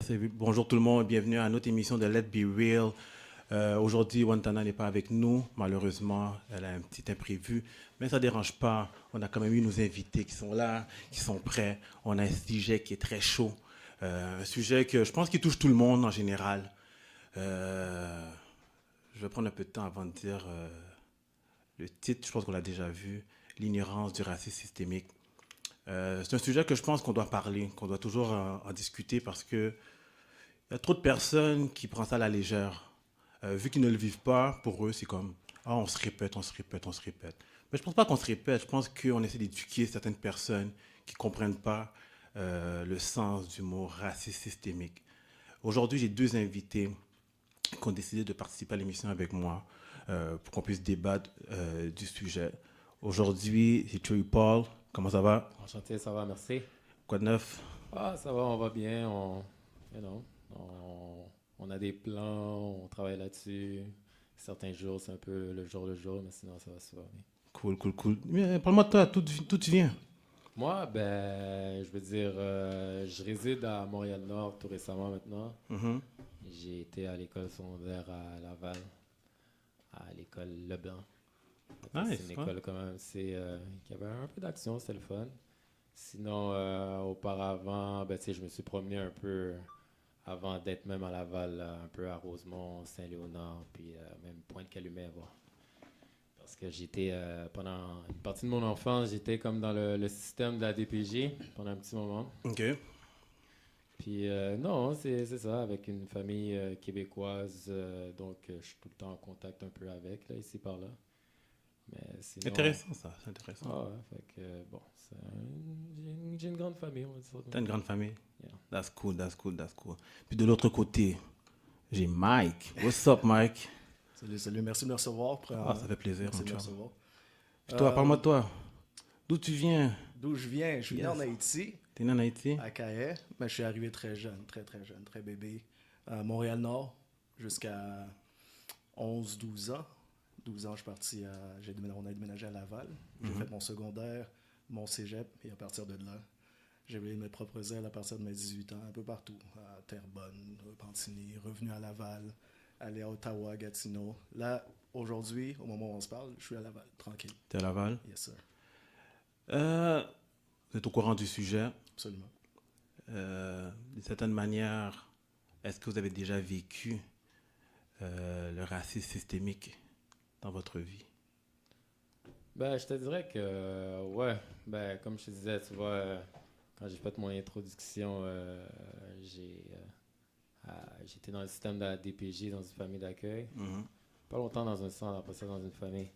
Bonjour tout le monde, bienvenue à notre émission de Let Be Real. Aujourd'hui, Wantana n'est pas avec nous, malheureusement, elle a un petit imprévu, mais ça ne dérange pas. On a quand même eu nos invités qui sont là, qui sont prêts. On a un sujet qui est très chaud, un sujet que je pense qui touche tout le monde en général. Euh, je vais prendre un peu de temps avant de dire le titre, je pense qu'on l'a déjà vu, l'ignorance du racisme systémique. C'est un sujet que je pense qu'on doit parler, qu'on doit toujours en discuter parce que il y a trop de personnes qui prennent ça à la légère. Vu qu'ils ne le vivent pas, pour eux, c'est comme ah, on se répète, on se répète, on se répète. Mais je pense pas qu'on se répète, je pense qu'on essaie d'éduquer certaines personnes qui ne comprennent pas le sens du mot racisme systémique. Aujourd'hui, j'ai deux invités qui ont décidé de participer à l'émission avec moi pour qu'on puisse débattre du sujet. Aujourd'hui, j'ai Thierry Paul. Comment ça va? Enchanté, ça va, merci. Quoi de neuf? Ah, ça va, on va bien. You know, on a des plans, on travaille là-dessus. Certains jours, c'est un peu le jour, mais sinon, ça va super bien. Cool, cool, cool. Mais parle-moi de toi, d'où tu viens? Moi, ben, je veux dire, je réside à Montréal-Nord tout récemment maintenant. Mhm. J'ai été à l'école secondaire à Laval, à l'école Leblanc. Nice, C'est une ouais. école quand même, qui avait un peu d'action, c'était le fun. Sinon, auparavant, ben, tu sais, je me suis promené un peu avant d'être même à Laval, un peu à Rosemont, Saint-Léonard, puis même Pointe-Calumet, voir. Parce que j'étais, pendant une partie de mon enfance, j'étais comme dans le système de la DPJ pendant un petit moment. Ok. Puis non, c'est ça, avec une famille québécoise, donc je suis tout le temps en contact un peu avec, là, ici par là. Mais sinon, Intéressant ça, c'est intéressant. ah ouais, fait que bon, j'ai une grande famille, on va dire ça. T'as une grande famille? Yeah. That's cool, that's cool, that's cool. Puis de l'autre côté, j'ai Mike. What's up, Mike? Salut, salut, merci de me recevoir. Ah, ça fait plaisir, Merci mon de me chum. recevoir. Puis toi, Euh, parle-moi de toi. D'où tu viens? D'où je viens? Je suis né Yes. en Haïti, T'es né en Haïti? à Cahet, mais je suis arrivé très jeune, très bébé, à Montréal-Nord, jusqu'à 11-12 ans. 12 ans, je suis parti on a déménagé à Laval. J'ai fait mon secondaire, mon cégep, et à partir de là, j'ai voulu mes propres ailes à partir de mes 18 ans, un peu partout. À Terrebonne, Repentigny, revenu à Laval, aller à Ottawa, Gatineau. Là, aujourd'hui, au moment où on se parle, je suis à Laval, tranquille. T'es à Laval? Yes, sir. Vous êtes au courant du sujet. Absolument. D'une certaine manière, est-ce que vous avez déjà vécu le racisme systémique dans votre vie? Ben, je te dirais que, ouais, ben, comme je te disais, tu vois, quand j'ai fait mon introduction, j'étais dans le système de la DPJ, dans une famille d'accueil. Mhm. Pas longtemps dans un centre, après ça dans une famille.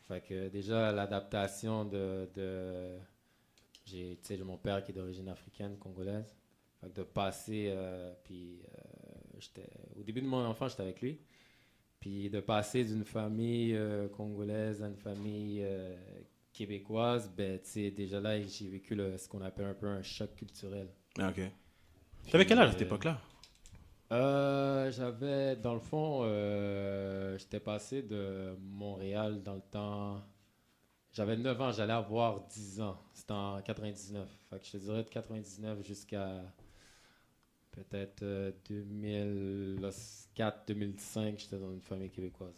Fait que déjà, l'adaptation tu sais, j'ai mon père qui est d'origine africaine, congolaise. Fait que de passer, au début de mon enfance, j'étais avec lui. Puis de passer d'une famille congolaise à une famille québécoise, ben, tu sais, déjà là, j'ai vécu ce qu'on appelle un peu un choc culturel. Ah, ok. T'avais quel âge à cette Puis, époque-là? J'avais, dans le fond, j'étais passé de Montréal dans le temps. J'avais 9 ans, j'allais avoir 10 ans. C'était en 99. Fait que je te dirais de 99 jusqu'à peut-être 2004-2005, j'étais dans une famille québécoise.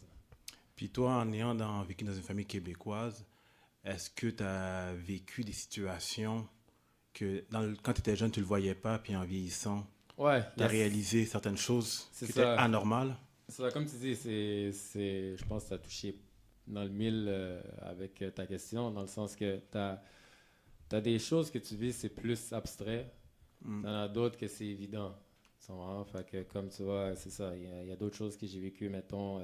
Puis toi, en ayant vécu dans une famille québécoise, est-ce que tu as vécu des situations que quand tu étais jeune, tu ne le voyais pas, puis en vieillissant, Ouais, tu as réalisé certaines choses C'est qui ça. étaient anormales? c'est ça, comme tu dis, je pense que tu as touché dans le mille avec ta question, dans le sens que tu as des choses que tu vis, c'est plus abstrait. Mm. Il y en a d'autres que c'est évident. Tu comprends? Fait que, comme tu vois, c'est ça. Il y a d'autres choses que j'ai vécues, mettons.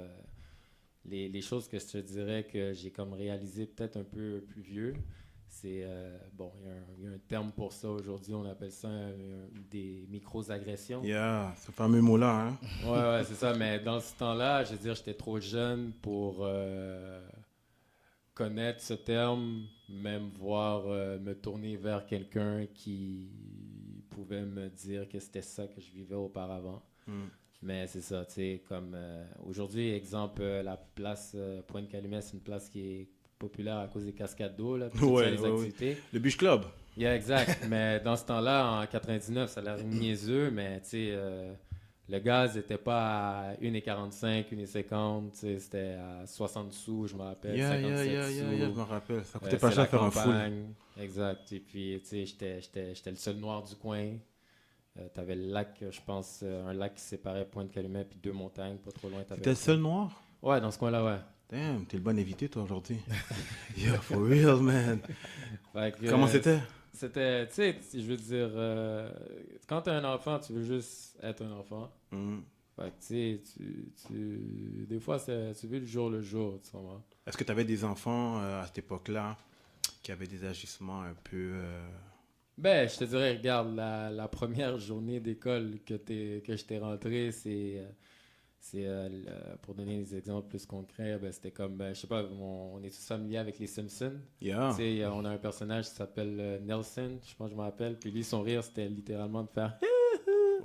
Les choses que je te dirais que j'ai comme réalisé peut-être un peu plus vieux, c'est, bon, il y a un terme pour ça aujourd'hui, on appelle ça des micro-agressions. Yeah, ce fameux mot-là, hein? Ouais, c'est ça, mais dans ce temps-là, je veux dire, j'étais trop jeune pour connaître ce terme, même voir me tourner vers quelqu'un qui pouvait me dire que c'était ça que je vivais auparavant. Mm. Mais c'est ça, tu sais, comme aujourd'hui, exemple, la place Pointe-Calumet, c'est une place qui est populaire à cause des cascades d'eau, là, puis toutes Ouais, les ouais, ouais. activités. Le Beach Club? Yeah, exact. Mais dans ce temps-là, en 99, ça a l'air niaiseux, mais tu sais, le gaz n'était pas à 1,45, 1,50, tu sais, c'était à 60 sous, je me rappelle, 57 Je sous. me rappelle. Ça coûtait pas C'est cher la de faire un full. campagne. Exact. Et puis, tu sais, j'étais le seul noir du coin. T'avais le lac, je pense, un lac qui séparait Pointe-Calumet, puis deux montagnes, pas trop loin. T'étais le seul noir? Ouais, dans ce coin-là, ouais. Damn, t'es le bon invité, toi, aujourd'hui. Yeah, for real, man. Fait que, Comment c'était? C'était, tu sais, je veux dire, quand t'es un enfant, tu veux juste être un enfant. Mm. Fait que, tu sais, des fois, tu vis le jour, tu vois. Est-ce que tu avais des enfants à cette époque-là qui avaient des agissements un peu... Ben, je te dirais, regarde, la première journée d'école que j'étais rentré, pour donner des exemples plus concrets, ben, c'était comme, ben, je sais pas, on est tous familiers avec les Simpsons. Yeah. Tu sais, on a un personnage qui s'appelle Nelson, je pense que je me rappelle, puis lui, son rire, c'était littéralement de faire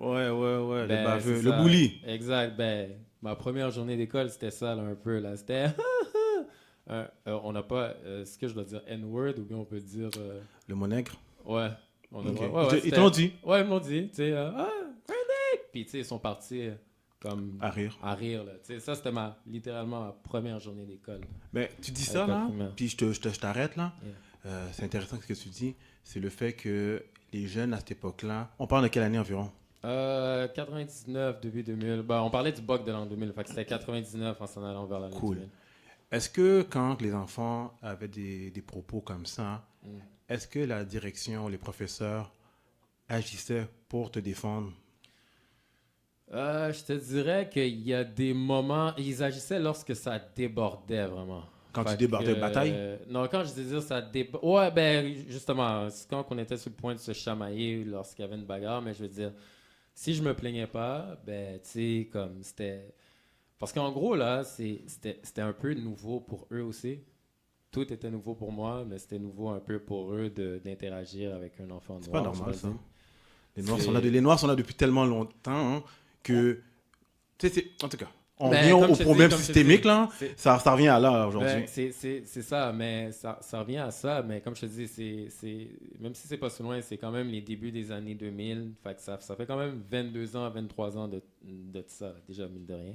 Ouais, le ben, baveux, c'est le ça. bully. Exact, ben, ma première journée d'école, c'était ça, là, un peu, là, c'était on n'a pas, est-ce que je dois dire N-word ou bien on peut dire, Le mot nègre. ouais, on a Ok. ouais, ouais, Ils c'était- te l'ont dit? Ouais, ils m'ont dit, tu sais, puis tu sais, ils sont partis comme À rire. à rire, là. Tu sais, ça, c'était littéralement ma première journée d'école. Mais tu dis Avec ça, la là, primaire. puis je t'arrête, là. Yeah. C'est intéressant ce que tu dis. C'est le fait que les jeunes, à cette époque-là... On parle de quelle année environ? 99, début 2000. Ben, on parlait du bug de l'an 2000, fait que c'était 99 en s'en allant vers l'année Cool. 2000. Est-ce que quand les enfants avaient des propos comme ça, Mm. est-ce que la direction, les professeurs agissaient pour te défendre? Je te dirais qu'il y a des moments, ils agissaient lorsque ça débordait vraiment. Quand tu Fait débordais que, bataille? Non, quand je dis dire ça déborde. Ouais, ben justement, c'est quand on était sur le point de se chamailler lorsqu'il y avait une bagarre, mais je veux dire, si je me plaignais pas, ben tu sais, comme c'était. Parce qu'en gros, là, c'était un peu nouveau pour eux aussi. Tout était nouveau pour moi, mais c'était nouveau un peu pour eux d'interagir avec un enfant noir. C'est pas normal, ça. j'imagine. Les Noirs sont là depuis tellement longtemps hein, que... Tu sais, en tout cas, on Ben, revient comme au je te problème dis, comme je te systémique, dis, là. c'est- Ça revient à là, aujourd'hui. Ben, c'est ça, mais ça revient à ça, mais comme je te dis, même si c'est pas si loin, c'est quand même les débuts des années 2000, fait que ça fait quand même 22 ans, 23 ans de ça, déjà, mine de rien.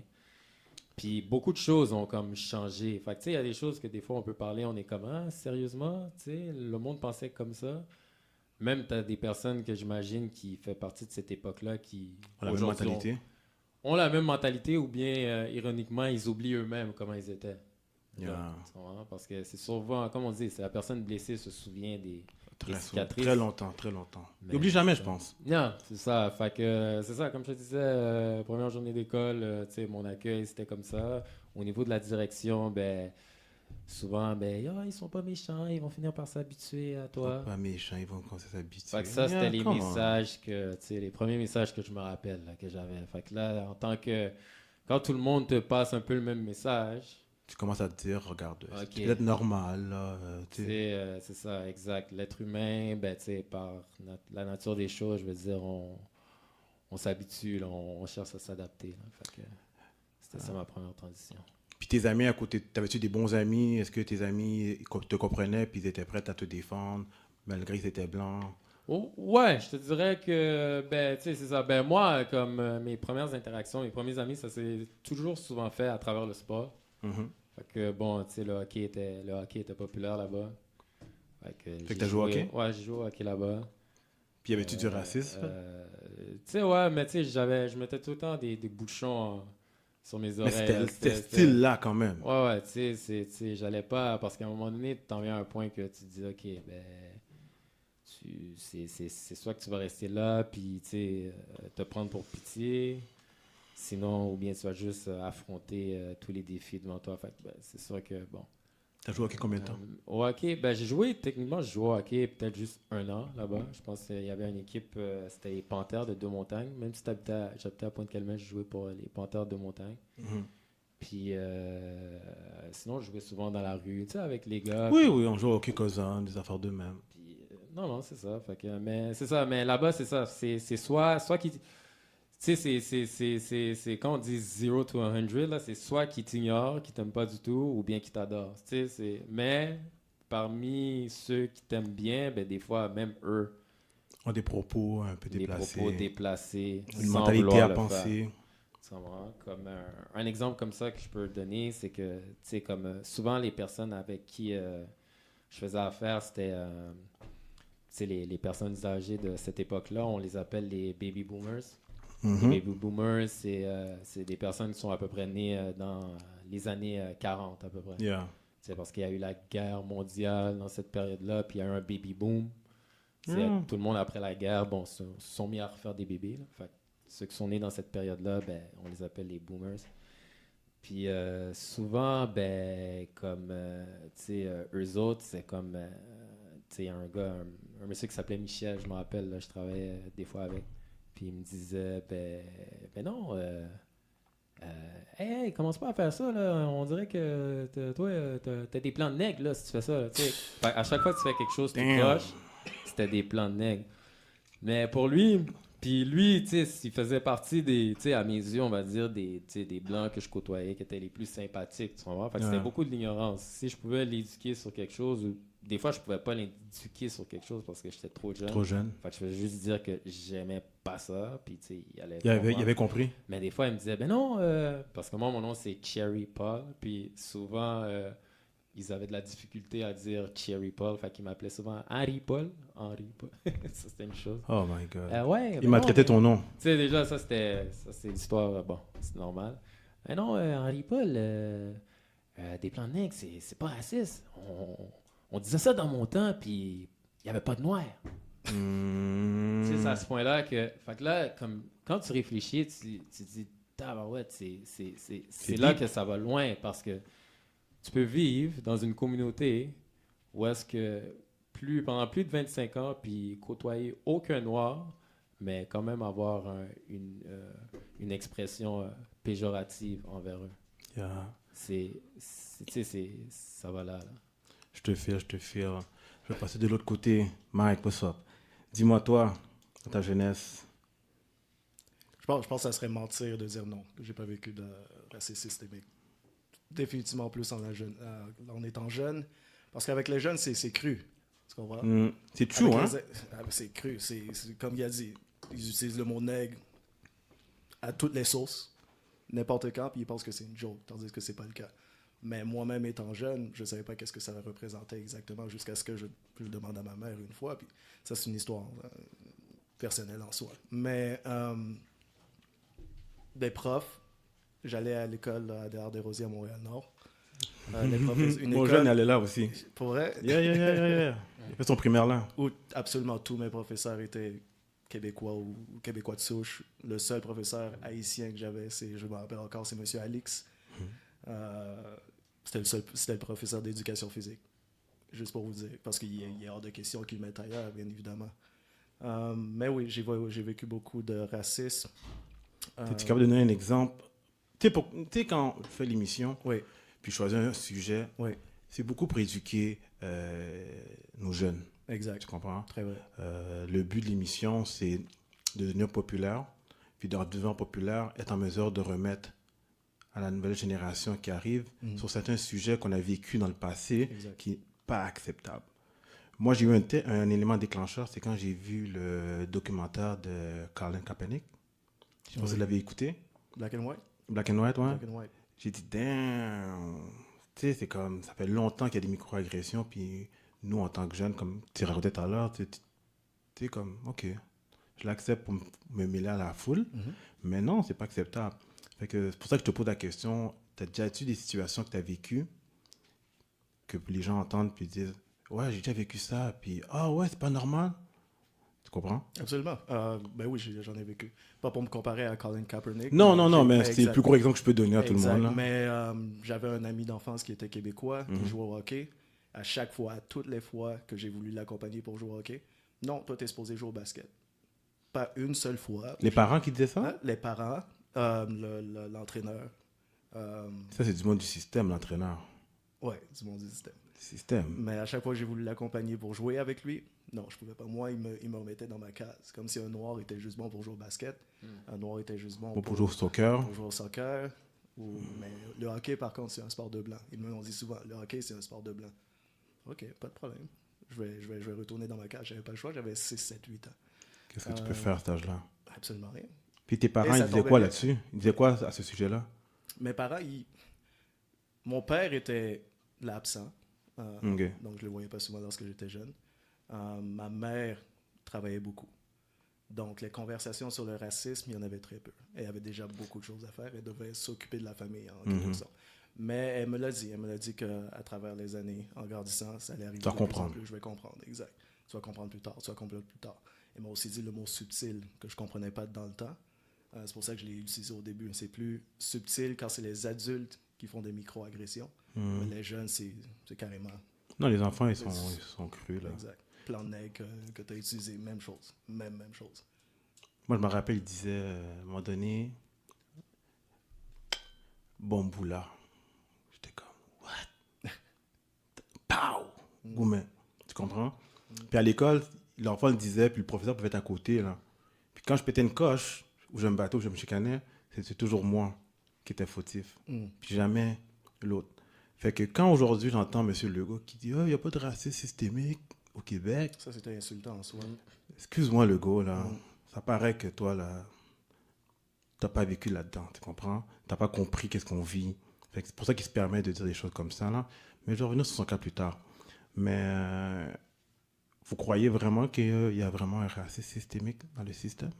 Puis beaucoup de choses ont comme changé. Fait que tu sais, il y a des choses que des fois on peut parler, on est comme, ah, sérieusement, tu sais, le monde pensait comme ça. Même tu as des personnes que j'imagine qui font partie de cette époque-là qui, On a la même aujourd'hui, mentalité. ont la même mentalité ou bien, ironiquement, ils oublient eux-mêmes comment ils étaient. Yeah. Tu comprends? Parce que c'est souvent, comme on dit, c'est la personne blessée se souvient des cicatrices. Très longtemps, très longtemps. Mais- N'oublie jamais, je pense. Non, c'est ça. Fait que c'est ça, comme je te disais, première journée d'école, tu sais, mon accueil, c'était comme ça. Au niveau de la direction, ben, souvent, ben, ah, ils sont pas méchants, ils vont finir par s'habituer à Ils toi. sont pas méchants, ils vont commencer à s'habituer. Fait que ça, c'était les come on. messages que, tu sais, les premiers messages que je me rappelle, là, que j'avais. Fait que là, en tant que, quand tout le monde te passe un peu le même message, Tu commences à te dire, regarde, Ok. c'est peut-être normal, là. Tu sais. c'est ça, exact. L'être humain, ben, tu sais, par la nature des choses, je veux dire, on s'habitue, là, on cherche à s'adapter. Là. Fait que c'était ça ma première transition. Puis tes amis à côté, t'avais-tu des bons amis? Est-ce que tes amis te comprenaient puis ils étaient prêts à te défendre malgré qu'ils étaient blancs? Oh, ouais, je te dirais que, ben, tu sais, c'est ça. Ben, moi, comme mes premières interactions, mes premiers amis, ça s'est toujours souvent fait à travers le sport. Mhm. Fait que, bon, tu sais, le hockey était populaire là-bas. Fait que j'ai t'as joué au hockey? Ouais, j'ai joué au hockey là-bas. Puis y avait-tu du racisme? Tu sais, ouais, mais tu sais, je mettais tout le temps des bouchons sur mes Mais oreilles. là. c'était style là quand même. Ouais, tu sais, j'allais pas, parce qu'à un moment donné, t'en viens à un point que tu te dis, OK, ben, c'est soit que tu vas rester là, puis, tu sais, te prendre pour pitié, sinon, ou bien tu vas juste affronter tous les défis devant toi. Fait que, ben, c'est sûr que, bon. T'as joué au hockey combien de temps? Au hockey, ben, techniquement, je jouais au hockey peut-être juste 1 an là-bas. Je pense qu'il y avait une équipe, c'était les Panthères de Deux-Montagnes. Même si j'habitais à Pointe-Calumet, je jouais pour les Panthères de Deux-Montagnes. Mhm. Puis sinon, je jouais souvent dans la rue, tu sais, avec les gars. Oui, on joue au hockey cousin, des affaires de même. Puis, non, c'est ça. Fait que, mais c'est ça. Mais là-bas, c'est ça. C'est soit qui. Tu sais, c'est quand on dit 0 to 100, là, c'est soit qui t'ignore, qui t'aime pas du tout, ou bien qui t'adore. Tu sais, mais parmi ceux qui t'aiment bien, ben, des fois, même eux, Ont des propos un peu des déplacés. propos déplacés, Une sans mentalité vouloir à le penser. faire. Comme un exemple comme ça que je peux donner, c'est que, tu sais, comme souvent les personnes avec qui je faisais affaire, c'était, tu sais, les personnes âgées de cette époque-là, on les appelle les baby boomers. Les Mhm. baby boomers, c'est des personnes qui sont à peu près nées dans les années 40 à peu près. Yeah. C'est parce qu'il y a eu la guerre mondiale dans cette période-là, puis il y a eu un baby boom. Mm. Tout le monde après la guerre, bon, se sont mis à refaire des bébés. Là. Fait que ceux qui sont nés dans cette période-là, ben, on les appelle les boomers. Puis souvent, ben, comme, tu sais, eux autres, c'est comme, tu sais, un monsieur qui s'appelait Michel, je me rappelle, là, je travaillais des fois avec. Puis il me disait, ben non, hey, commence pas à faire ça, là. On dirait que toi, t'as des plans de nègre, là, si tu fais ça, là, tu sais. Fait à chaque fois que tu fais quelque chose, tu Damn. croches, c'était des plans de nègre. Mais pour lui, puis lui, tu sais, il faisait partie des, tu sais, à mes yeux, on va dire, des, tu sais, des blancs que je côtoyais qui étaient les plus sympathiques, tu vois. Fait que c'était Ouais. beaucoup de l'ignorance. Si je pouvais l'éduquer sur quelque chose, ou des fois, je pouvais pas l'éduquer sur quelque chose parce que j'étais trop jeune. Trop jeune. Fait que je faisais juste dire que j'aimais pas ça, puis tu sais, il allait Il comprendre. avait compris. Mais des fois, il me disait, ben non, parce que moi, mon nom, c'est Cherry Paul, puis souvent, ils avaient de la difficulté à dire Cherry Paul, fait qu'ils m'appelaient souvent Henry Paul. Henry Paul. Ça, c'était une chose. Oh my God. Ouais, Il ben m'a non, traité mais- ton nom. Tu sais, déjà, ça, c'est l'histoire, bon, c'est normal. Mais non, Henry Paul, des plans de nègres, c'est pas raciste. On disait ça dans mon temps, puis il n'y avait pas de noir. Mm. Tu sais, c'est à ce point-là que. Fait que là, comme, quand tu réfléchis, tu dis, tabarouette, c'est là deep. que ça va loin parce que tu peux vivre dans une communauté où est-ce que pendant plus de 25 ans, puis côtoyer aucun noir, mais quand même avoir une expression péjorative envers eux. Yeah. Tu sais, ça va là. Je te file. Je vais passer de l'autre côté. Mike, what's up? Dis-moi, toi, dans ta jeunesse. Je pense que ça serait mentir de dire non, que j'ai pas vécu de racisme systémique. Définitivement plus en étant jeune. Parce qu'avec les jeunes, c'est cru. Tu comprends? C'est true, hein? C'est cru. C'est comme il a dit, ils utilisent le mot nègre à toutes les sauces, n'importe quand, puis ils pensent que c'est une joke, tandis que c'est pas le cas. Mais moi-même étant jeune, je savais pas qu'est-ce que ça représentait exactement jusqu'à ce que je le demande à ma mère une fois. Puis ça, c'est une histoire personnelle en soi. Mais des profs, j'allais à l'école des Arts des Rosiers à Montréal-Nord. Mon jeune, il allait là aussi. Pour vrai, Yeah. Il fait son primaire là. où absolument tous mes professeurs étaient québécois ou québécois de souche. Le seul professeur haïtien que j'avais, je me rappelle encore, c'est M. Alix. C'était le professeur d'éducation physique. Juste pour vous dire. Parce qu'il est hors de question qu'il le mette ailleurs, bien évidemment. Mais oui, j'ai vécu beaucoup de racisme. Tu es capable de donner un exemple? Tu sais, quand on fait l'émission, Oui, puis choisir un sujet, oui, c'est beaucoup pour éduquer nos jeunes. Tu exact. comprends? Très vrai. Le but de l'émission, c'est de devenir populaire, puis de devenir populaire, être en mesure de remettre à la nouvelle génération qui arrive sur certains sujets qu'on a vécu dans le passé, Exact. qui n'est pas acceptable. Moi, j'ai eu un élément déclencheur, c'est quand j'ai vu le documentaire de Colin Kaepernick. Je sais pas si vous l'avez écouté. Black and white? Black and White, ouais. Black and white. J'ai dit, damn. Tu sais, c'est comme, ça fait longtemps qu'il y a des microagressions, puis nous, en tant que jeunes, comme tu racontais tout à l'heure, tu sais, comme, ok, je l'accepte pour me mêler à la foule, mais non, c'est pas acceptable. Fait que c'est pour ça que je te pose la question, t'as déjà eu des situations que tu as vécues, que les gens entendent, puis disent, ouais, j'ai déjà vécu ça, puis, ah ouais, c'est pas normal. Tu comprends? Absolument. Ben oui, j'en ai vécu. Pas pour me comparer à Colin Kaepernick. Non, mais c'est le exact. plus gros exemple que je peux donner à tout le Exact. monde. Là. Mais j'avais un ami d'enfance qui était québécois, qui jouait au hockey. À chaque fois, toutes les fois que j'ai voulu l'accompagner pour jouer au hockey, non, toi, t'es supposé jouer au basket. Pas une seule fois. Les parents qui disaient ça? Hein? Les parents, l'entraîneur. Ça, c'est du monde du système, l'entraîneur. Ouais, du monde du système. Système. Mais à chaque fois que j'ai voulu l'accompagner pour jouer avec lui, non, je pouvais pas. Moi, il me remettait dans ma case. Comme si un noir était juste bon pour jouer au basket, un noir était juste bon Pour jouer au soccer. pour jouer au soccer. Mais le hockey, par contre, c'est un sport de blanc. Ils me l'ont dit souvent. Le hockey, c'est un sport de blanc. OK, pas de problème. Je vais retourner dans ma cage. J'avais pas le choix. J'avais 6, 7, 8 ans. Qu'est-ce que tu peux faire à cet âge-là? Absolument rien. Puis tes parents, Et ils ça disaient tombait quoi bien. là-dessus? Ils disaient quoi à ce sujet-là? Mes parents, mon père était l'absent. OK. Donc, je le voyais pas souvent lorsque j'étais jeune. Ma mère travaillait beaucoup. Donc, les conversations sur le racisme, il y en avait très peu. Elle avait déjà beaucoup de choses à faire. Elle devait s'occuper de la famille, en quelque sorte. Mais elle me l'a dit. Elle me l'a dit qu'à travers les années, en grandissant, ça allait arriver Tu vas de plus en comprendre. plus. Je vais comprendre, exact. Tu vas comprendre plus tard, tu vas comprendre plus tard. Elle m'a aussi dit le mot subtil que je comprenais pas dans le temps. C'est pour ça que je l'ai utilisé au début. C'est plus subtil quand c'est les adultes qui font des micro-agressions. Mais les jeunes, c'est carrément... Non, les enfants, ils sont crus, là. Exact. Plan de nègre que tu as utilisé, même chose. Même chose. Moi, je me rappelle, il disait, à un moment donné, Bamboula. J'étais comme, what? Pow! Goumen. Tu comprends? Puis à l'école, l'enfant le disait, puis le professeur pouvait être à côté, là. Puis quand je pétais une coche, ou je me battais, ou je me chicanais, c'était toujours moi qui étais fautif. Puis jamais l'autre. Fait que quand aujourd'hui, j'entends M. Legault qui dit, il n'y a pas de racisme systémique au Québec. Ça, c'était insultant en soi. Excuse-moi, Legault, là. Ça paraît que toi, là, t'as pas vécu là-dedans, tu comprends? T'as pas compris qu'est-ce qu'on vit. Fait que c'est pour ça qu'il se permet de dire des choses comme ça, là. Mais je vais revenir sur son cas plus tard. Mais vous croyez vraiment qu'il y a vraiment un racisme systémique dans le système?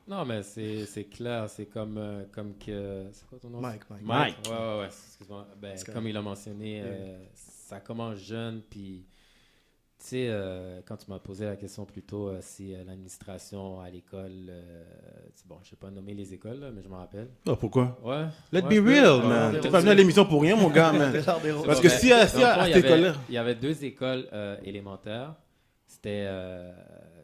Non, mais c'est clair, c'est comme que... C'est quoi ton nom? Mike. Ouais, excuse-moi. Ben, C'est comme il a mentionné, ça commence jeune, puis... Tu sais, quand tu m'as posé la question plus tôt, si l'administration à l'école... bon, je sais pas nommer les écoles, là, mais je me rappelle. Oh, pourquoi? Ouais. Let ouais, be real, ouais, man. ouais, T'es ouais, pas venu à l'émission pour rien, mon gars, man. Parce que si à cette école-là... Il y avait 2 écoles élémentaires. C'était...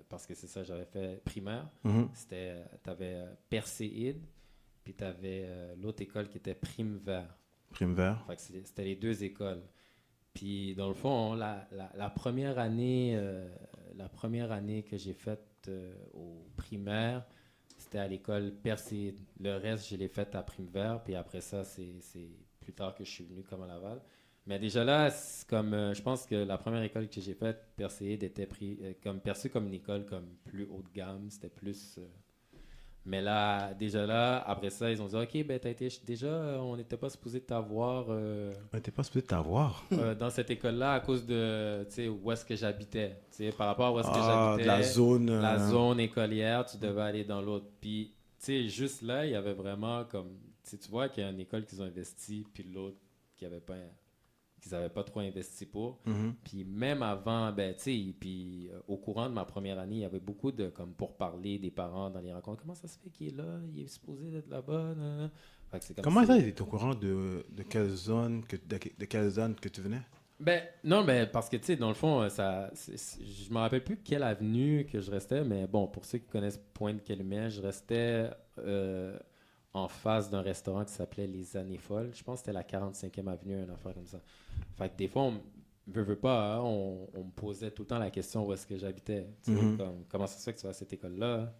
parce que c'est ça, j'avais fait primaire. C'était... T'avais Perséide, puis t'avais l'autre école qui était Prime Vert. Prime Vert. Fait que c'était les 2 écoles. Puis, dans le fond, la première année que j'ai faite au primaire, c'était à l'école Perséide. Le reste, je l'ai fait à Prime-Vert. Puis après ça, c'est plus tard que je suis venu comme à Laval. Mais déjà là, c'est comme, je pense que la première école que j'ai faite, Perséide, était perçue comme une école comme plus haut de gamme. C'était plus... Mais là, déjà là, après ça, ils ont dit « OK, ben t'as été... Déjà, on n'était pas supposé t'avoir... Mais t'es pas supposé t'avoir. dans cette école-là à cause de, tu sais, où est-ce que j'habitais. Tu sais, par rapport à où est-ce que j'habitais, la zone écolière, tu devais aller dans l'autre. Puis, tu sais, juste là, il y avait vraiment comme... Tu vois qu'il y a une école qu'ils ont investi, puis l'autre qu'ils n'avaient pas trop investi pour. Puis même avant, ben, tu sais, puis au courant de ma première année, il y avait beaucoup de, comme, pour parler des parents dans les rencontres. Comment ça se fait qu'il est là? Il est supposé être là-bas? Fait que c'est comme Comment ça, il est au courant de quelle zone que tu venais? Ben, non, mais parce que, tu sais, dans le fond, je me rappelle plus quelle avenue que je restais, mais bon, pour ceux qui connaissent Pointe-Calumet, je restais en face d'un restaurant qui s'appelait Les Années Folles. Je pense que c'était la 45e avenue, une affaire comme ça. Fait que des fois, veut pas, hein, on me posait tout le temps la question où est-ce que j'habitais. Tu sais, comme, comment ça se fait que tu vas à cette école-là?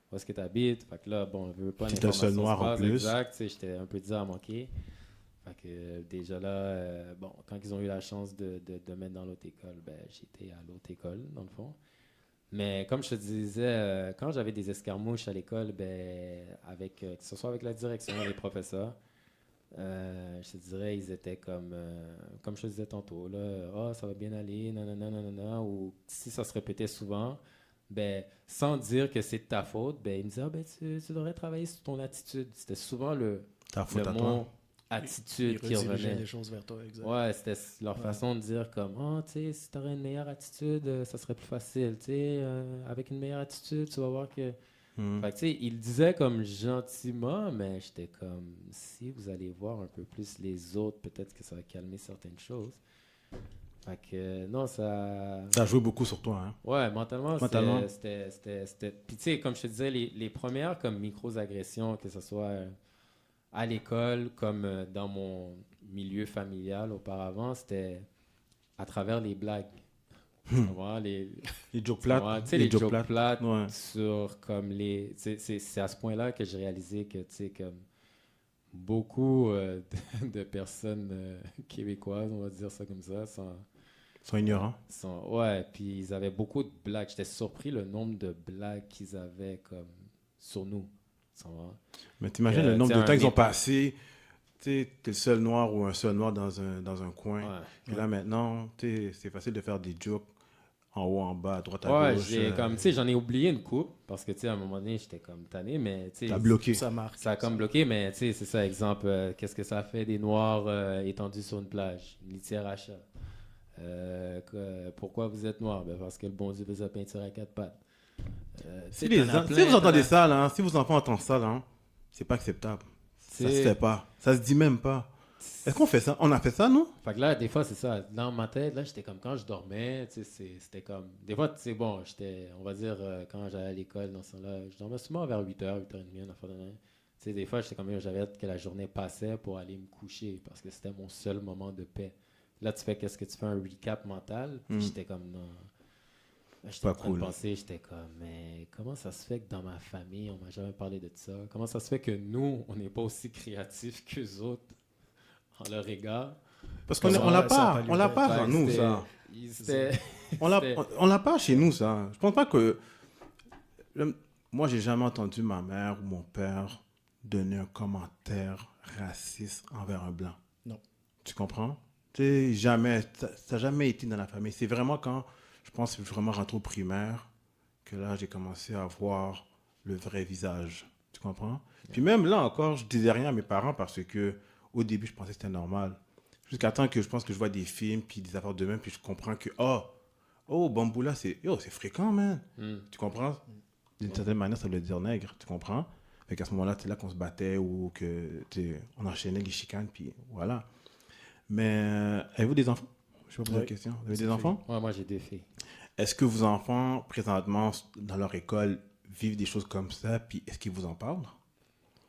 Où est-ce que tu habites? Fait que là, bon, je veux pas... C'était le seul noir en plus. Exact, tu sais, j'étais un peu dur à manquer. Fait que déjà là, bon, quand ils ont eu la chance de mettre dans l'autre école, ben, j'étais à l'autre école, dans le fond. Mais comme je te disais, quand j'avais des escarmouches à l'école, ben, que ce soit avec la direction, les professeurs, je te dirais, ils étaient comme je te disais tantôt, là, ah, ça va bien aller, nanana, ou si ça se répétait souvent, ben, sans dire que c'est de ta faute, ben, ils me disaient, ah, ben, tu devrais travailler sur ton attitude. C'était souvent le mot attitude qui revenait. Les choses vers toi, exact. Ouais, c'était leur façon de dire comme, ah, tu sais, si tu aurais une meilleure attitude, ça serait plus facile. Tu sais, avec une meilleure attitude, tu vas voir que... Fait que, tu sais, il le disait comme gentiment, mais j'étais comme, si vous allez voir un peu plus les autres, peut-être que ça va calmer certaines choses. Fait que, non, ça... Ça a joué beaucoup sur toi, hein? Ouais, mentalement. C'était... Puis, tu sais, comme je te disais, les premières comme micro-agressions, que ce soit à l'école, comme dans mon milieu familial auparavant, c'était à travers les blagues. Les jokes plates. Tu sais, les jokes plates ouais. sur comme les... C'est à ce point-là que j'ai réalisé que, tu sais, comme beaucoup de personnes québécoises, on va dire ça comme ça, Ils sont ignorants. Ouais, puis ils avaient beaucoup de blagues. J'étais surpris le nombre de blagues qu'ils avaient comme sur nous. Tu vois? Mais t'imagines le nombre tu sais, de temps un qu'ils ont état- passé. Tu sais, t'es le seul noir ou un seul noir dans un coin. Ouais. Puis là, maintenant, tu sais, c'est facile de faire des jokes en haut, en bas, à droite, à Ouais, gauche. comme, tu sais, j'en ai oublié une coupe parce que, tu sais, à un moment donné, j'étais comme tanné, mais, tu sais, T'as bloqué. Ça marque. ça a comme bloqué, mais, tu sais, c'est ça, exemple, qu'est-ce que ça fait des Noirs étendus sur une plage, une litière à chat. Pourquoi vous êtes Noir? Ben, parce que le bon Dieu vous a peinture à quatre pattes. Si, t'en as si plein, vous entendez t'en as- ça, là, si vos enfants entendent ça, là, c'est pas acceptable. Ça se C'est- fait pas. Ça se dit même pas. Est-ce qu'on fait ça? On a fait ça, nous? Fait que là, des fois, c'est ça. Dans ma tête, là, j'étais comme quand je dormais, tu sais, c'était comme. Des fois, c'est bon, j'étais, on va dire, quand j'allais à l'école, dans ce temps-là, je dormais souvent vers 8h, 8h30, une affaire de même. Tu sais, des fois, j'étais comme, j'avais hâte que la journée passait pour aller me coucher parce que c'était mon seul moment de paix. Là, tu fais qu'est-ce que tu fais un recap mental, puis j'étais comme, non. Là, j'étais Pas en train de cool. penser, j'étais comme, mais comment ça se fait que dans ma famille, on m'a jamais parlé de ça? Comment ça se fait que nous, on n'est pas aussi créatifs qu'eux autres en leur égard? Parce qu'on Ça, on l'a ça pas. a pas On l'a lieu pas Fait dans que nous, c'était- ça. c'était- On l'a pas chez nous, ça. Je pense pas que. Moi, j'ai jamais entendu ma mère ou mon père donner un commentaire raciste envers un blanc. Non. Tu comprends? Tu sais, jamais. Ça n'a jamais été dans la famille. C'est vraiment quand je pense que je suis vraiment rentré au primaire que là, j'ai commencé à voir le vrai visage. Tu comprends? Puis même là encore, je disais rien à mes parents parce que au début, je pensais que c'était normal. Jusqu'à temps que je pense que je vois des films, puis des affaires de même, puis je comprends que, Bamboula, c'est fréquent, man. Hmm. Tu comprends? D'une certaine manière, ça veut dire nègre, tu comprends? Fait qu'à ce moment-là, c'est là qu'on se battait ou que, on enchaînait les chicanes, puis voilà. Mais avez-vous des enfants? Je vais pas poser la Oui. question. Vous avez C'est des enfants? Ouais, moi, j'ai deux filles. Est-ce que vos enfants, présentement, dans leur école, vivent des choses comme ça, puis est-ce qu'ils vous en parlent?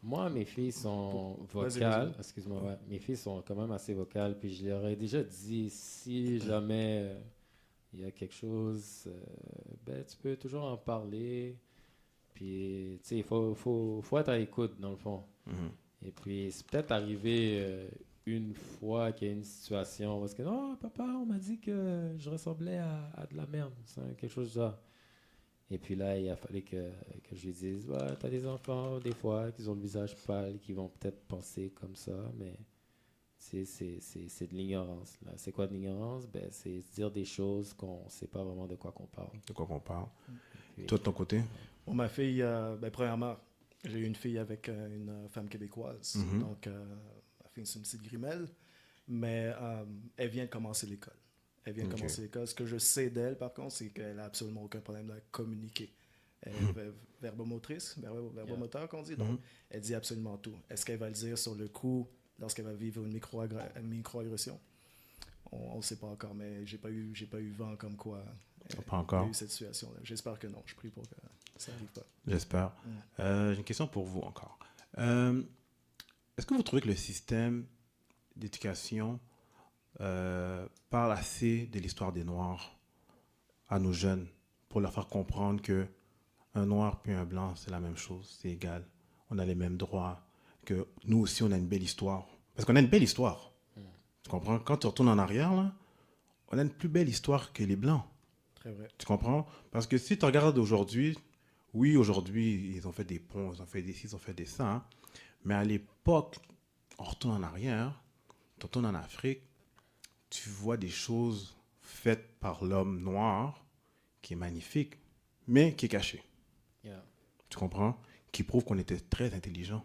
Moi, mes filles sont Vas-y, vocales. vas-y. Excuse-moi, ouais. Mes filles sont quand même assez vocales. Puis je leur ai déjà dit, si jamais il y a quelque chose, ben, tu peux toujours en parler. Puis, tu sais, il faut être à l'écoute, dans le fond. Mhm. Et puis, c'est peut-être arrivé une fois qu'il y a une situation parce que, oh, papa, on m'a dit que je ressemblais à de la merde. C'est quelque chose de ça. Et puis là, il a fallu que je lui dise, ouais, t'as des enfants, des fois, qui ont le visage pâle, qui vont peut-être penser comme ça, mais c'est de l'ignorance. Là. C'est quoi de l'ignorance? Ben, c'est dire des choses qu'on ne sait pas vraiment de quoi qu'on parle. De quoi qu'on parle? Puis- Toi, de ton côté? Bon, ma fille, premièrement, j'ai eu une fille avec une femme québécoise. Mhm. Donc, ma fille, c'est une petite grimelle. Mais elle vient de commencer l'école. Elle vient de Ok. commencer l'école. Ce que je sais d'elle, par contre, c'est qu'elle n'a absolument aucun problème de communiquer. Elle est verbomotrice, verbomoteur qu'on dit. Donc, Mhm. elle dit absolument tout. Est-ce qu'elle va le dire sur le coup lorsqu'elle va vivre une microagression? On ne sait pas encore, mais j'ai pas eu vent comme quoi Pas il y encore. a eu cette situation-là. J'espère que non. Je prie pour que ça n'arrive pas. J'espère. J'ai une question pour vous encore. Est-ce que vous trouvez que le système d'éducation parle assez de l'histoire des Noirs à nos jeunes pour leur faire comprendre que un Noir puis un Blanc, c'est la même chose, c'est égal. On a les mêmes droits, que nous aussi, on a une belle histoire. Parce qu'on a une belle histoire. Tu comprends? Quand tu retournes en arrière, là, on a une plus belle histoire que les Blancs. Très vrai. Tu comprends? Parce que si tu regardes aujourd'hui, oui, aujourd'hui, ils ont fait des ponts, ils ont fait des ci, ils ont fait des ça. Hein. Mais à l'époque, on retourne en arrière, tu retournes en Afrique, tu vois des choses faites par l'homme noir qui est magnifique, mais qui est caché. Yeah. Tu comprends? Qui prouve qu'on était très intelligents.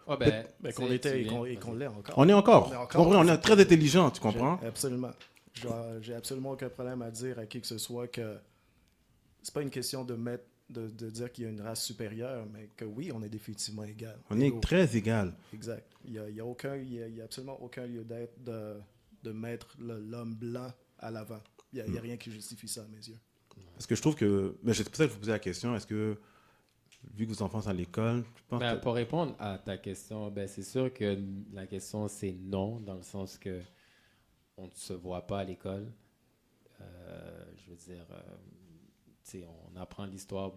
Ah, ben, Ben, tu qu'on sais, était tu et viens- qu'on l'est encore. On est encore. On est encore. Tu comprends? On est très intelligents, tu comprends? Absolument. J'ai absolument aucun problème à dire à qui que ce soit que c'est pas une question de dire qu'il y a une race supérieure, mais que oui, on est définitivement égal. On est Égaux. très égal. Exact. Il y a absolument aucun lieu d'être de mettre l'homme blanc à l'avant. Il n'y a rien qui justifie ça à mes yeux. Parce que je trouve que... Mais c'est pour ça que je vous posais la question. Est-ce que, vu que vos enfants sont à l'école, je pense Ben, que... pour répondre à ta question, ben, c'est sûr que la question c'est non, dans le sens que on ne se voit pas à l'école. Je veux dire, tu sais, on apprend l'histoire,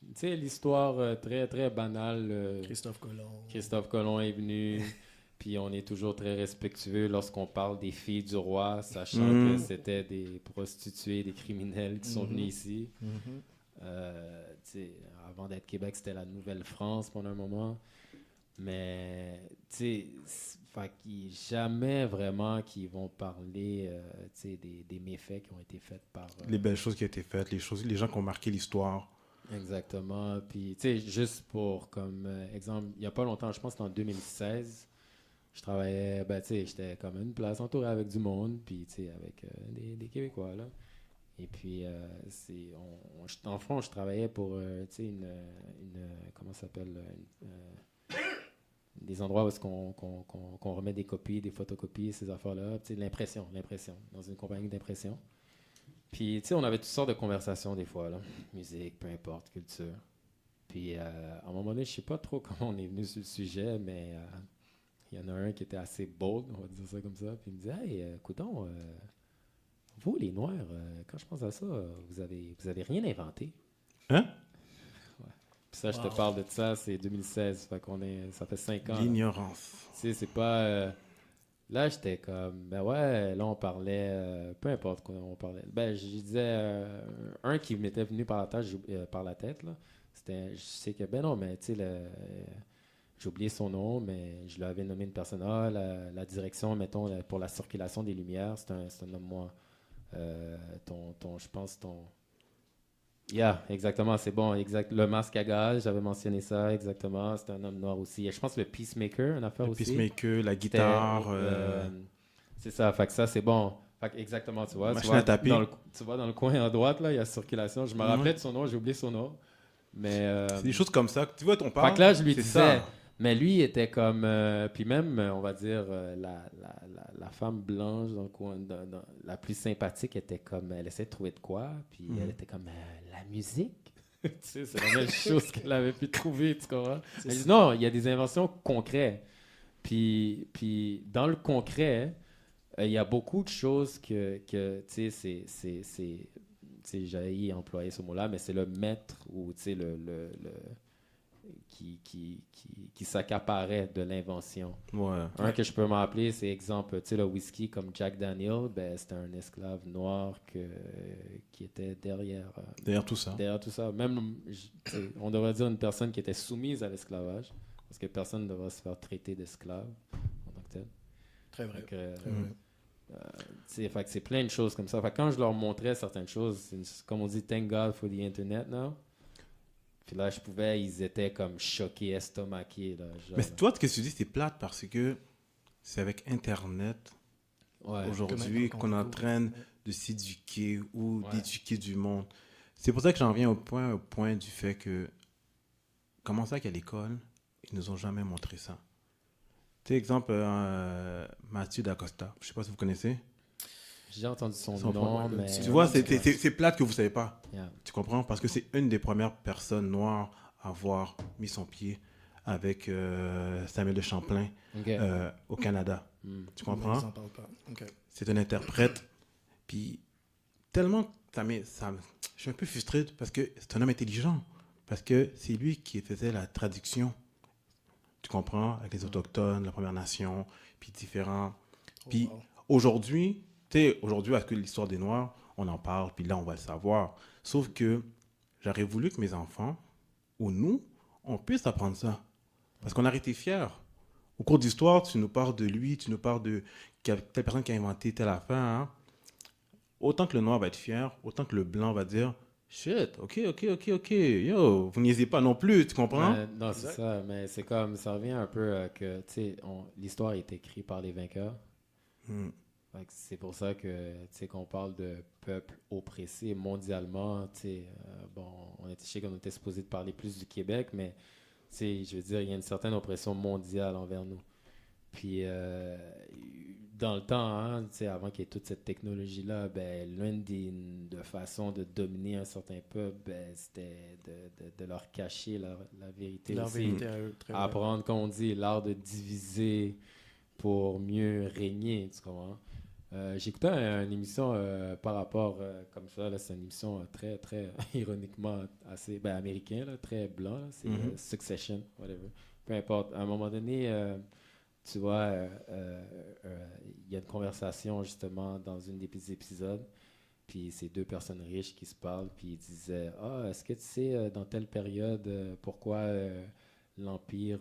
tu sais, l'histoire très, très banale. Christophe Colomb. Christophe Colomb est venu, Puis on est toujours très respectueux lorsqu'on parle des filles du roi, sachant Mhm. que c'était des prostituées, des criminels qui sont Mhm. venus ici. Mhm. Tu sais, avant d'être Québec, c'était la Nouvelle-France pendant un moment. Mais, tu sais, fait qu'il jamais vraiment qu'ils vont parler, tu sais, des méfaits qui ont été faits par... Les belles choses qui ont été faites, les gens qui ont marqué l'histoire. Exactement. Puis, tu sais, juste pour, comme exemple, il n'y a pas longtemps, je pense que c'était en 2016, je travaillais, ben, tu sais, j'étais comme à une place entourée avec du monde, puis, tu sais, avec des Québécois, là. Et puis, en fond, je travaillais pour, tu sais, comment ça s'appelle, des endroits où est-ce qu'on remet des copies, des photocopies, ces affaires-là, tu sais, l'impression, dans une compagnie d'impression. Puis, tu sais, on avait toutes sortes de conversations des fois, là. Musique, peu importe, culture. Puis, à un moment donné, je sais pas trop comment on est venu sur le sujet, mais il y en a un qui était assez bold, on va dire ça comme ça. Puis il me dit, hey, coudonc, vous, les Noirs, quand je pense à ça, vous avez rien inventé. Hein? Puis ça, je te Wow. parle de ça, c'est 2016, fait ça fait 5 ans. Là. L'ignorance. Tu sais, c'est pas... là, j'étais comme, ben ouais, là, on parlait, peu importe quoi on parlait. Ben, je disais, un qui m'était venu par la tête, là, je sais que, ben non, mais tu sais, j'ai oublié son nom, mais je lui avais nommé une personne. Ah, la direction, mettons, pour la circulation des lumières, c'est un homme, moi. Je pense, Yeah, exactement, c'est bon, exact. Le masque à gaz, j'avais mentionné ça, exactement. C'était un homme noir aussi. Et je pense le Peacemaker, une affaire Le aussi. peacemaker, la C'était, guitare, c'est ça, fait que ça, c'est bon. Fait que exactement, tu vois. machine à taper. Tu vois, dans le coin à droite, là, il y a circulation. Je me rappelais de son nom, j'ai oublié son nom. Mais. C'est des choses comme ça. Tu vois, ton Fait parle. que là, je lui c'est disais. ça. Mais lui, il était comme. Puis même, on va dire, la femme blanche dans le coin, la plus sympathique était comme. Elle essayait de trouver de quoi. Puis elle était comme. La musique. Tu sais, c'est la même chose qu'elle avait pu trouver, tu comprends? Elle dit non, il y a des inventions concrètes. Puis dans le concret, il y a beaucoup de choses que tu sais, tu sais, j'allais y employer ce mot-là, mais c'est le maître ou, tu sais, qui s'accaparait de l'invention. Ouais. Un que je peux m'appeler, c'est exemple, tu sais, le whisky comme Jack Daniel, ben, c'était un esclave noir qui était derrière Derrière tout ça. derrière tout ça. Même, tu sais, on devrait dire une personne qui était soumise à l'esclavage, parce que personne ne devrait se faire traiter d'esclave en tant que tel. Très vrai. Fait que, Très vrai. tu sais, fait que c'est plein de choses comme ça. Fait que quand je leur montrais certaines choses, comme on dit, thank God for the Internet now. Puis là, ils étaient comme choqués, estomaqués. Là, genre, Mais toi, ce que tu dis, c'est plate parce que c'est avec Internet ouais. aujourd'hui Que qu'on est en maintenant, train de s'éduquer ou Ouais. d'éduquer du monde. C'est pour ça que j'en viens au point du fait que, comment ça qu'à l'école, ils nous ont jamais montré ça. Tu sais, exemple, Mathieu D'Acosta, je sais pas si vous connaissez. J'ai entendu son Son nom, frère, mais... Tu vois, c'est plate que vous savez pas. Yeah. Tu comprends? Parce que c'est une des premières personnes noires à avoir mis son pied avec Samuel de Champlain OK. au Canada. Mm. Tu Ils comprends? en parlent pas. OK. C'est un interprète. Puis, tellement, je suis un peu frustré parce que c'est un homme intelligent. Parce que c'est lui qui faisait la traduction. Tu comprends? Avec les Autochtones, la Première Nation, puis différents. Oh, Puis, wow. aujourd'hui, tu sais, aujourd'hui, avec l'histoire des Noirs, on en parle, puis là, on va le savoir. Sauf que j'aurais voulu que mes enfants, ou nous, on puisse apprendre ça. Parce qu'on aurait été fiers. Au cours d'histoire, tu nous parles de lui, tu nous parles de telle personne qui a inventé telle affaire. Hein. Autant que le noir va être fier, autant que le blanc va dire shit, ok, yo, vous niaisez pas non plus, tu comprends? Non, c'est Exact. ça, mais c'est comme, ça revient un peu que, tu sais, l'histoire est écrite par les vainqueurs. Hmm. Fait que c'est pour ça que, tu sais, qu'on parle de peuple oppressé mondialement, tu sais, bon, je sais qu'on était supposé de parler plus du Québec, mais, tu sais, je veux dire, il y a une certaine oppression mondiale envers nous. Puis, dans le temps, hein, tu sais, avant qu'il y ait toute cette technologie-là, ben, l'une des façons de dominer un certain peuple, ben, c'était de leur cacher la vérité Leur aussi. vérité à eux. Très vrai. Apprendre, comme on dit, l'art de diviser pour mieux régner, tu comprends? J'écoutais une émission par rapport comme ça, là, c'est une émission très, très ironiquement assez américain, là, très blanc, là, c'est Mhm. Succession, whatever. Peu importe. À un moment donné, tu vois, il y a une conversation justement dans une des épisodes, puis c'est deux personnes riches qui se parlent, puis ils disaient « Ah, est-ce que tu sais, dans telle période, pourquoi l'Empire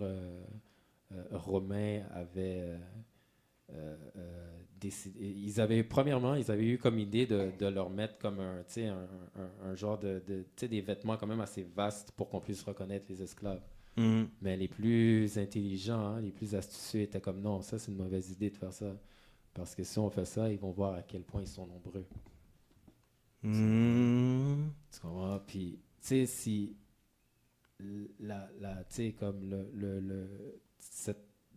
romain avait décidé... » Premièrement, ils avaient eu comme idée de leur mettre comme un genre tu sais, des vêtements quand même assez vastes pour qu'on puisse reconnaître les esclaves. Mais les plus intelligents, hein, les plus astucieux étaient comme non, ça c'est une mauvaise idée de faire ça. Parce que si on fait ça, ils vont voir à quel point ils sont nombreux. Tu comprends? Puis, tu sais, si tu sais, comme tu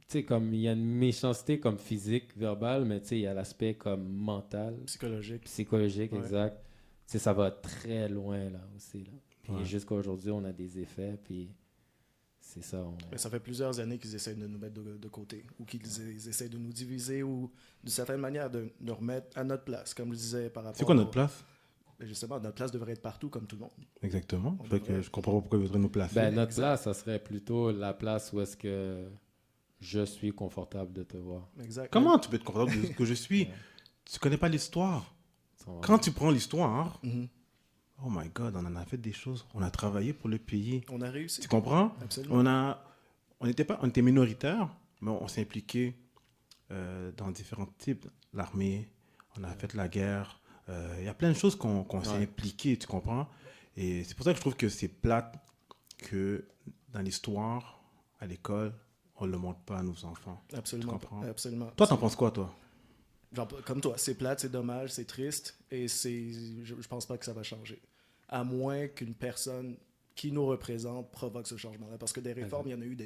sais, comme il y a une méchanceté comme physique, verbale, mais tu sais, il y a l'aspect comme mental. Psychologique, Ouais. exact. Tu sais, ça va très loin, là, aussi, là. Puis Ouais. jusqu'à aujourd'hui, on a des effets, puis c'est ça. Mais ça fait plusieurs années qu'ils essaient de nous mettre de côté, ou ils essaient de nous diviser, ou d'une certaine manière de nous remettre à notre place, comme je disais par rapport. C'est quoi notre place? Justement, notre place devrait être partout comme tout le monde. Exactement. On Fait que devrait- je comprends pas pourquoi ils voudraient nous placer. Ben, notre place, ça serait plutôt la place où est-ce que je suis confortable de te voir. Exact. Comment tu peux être confortable de ce que je suis? Ouais. Tu connais pas l'histoire. Tu comprends? Quand tu prends l'histoire, Mhm. oh my God, on en a fait des choses. On a travaillé pour le pays. On a réussi. Tu comprends? Absolument. On était minoritaires, mais on s'est impliqué dans différents types. L'armée, on a fait la guerre. Il y a plein de choses qu'on s'est impliqué, tu comprends? Et c'est pour ça que je trouve que c'est plate que dans l'histoire, à l'école, on ne le montre pas à nos enfants. Absolument. Tu comprends? Absolument. Toi, t'en penses quoi, toi? Genre, comme toi, c'est plate, c'est dommage, c'est triste, et je pense pas que ça va changer. À moins qu'une personne qui nous représente provoque ce changement-là. Parce que des réformes, il y en a eu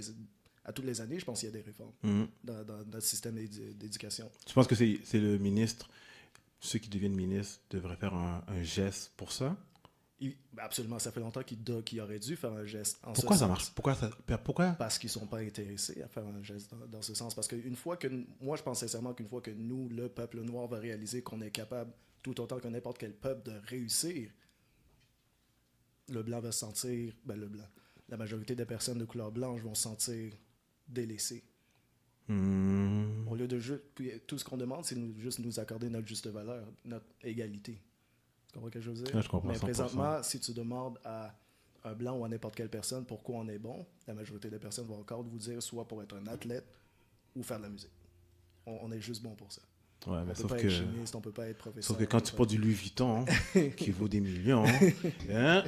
à toutes les années, je pense qu'il y a des réformes dans notre système d'éducation. Tu penses que c'est le ministre, ceux qui deviennent ministres devraient faire un geste pour ça? Absolument, ça fait longtemps qu'il aurait dû faire un geste en Pourquoi ce ça sens. marche? Pourquoi? Parce qu'ils ne sont pas intéressés à faire un geste dans ce sens. Parce qu'une fois que... Moi, je pense sincèrement qu'une fois que nous, le peuple noir, va réaliser qu'on est capable, tout autant que n'importe quel peuple, de réussir, le blanc va se sentir... Ben, le blanc. La majorité des personnes de couleur blanche vont se sentir délaissées. Au lieu de juste... Puis, tout ce qu'on demande, c'est juste nous accorder notre juste valeur, notre égalité. Tu comprends ce que je veux dire? Ouais, je comprends. Mais 100%. présentement, si tu demandes à un blanc ou à n'importe quelle personne pourquoi on est bon, la majorité des personnes vont encore vous dire soit pour être un athlète ou faire de la musique. On est juste bon pour ça. Ouais, On mais peut sauf pas que... être chimiste, on peut pas être professeur. Sauf que quand tu portes du Louis Vuitton, qui vaut des millions, hein,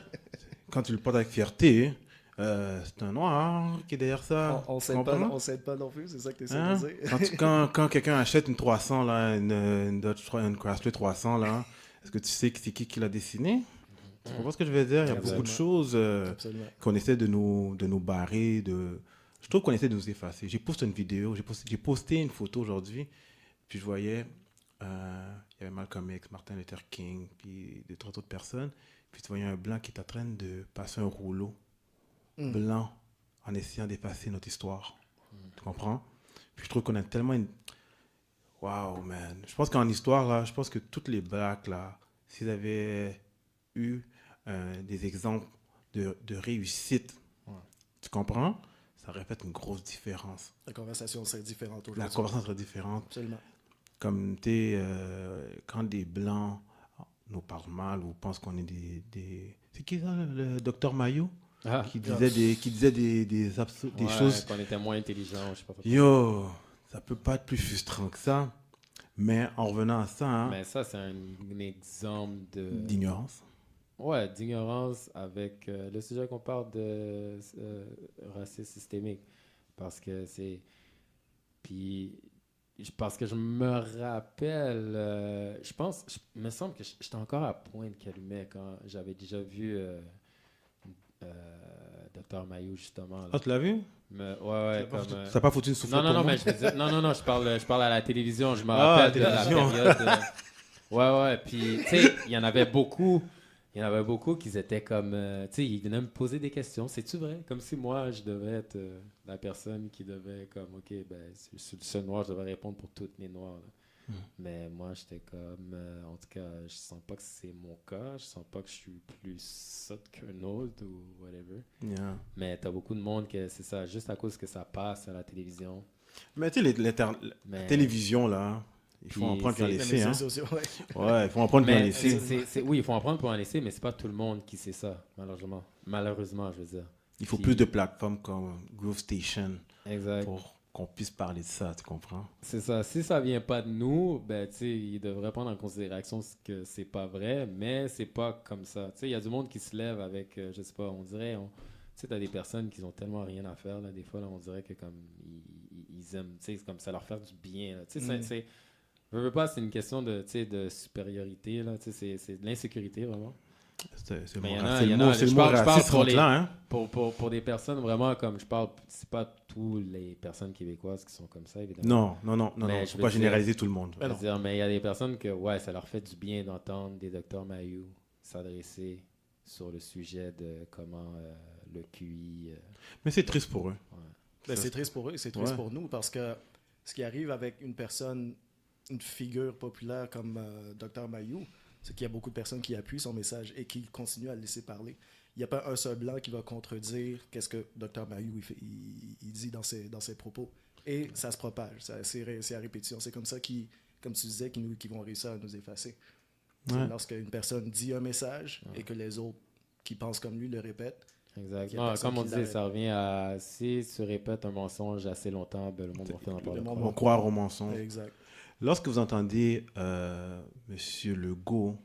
quand tu le portes avec fierté, c'est un noir qui est derrière ça. On Tu s'aide comprends? pas non plus, c'est ça que tu essaies Hein? de dire. Quand quelqu'un achète une 300, là, une Dodge, une Chrysler 300, là, est-ce que tu sais que c'est qui l'a dessiné? Tu comprends ce que je veux dire? Il y a beaucoup de choses Absolument. qu'on essaie de nous barrer. Je trouve qu'on essaie de nous effacer. J'ai posté une vidéo, j'ai posté une photo aujourd'hui, puis je voyais, il y avait Malcolm X, Martin Luther King, puis deux, trois autres personnes, puis tu voyais un blanc qui est en train de passer un rouleau blanc en essayant d'effacer notre histoire. Tu comprends? Puis je trouve qu'on a tellement une... Wow, man. Je pense qu'en histoire, là, je pense que toutes les blacks, là, s'ils avaient eu des exemples de réussite, tu comprends? Ça aurait fait une grosse différence. La conversation serait différente aujourd'hui. La conversation serait différente. Absolument. Comme, quand des Blancs nous parlent mal ou pensent qu'on est des... C'est qui ça, le docteur Mayo? Qui disait des choses... Qu'on était moins intelligents, je sais pas. Yo, ça peut pas être plus frustrant que ça. Mais en revenant à ça... Hein, mais ça, c'est un exemple d'ignorance. Ouais, d'ignorance avec le sujet qu'on parle de racisme systémique. Parce que c'est... Puis... Parce que je me rappelle... il me semble que j'étais encore à Pointe-Calumet quand j'avais déjà vu Dr Mayo, justement. Là. Ah, tu l'as vu? Ouais, comme... Ça n'a pas foutu une soufflette Non, pour moi? mais je veux dire... Non, je parle à la télévision. Je me rappelle de la période... Ouais, puis, tu sais, il y en avait beaucoup... Il y en avait beaucoup qui étaient comme... tu sais, ils venaient me poser des questions. C'est-tu vrai? Comme si moi, je devais être la personne qui devait comme... OK, ben, je suis le seul noir, je devais répondre pour toutes les noirs. Mais moi, j'étais comme, en tout cas, je sens pas que c'est mon cas. Je sens pas que je suis plus sotte qu'un autre ou whatever. Yeah. Mais t'as beaucoup de monde que c'est ça, juste à cause que ça passe à la télévision. Mais tu sais, la Mais, télévision, là, il faut en Puis prendre puis en c'est- Les laisser. médias Hein. sociaux, ouais. Ouais, il faut en prendre puis en mais laisser. oui, il faut en prendre pour en laisser, mais c'est pas tout le monde qui sait ça, malheureusement. Malheureusement, je veux dire. Il faut Puis- plus de plateformes comme Groove Station Exact. pour qu'on puisse parler de ça, tu comprends? C'est ça. Si ça vient pas de nous, ben, tu sais, ils devraient prendre en considération que c'est pas vrai, mais c'est pas comme ça. Tu sais, il y a du monde qui se lève avec, je sais pas, on dirait, tu sais, t'as des personnes qui ont tellement rien à faire, là, des fois, là, on dirait que comme, ils aiment, tu sais, c'est comme ça leur faire du bien, là. Tu sais, je veux pas, c'est une question de, tu sais, de supériorité, là, tu sais, c'est de l'insécurité, vraiment. C'est Mais le y en mot a- c'est y le en mot- a, c'est le je mot parle raciste pour rentre les- là, hein? Pour des personnes, vraiment, comme je parle, c'est pas tous les personnes québécoises qui sont comme ça, évidemment. Non, Mais il je faut veux pas dire- généraliser tout le monde. Je veux dire, mais il y a des personnes que, ouais, ça leur fait du bien d'entendre des docteurs Mayou s'adresser sur le sujet de comment le QI. Mais c'est triste pour eux. Ben, Ça, c'est triste pour eux, c'est triste Ouais. pour nous parce que ce qui arrive avec une personne, une figure populaire comme Dr Mayou, c'est qu'il y a beaucoup de personnes qui appuient son message et qui continuent à le laisser parler. Il n'y a pas un seul blanc qui va contredire qu'est-ce que Dr Mayou il dit dans ses propos. Et ça se propage, c'est à répétition. C'est comme ça comme tu disais, qui vont réussir à nous effacer. Ouais. Lorsqu'une personne dit un message et que les autres qui pensent comme lui le répètent, Exact. Il y a Non, personne comme on qui dit, l'arrête. ça revient à si tu répètes un mensonge assez longtemps, ben, le monde va finir par le Le monde On croire. va croire au mensonge. exact. Lorsque vous entendez Monsieur Legault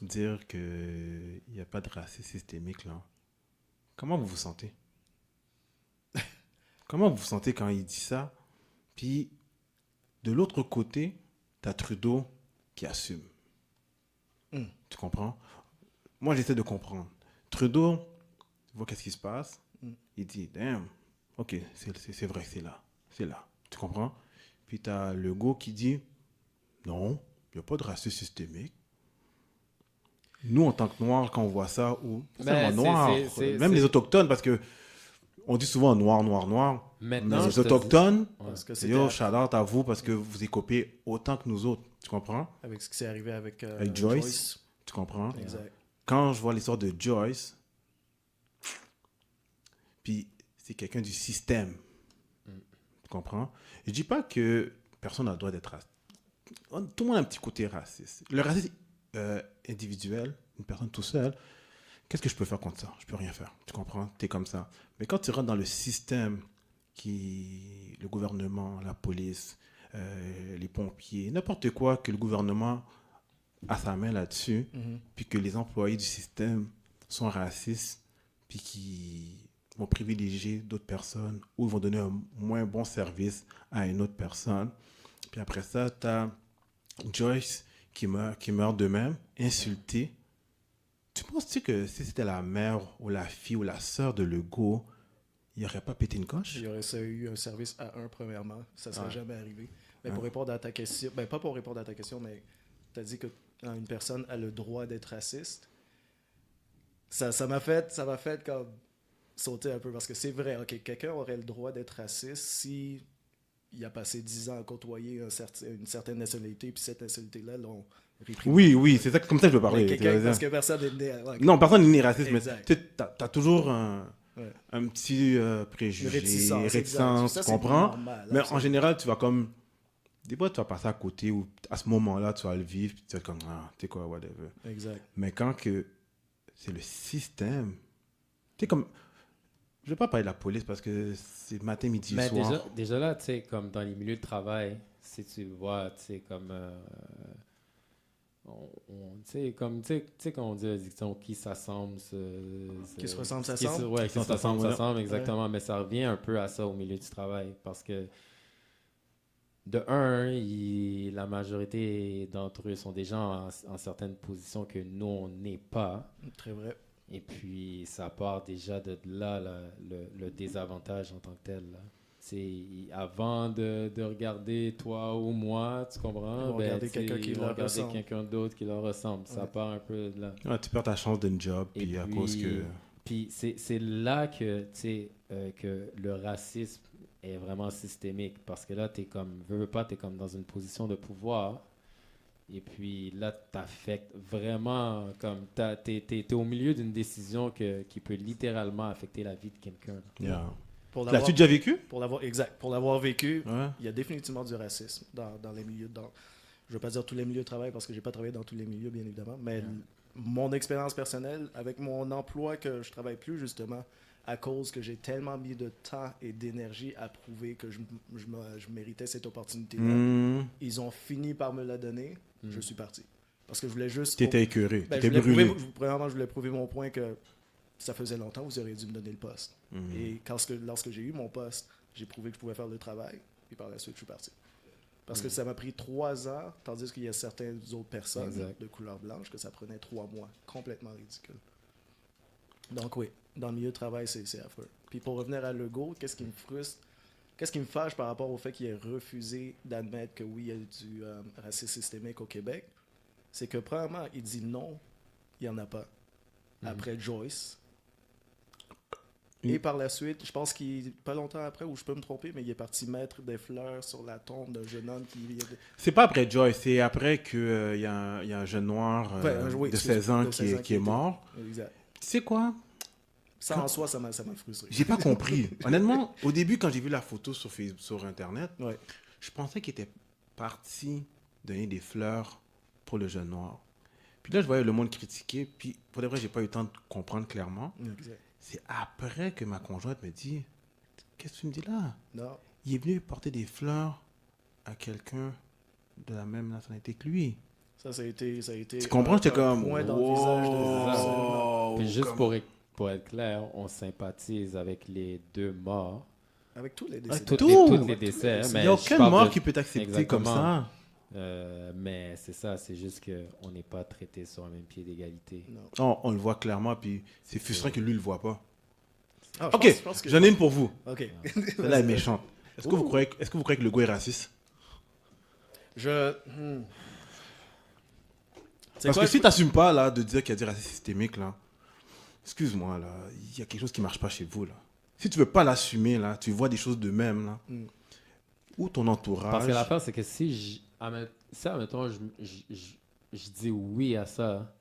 dire qu'il n'y a pas de racisme systémique, là, comment vous vous sentez? Comment vous vous sentez quand il dit ça? Puis, de l'autre côté, tu as Trudeau qui assume. Mm. Tu comprends? Moi, j'essaie de comprendre. Trudeau, tu vois qu'est-ce qui se passe? Mm. Il dit, damn, ok, c'est vrai, c'est là. C'est là. Tu comprends? Puis tu as Legault qui dit, non, il n'y a pas de racisme systémique. Nous, en tant que Noirs, quand on voit ça, ou pas Ben, seulement Noirs, même les Autochtones, parce que on dit souvent Noir, Noir, Noir. Maintenant, Mais je les te Autochtones, Ouais. Parce que c'était yo, shout-out à vous parce que vous écopez autant que nous autres. Tu comprends? avec ce qui s'est arrivé avec, Avec Joyce. Tu comprends? Exact. Quand je vois l'histoire de Joyce, puis c'est quelqu'un du système. Tu comprends? Je dis pas que personne n'a le droit d'être raciste. Tout le monde a un petit côté raciste. Le racisme individuel, une personne tout seul, qu'est-ce que je peux faire contre ça? Je peux rien faire. Tu comprends? Tu es comme ça. Mais quand tu rentres dans le système, le gouvernement, la police, les pompiers, n'importe quoi que le gouvernement a sa main là-dessus, puis que les employés du système sont racistes, puis qui vont privilégier d'autres personnes ou vont donner un moins bon service à une autre personne. Puis après ça, tu as Joyce qui meurt de même, insultée. Tu penses-tu que si c'était la mère ou la fille ou la sœur de Legault, il n'aurait pas pété une coche? Il y aurait eu un service à un, premièrement. Ça ne serait Ouais. jamais arrivé. Mais Ouais. pour répondre à ta question, ben pas pour répondre à ta question, mais tu as dit que une personne a le droit d'être raciste. Ça m'a fait comme sauter un peu parce que c'est vrai, ok, quelqu'un aurait le droit d'être raciste si il a passé 10 ans à côtoyer une certaine nationalité, puis cette nationalité-là l'ont réprimé. Oui, c'est ça, comme ça que je veux parler. Mais quelqu'un, parce que personne n'est né. Ouais, Non, personne n'est raciste, Exact. mais tu as toujours Ouais. un petit Une préjugé, réticence, réticence, exact. Ça, tu c'est comprends? normal, Mais en absolument. général, tu vas comme... Des fois, tu vas passer à côté ou à ce moment-là, tu vas le vivre, puis tu vas comme, ah, tu sais quoi, whatever. Exact. Mais quand que c'est le système, tu sais comme... Je ne vais pas parler de la police parce que c'est matin, midi, Mais soir. déjà là, tu sais, comme dans les milieux de travail, si tu vois, tu sais, comme. Tu sais, quand on dit la diction qui s'assemble, Qui se ressemble, qui s'assemble. Ouais, qui Qui s'assemble, s'assemble, exactement. Mais ça revient un peu à ça au milieu du travail. Parce que, de un, la majorité d'entre eux sont des gens en certaines positions que nous, on n'est pas. Très vrai. Et puis, ça part déjà de là, le désavantage en tant que tel. Là. Avant de regarder toi ou moi, tu comprends? Ils vont regarder quelqu'un qui ils vont leur regarder ressemble. quelqu'un d'autre qui leur ressemble. Ça Ouais. part un peu de là. Ouais, tu perds ta chance d'un job, Et puis à puis- cause que... Puis c'est là que, tu sais, que le racisme est vraiment systémique. Parce que là, t'es comme, veux pas, t'es comme dans une position de pouvoir. Et puis là, t'affectes vraiment, comme, t'es au milieu d'une décision qui peut littéralement affecter la vie de quelqu'un. Yeah. Pour L'as-tu déjà vécu? Exact. Pour l'avoir vécu, Ouais. il y a définitivement du racisme dans les milieux. Je ne veux pas dire tous les milieux de travail parce que je n'ai pas travaillé dans tous les milieux, bien évidemment. Mais mon expérience personnelle, avec mon emploi que je travaille plus, justement, à cause que j'ai tellement mis de temps et d'énergie à prouver que je méritais cette opportunité-là, Mm. ils ont fini par me la donner. Je suis parti. Parce que je voulais juste... T'étais écœuré, Ben, t'étais brûlé. Premièrement, je voulais prouver mon point que ça faisait longtemps, vous auriez dû me donner le poste. Et lorsque j'ai eu mon poste, j'ai prouvé que je pouvais faire le travail, puis par la suite, je suis parti. Parce que ça m'a pris 3 ans, tandis qu'il y a certaines autres personnes de couleur blanche que ça prenait 3 mois. Complètement ridicule. Donc oui, dans le milieu de travail, c'est affreux. Puis pour revenir à Legault, qu'est-ce qui me frustre? Qu'est-ce qui me fâche par rapport au fait qu'il ait refusé d'admettre que oui, il y a du racisme systémique au Québec? C'est que premièrement, il dit non, il n'y en a pas. Après Joyce. Et par la suite, je pense qu'il, pas longtemps après, ou je peux me tromper, mais il est parti mettre des fleurs sur la tombe d'un jeune homme qui... C'est pas après Joyce, c'est après qu'il y a un jeune noir Oui, de 16 ans de 16 ans qui est mort. Exact. Tu sais quoi? Ça en soi, ça m'a frustré. J'ai pas compris. Honnêtement, au début, quand j'ai vu la photo sur Facebook, sur Internet, Ouais. je pensais qu'il était parti donner des fleurs pour le jeune noir. Puis là, je voyais le monde critiquer, puis pour de vrai, j'ai pas eu le temps de comprendre clairement. Exact. C'est après que ma conjointe me dit, qu'est-ce que tu me dis là? Non. Il est venu porter des fleurs à quelqu'un de la même nationalité que lui. Ça a été... Tu comprends? J'étais comme, point dans le visage de... wow. Puis juste pour être clair, on sympathise avec les 2 morts. Avec tous les décès. Tous les décès. Il n'y a aucun mort qui peut t'accepter comme ça. Mais c'est ça, c'est juste qu'on n'est pas traité sur un même pied d'égalité. Non, on le voit clairement, puis c'est frustrant que lui ne le voit pas. Ah, Ok, je pense que... j'en ai une pour vous. Ok. Celle-là est méchante. Est-ce que vous croyez que le gars est raciste? Parce que si tu n'assumes pas là, de dire qu'il y a du racisme systémique, là, excuse-moi, là, il y a quelque chose qui ne marche pas chez vous. Là. Si tu ne veux pas l'assumer, là, tu vois des choses de même, là, ou ton entourage... Parce que l'affaire, c'est que si, admettons, je dis oui à ça,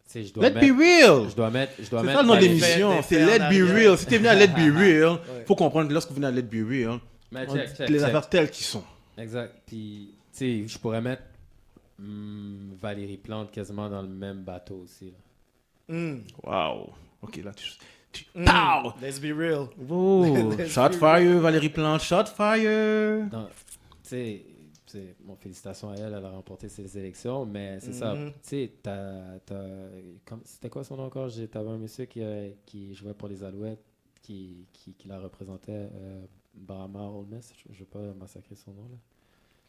tu sais, je dois Let be real! Je dois mettre... C'est ça le nom de l'émission, c'est Let be real. Si tu es venu à Let be real, il faut comprendre que lorsque vous venez à Let be real, Mais on dit les affaires telles qu'ils sont. Exact. Puis, tu sais, je pourrais mettre Valérie Plante quasiment dans le même bateau aussi. Wow. Ok, là, Pow! Let's be real. Oh, shot fire, Valérie Plante, shot fire. Non, tu sais, bon, félicitations à elle, elle a remporté ses élections, mais c'est ça. Tu sais, c'était quoi son nom encore? T'avais un monsieur qui jouait pour les Alouettes, qui la représentait, Barama Holmes, je ne vais pas massacrer son nom là.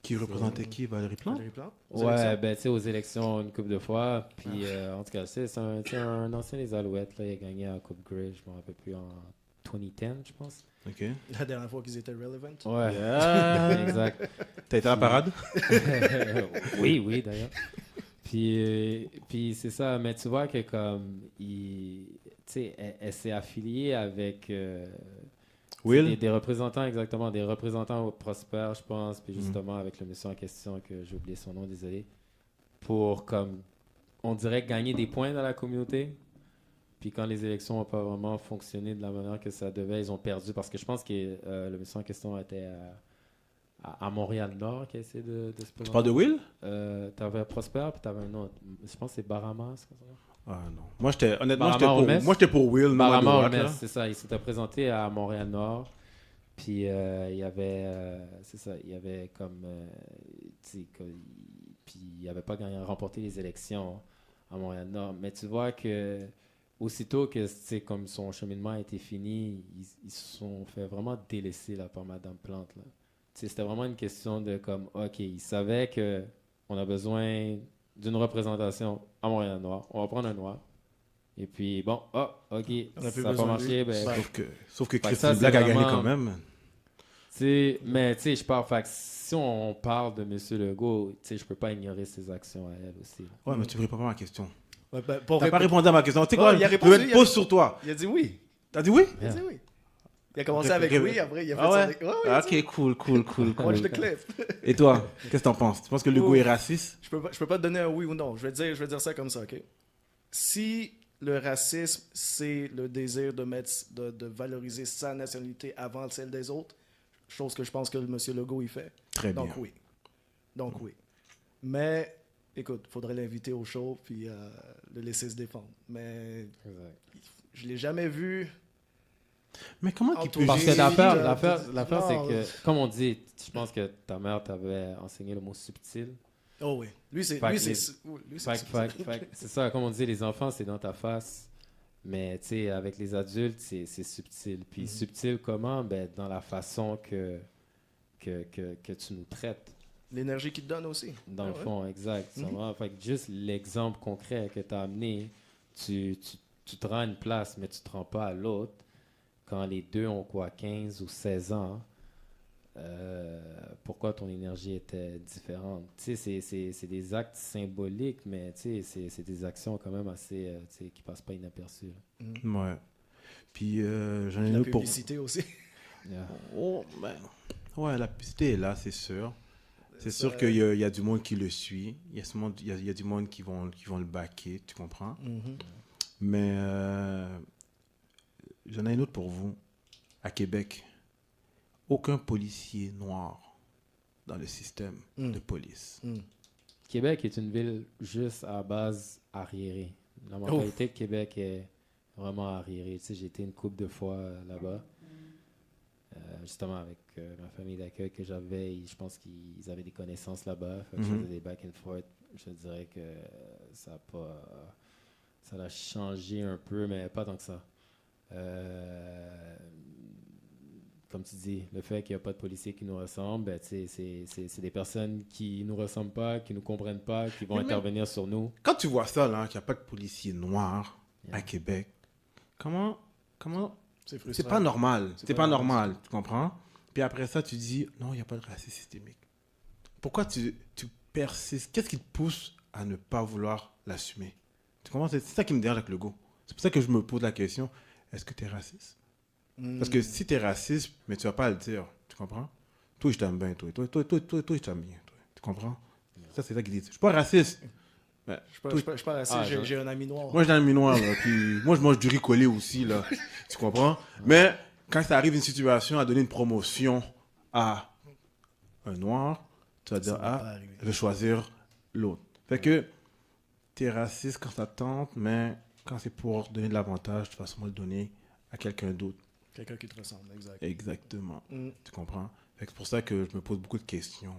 Qui représentait qui, Valérie Plante? Valérie Plante? Ouais, ben tu sais, aux élections une couple de fois. Puis en tout cas, c'est un ancien des Alouettes. Là, il a gagné la Coupe Grey, je ne me rappelle plus, en 2010, je pense. Ok. La dernière fois qu'ils étaient relevant. Ouais, Yeah. exact. T'as été à la parade? Oui, d'ailleurs. Puis c'est ça, mais tu vois que comme, tu sais, elle s'est affiliée avec... Will? Des représentants, exactement, des représentants au Prosper, je pense, puis justement avec le monsieur en question, que j'ai oublié son nom, désolé, pour, comme, on dirait gagner des points dans la communauté. Puis quand les élections n'ont pas vraiment fonctionné de la manière que ça devait, ils ont perdu, parce que je pense que le monsieur en question était à Montréal-Nord qui a essayé de se présenter. Tu parles de Will? T'avais Prosper, puis t'avais un autre, je pense que c'est Barama, c'est ça? Ah non. Moi, honnêtement, Barama j'étais pour Will. Barama non, Holmes, c'est ça. Il s'était présenté à Montréal-Nord. Puis il y avait... c'est ça. Il y avait comme... puis il n'avait pas remporté les élections à Montréal-Nord. Mais tu vois que aussitôt que comme son cheminement a été fini, ils se sont fait vraiment délaisser là, par Mme Plante. Là. C'était vraiment une question de comme... OK, ils savaient qu'on a besoin... d'une représentation à Montréal-Nord. On va prendre un noir. Et puis, bon, ok, ça n'a pas marché. Ben, sauf que Christine Black a gagné quand même. Mais, tu sais, je parle, fait que si on parle de M. Legault, tu sais, je peux pas ignorer ses actions à elle aussi. Ouais, mais tu ne réponds pas à ma question. Ouais, T'as pas répondu à ma question. Tu sais quoi, il a je répondu, vais me pose sur toi. Il a dit oui. T'as dit oui? Il a dit oui. Il a commencé avec oui, après il a fait Ah ça ouais? avec... Ouais, Ah, ok, cool. watch the clip. Et toi, qu'est-ce que t'en penses? Tu penses que Legault est raciste? Je peux pas te donner un oui ou non. Je vais dire ça comme ça, OK? Si le racisme, c'est le désir de valoriser sa nationalité avant celle des autres, chose que je pense que M. Legault, il fait. Très bien. Donc oui. Mais, écoute, il faudrait l'inviter au show puis le laisser se défendre. Mais je l'ai jamais vu... Mais comment qu'il peut... Parce que l'affaire, c'est Non. que, comme on dit, je pense que ta mère t'avait enseigné le mot subtil. Oh oui. Lui, c'est... Fait que Lui, les- c'est... lui, Fait que c'est ça, comme on dit, les enfants, c'est dans ta face. Mais, tu sais, avec les adultes, c'est subtil. Puis subtil comment? Ben, dans la façon que tu nous traites. L'énergie qu'il te donne aussi. Dans Ah le ouais. fond, exact. Ça va. Fait que juste l'exemple concret que tu as amené, tu te rends à une place, mais tu te rends pas à l'autre. Quand les deux ont quoi, 15 ou 16 ans, pourquoi ton énergie était différente? Tu sais, c'est des actes symboliques, mais tu sais, c'est des actions quand même assez, tu sais, qui passent pas inaperçues. Ouais. Puis j'en ai une La autre pour... publicité aussi. Yeah. Oh, ben... Ouais, la publicité est là, c'est sûr. C'est sûr Ça- qu'il y a du monde qui le suit. Il y a du monde qui vont le backer, tu comprends? Mhm. Mais j'en ai une autre pour vous. À Québec, aucun policier noir dans le système de police. Québec est une ville juste à base arriérée. La mentalité de Québec est vraiment arriérée. Tu sais, j'ai été une couple de fois là-bas. Justement, avec ma famille d'accueil que j'avais, je pense qu'ils avaient des connaissances là-bas. Fait que je faisais des back and forth. Je te dirais que ça a pas... Ça l'a changé un peu, mais pas tant que ça. Comme tu dis, le fait qu'il n'y a pas de policiers qui nous ressemblent, ben, c'est des personnes qui nous ressemblent pas, qui nous comprennent pas, qui vont Mais intervenir sur nous. Quand tu vois ça, là, qu'il n'y a pas de policier noir à Québec, comment C'est frustrant. c'est pas normal. C'est C'est pas pas normal. normal, tu comprends? Puis après ça, tu dis, non, il n'y a pas de racisme systémique. Pourquoi tu persistes? Qu'est-ce qui te pousse à ne pas vouloir l'assumer? Tu comprends? C'est ça qui me dérange avec le go. C'est pour ça que je me pose la question, est-ce que tu es raciste? Parce que si tu es raciste, mais tu vas pas le dire, tu comprends? Toi, je t'aime bien, toi, je t'aime bien, toi. Tu comprends? Ça, c'est ça qu'ils disent. Je suis pas raciste. Mais Je suis pas raciste, j'ai un ami noir. moi, j'ai un ami noir, là, puis moi, je mange du riz collé aussi, là. Tu comprends? Mais quand ça arrive une situation à donner une promotion à un noir, tu vas dire, va pas ah, arriver. je vais choisir l'autre. Fait que tu es raciste quand ça tente, mais quand c'est pour donner de l'avantage, tu vas sûrement le donner à quelqu'un d'autre. Quelqu'un qui te ressemble, exact. Exactement. Tu comprends? Fait que c'est pour ça que je me pose beaucoup de questions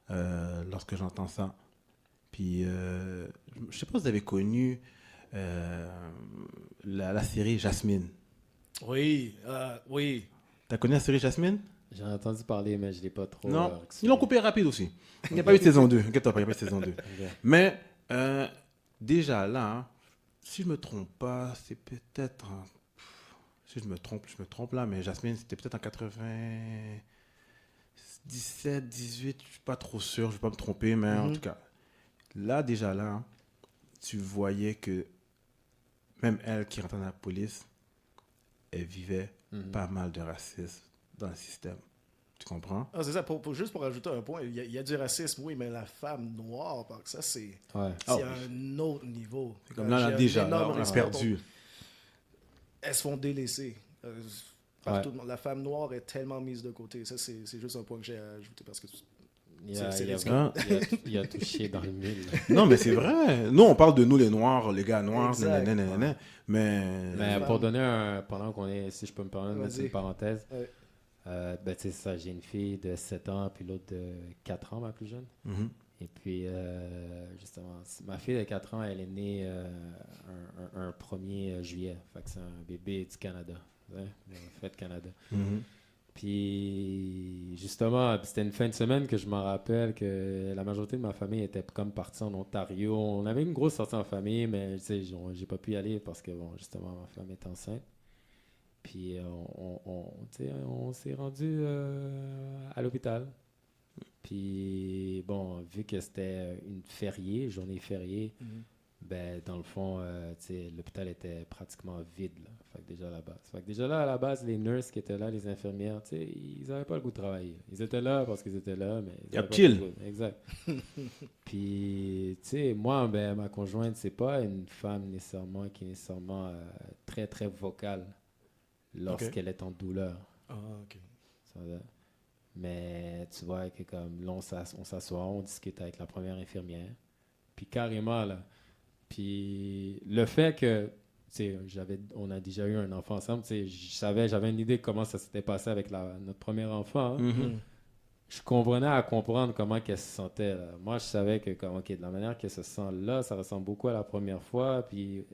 lorsque j'entends ça. Puis, je sais pas si vous avez connu la série Jasmine. Oui, oui. T'as connu la série Jasmine? J'en ai entendu parler, mais je l'ai pas trop... Non. suivi. Ils l'ont coupé rapide aussi. Il n'y a pas eu de saison 2. Inquiète-toi pas, il n'y a pas eu de saison 2. Ok. Mais, déjà là, hein, si je me trompe pas, c'est peut-être... si je me trompe là, mais Jasmine, c'était peut-être en 97, 18, je suis pas trop sûr, je vais pas me tromper, mais en tout cas, là, déjà là, hein, tu voyais que même elle qui rentrait dans la police, elle vivait pas mal de racisme dans le système. Tu comprends? Ah, c'est ça, juste pour ajouter un point, il y a du racisme, oui, mais la femme noire, parce que ça, c'est Ouais. Ah, un autre niveau. c'est comme là, J'ai un déjà, là, énorme on a respect perdu. Elles se font délaisser. Par tout le monde. La femme noire est tellement mise de côté. Ça, c'est juste un point que j'ai à ajouter parce que Il a, C'est il a- ridicule. il a touché dans le mille. Non, mais c'est vrai. Nous, on parle de nous, les Noirs, les gars noirs, Exact. nanana, mais... Mais pour donner un... Pendant qu'on est... Si je peux me permettre de mettre Vas-y. une parenthèse. Ouais. Ben, tu sais, ça, j'ai une fille de 7 ans, puis l'autre de 4 ans, ma plus jeune. Mhm. Et puis, justement, ma fille de 4 ans, elle est née un 1er juillet. Fait que c'est un bébé du Canada. Hein? Fête Canada. Mhm. Puis, justement, c'était une fin de semaine que je m'en rappelle que la majorité de ma famille était comme partie en Ontario. On avait une grosse sortie en famille, mais tu sais, j'ai pas pu y aller parce que, bon, justement, ma femme est enceinte. Puis, tu sais, on s'est rendu à l'hôpital. Puis, bon, vu que c'était une journée fériée, ben, dans le fond, tu sais, l'hôpital était pratiquement vide, là. Fait déjà à la base. Fait que déjà là, à la base, les nurses qui étaient là, les infirmières, tu sais, ils n'avaient pas le goût de travailler. Ils étaient là parce qu'ils étaient là, mais ils Yep, avaient pas chill. le goût. Exact. Puis, tu sais, moi, ben, ma conjointe, c'est pas une femme nécessairement qui est nécessairement très, très vocale lorsqu'elle est en douleur. Ah, ok. Ça va. Mais tu vois que comme là, on s'assoit, on discute avec la première infirmière. Puis carrément, là. Puis le fait que, tu sais, on a déjà eu un enfant ensemble, tu sais, j'avais une idée de comment ça s'était passé avec notre premier enfant. Hein. Mhm. Je comprenais à comprendre comment qu'elle se sentait. Là. Moi, je savais que, comme, OK, de la manière qu'elle se sent là, ça ressemble beaucoup à la première fois. Puis,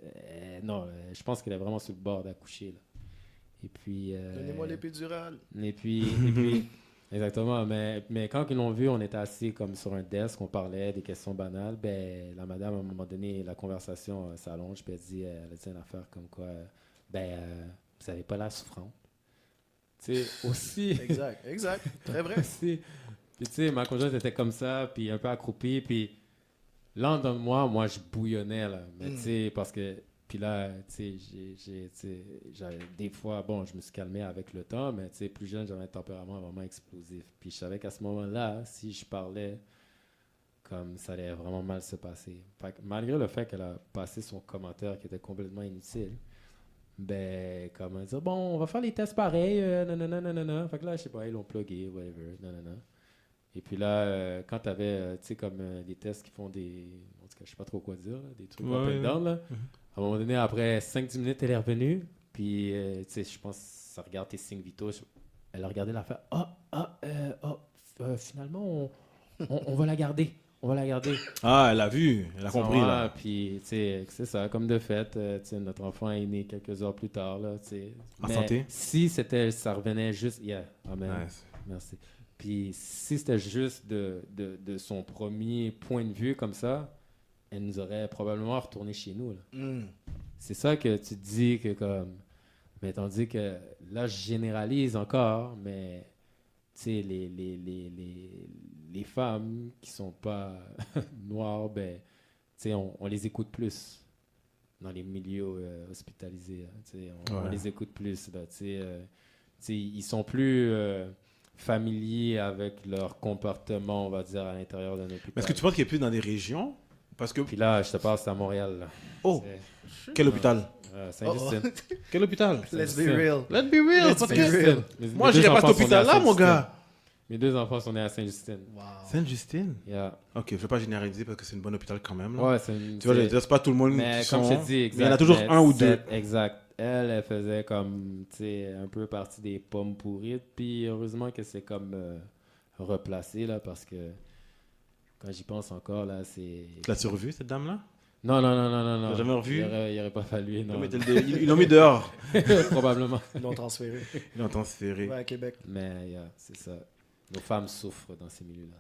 non, je pense qu'elle est vraiment sur le bord d'accoucher, là. Et puis... Donnez-moi l'épidurale. Et puis exactement. Mais quand ils l'ont vu, on était assis comme sur un desk, on parlait des questions banales. Ben, la madame, à un moment donné, la conversation s'allonge, puis elle dit une affaire comme quoi, vous n'avez pas l'air souffrante. Tu sais, aussi... Exact. Très vrai. aussi. Puis tu sais, ma conjointe était comme ça, puis un peu accroupie, puis là, dans moi, je bouillonnais, là. Mais tu sais, parce que... Puis là, tu sais, des fois, bon, je me suis calmé avec le temps, mais tu sais, plus jeune, j'avais un tempérament vraiment explosif. Puis je savais qu'à ce moment-là, si je parlais, comme ça allait vraiment mal se passer. Fait que malgré le fait qu'elle a passé son commentaire qui était complètement inutile, ben, comme elle dit, bon, on va faire les tests pareils, nanana. Fait que là, je sais pas, ils l'ont plugué, whatever, nanana. Et puis là, quand t'avais, tu sais, comme des tests qui font des... En tout cas, je sais pas trop quoi dire, là, des trucs up and down, là. À un moment donné, après 5-10 minutes, elle est revenue. Puis, tu sais, je pense, ça regarde tes signes vitaux. Elle a regardé l'affaire. Finalement, on va la garder. On va la garder. Ah, elle a vu, elle a compris, là. Puis, tu sais, c'est ça, comme de fait, tu sais, notre enfant est né quelques heures plus tard, là, tu sais. En Mais santé? si ça revenait juste... Yeah, amen. Nice. Merci. Puis, si c'était juste de son premier point de vue comme ça, elle nous aurait probablement retourné chez nous, là. C'est ça que tu te dis que comme... Mais tandis que là, je généralise encore, mais tu sais, les femmes qui sont pas noires, ben, tu sais, on les écoute plus dans les milieux hospitalisés. Hein, tu sais, on les écoute plus, là, tu sais, ils sont plus familiers avec leur comportement, on va dire, à l'intérieur d'un hôpital. Mais est-ce que tu penses qu'il y a plus dans des régions? Parce que... Puis là, je te parle, c'est à Montréal, là. Oh! Quel hôpital? Saint-Justine. Quel hôpital? Let's be real. Let's be real. Let's Parce be que real. moi, j'irais pas à cet hôpital-là, mon gars. Mes deux enfants sont nés à Saint-Justine. Wow. Sainte-Justine? Yeah. Ok, je ne vais pas généraliser parce que c'est une bonne hôpital quand même. Là. Ouais, Tu vois, c'est pas tout le monde mais qui comme sont... je te dis, exact, mais il y en a toujours un ou deux. Exact. Elle faisait comme, tu sais, un peu partie des pommes pourries. Puis heureusement que c'est comme replacé, là, parce que quand j'y pense encore, là, c'est... Tu l'as-tu revu, cette dame-là? Non. T'as jamais revu? Il aurait pas fallu, non. Ils l'ont mis dehors. Probablement. Ils l'ont transféré. Ils l'ont transféré. Ouais, à Québec. Mais, yeah, c'est ça. Nos femmes souffrent dans ces milieux-là.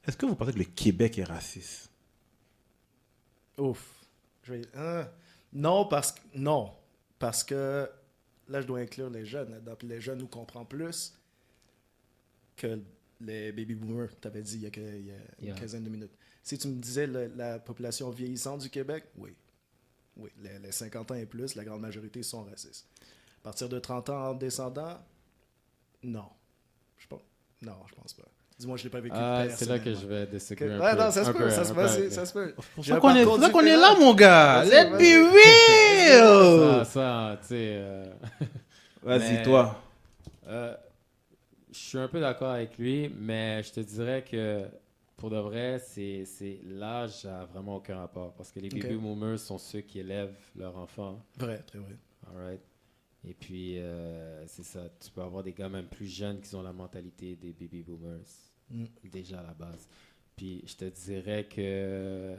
Est-ce que vous pensez que le Québec est raciste? Ouf. Non, parce que là, je dois inclure les jeunes là-dedans. Puis les jeunes nous comprennent plus que les baby boomers, tu avais dit il y a une quinzaine de minutes. Si tu me disais la population vieillissante du Québec, oui. Oui, les 50 ans et plus, la grande majorité sont racistes. À partir de 30 ans en descendant, non. Je pense pas. Dis-moi, je l'ai pas vécu C'est là que je vais disagreer un ouais, peu. non, ça se peut. C'est J'ai un pour ça parcours qu'on est différent. là, mon gars. Vas-y, Let's vas-y. be real. Ça, tu sais... Vas-y, mais- toi. Je suis un peu d'accord avec lui, mais je te dirais que pour de vrai, c'est l'âge n'a vraiment aucun rapport. Parce que les baby boomers sont ceux qui élèvent leurs enfants. Vrai, très vrai. All right? Et puis, c'est ça. Tu peux avoir des gars même plus jeunes qui ont la mentalité des baby boomers. Déjà à la base. Puis, je te dirais que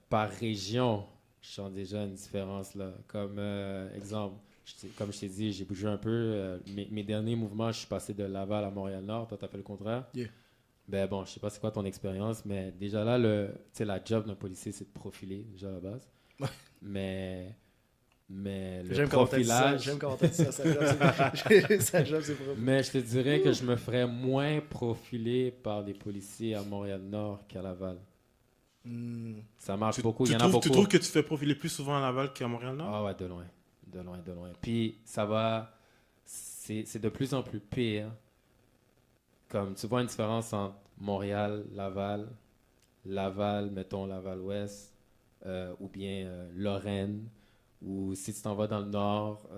par région, je sens déjà une différence là. Comme exemple, comme je t'ai dit, j'ai bougé un peu. Mes derniers mouvements, je suis passé de Laval à Montréal-Nord. Toi, tu as fait le contraire. Yeah. Ben bon, je sais pas c'est quoi ton expérience, mais déjà là, la job d'un policier, c'est de profiler, déjà à la base. Mais le J'aime quand profilage... J'aime quand on dit ça. Sa job, c'est propre. Mais je te dirais que je me ferais moins profiler par les policiers à Montréal-Nord qu'à Laval. Ça marche beaucoup. Tu Il y en a beaucoup. tu trouves que tu te fais profiler plus souvent à Laval qu'à Montréal-Nord? Ah ouais, de loin. De loin, de loin. Puis ça va... C'est de plus en plus pire. Comme tu vois une différence entre Montréal, Laval, mettons Laval-Ouest, ou bien Lorraine, ou si tu t'en vas dans le nord,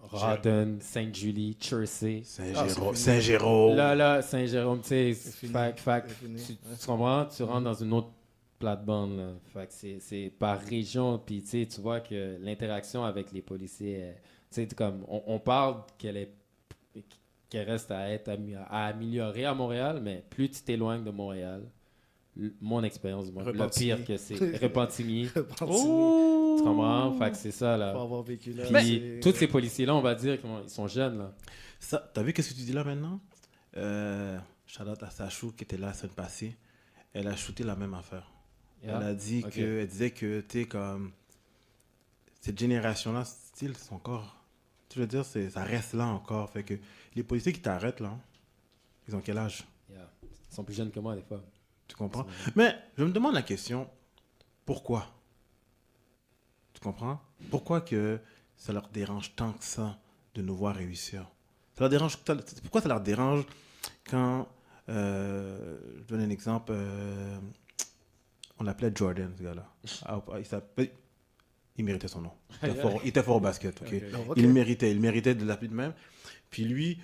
Rawdon, Sainte-Julie, Chersey. Saint-Jérôme. Là, Saint-Jérôme, tu sais, fini. fait que C'est fini. tu comprends? Tu rentres dans une autre plate-bande, là. Fait que c'est par région, puis tu sais, tu vois que l'interaction avec les policiers, tu sais, comme, on parle qu'elle reste à améliorer à Montréal, mais plus tu t'éloignes de Montréal, mon expérience du moins, le Repentigny. pire que c'est Repentigny. Oh! Tu comprends? Fait que c'est ça, là. Pour avoir vécu là. Puis tous ces policiers-là, on va dire qu'ils sont jeunes, là. Ça, t'as vu qu'est-ce que tu dis là maintenant? Shout-out à Sachou qui était là la semaine passée. Elle a shooté la même affaire. Yeah? Elle a dit Ok. elle disait que, tu sais, comme, cette génération-là, style, c'est encore, tu veux dire, ça reste là encore. Fait que les policiers qui t'arrêtent, là, ils ont quel âge? Yeah. Ils sont plus jeunes que moi, des fois. Tu comprends? Mais je me demande la question, pourquoi? Tu comprends? Pourquoi que ça leur dérange tant que ça de nous voir réussir? Ça leur dérange, pourquoi ça leur dérange quand, je donne un exemple, on l'appelait Jordan, ce gars-là. Il méritait son nom. Il était fort au basket, ok? Ok. Il méritait de l'appeler de même. Puis lui,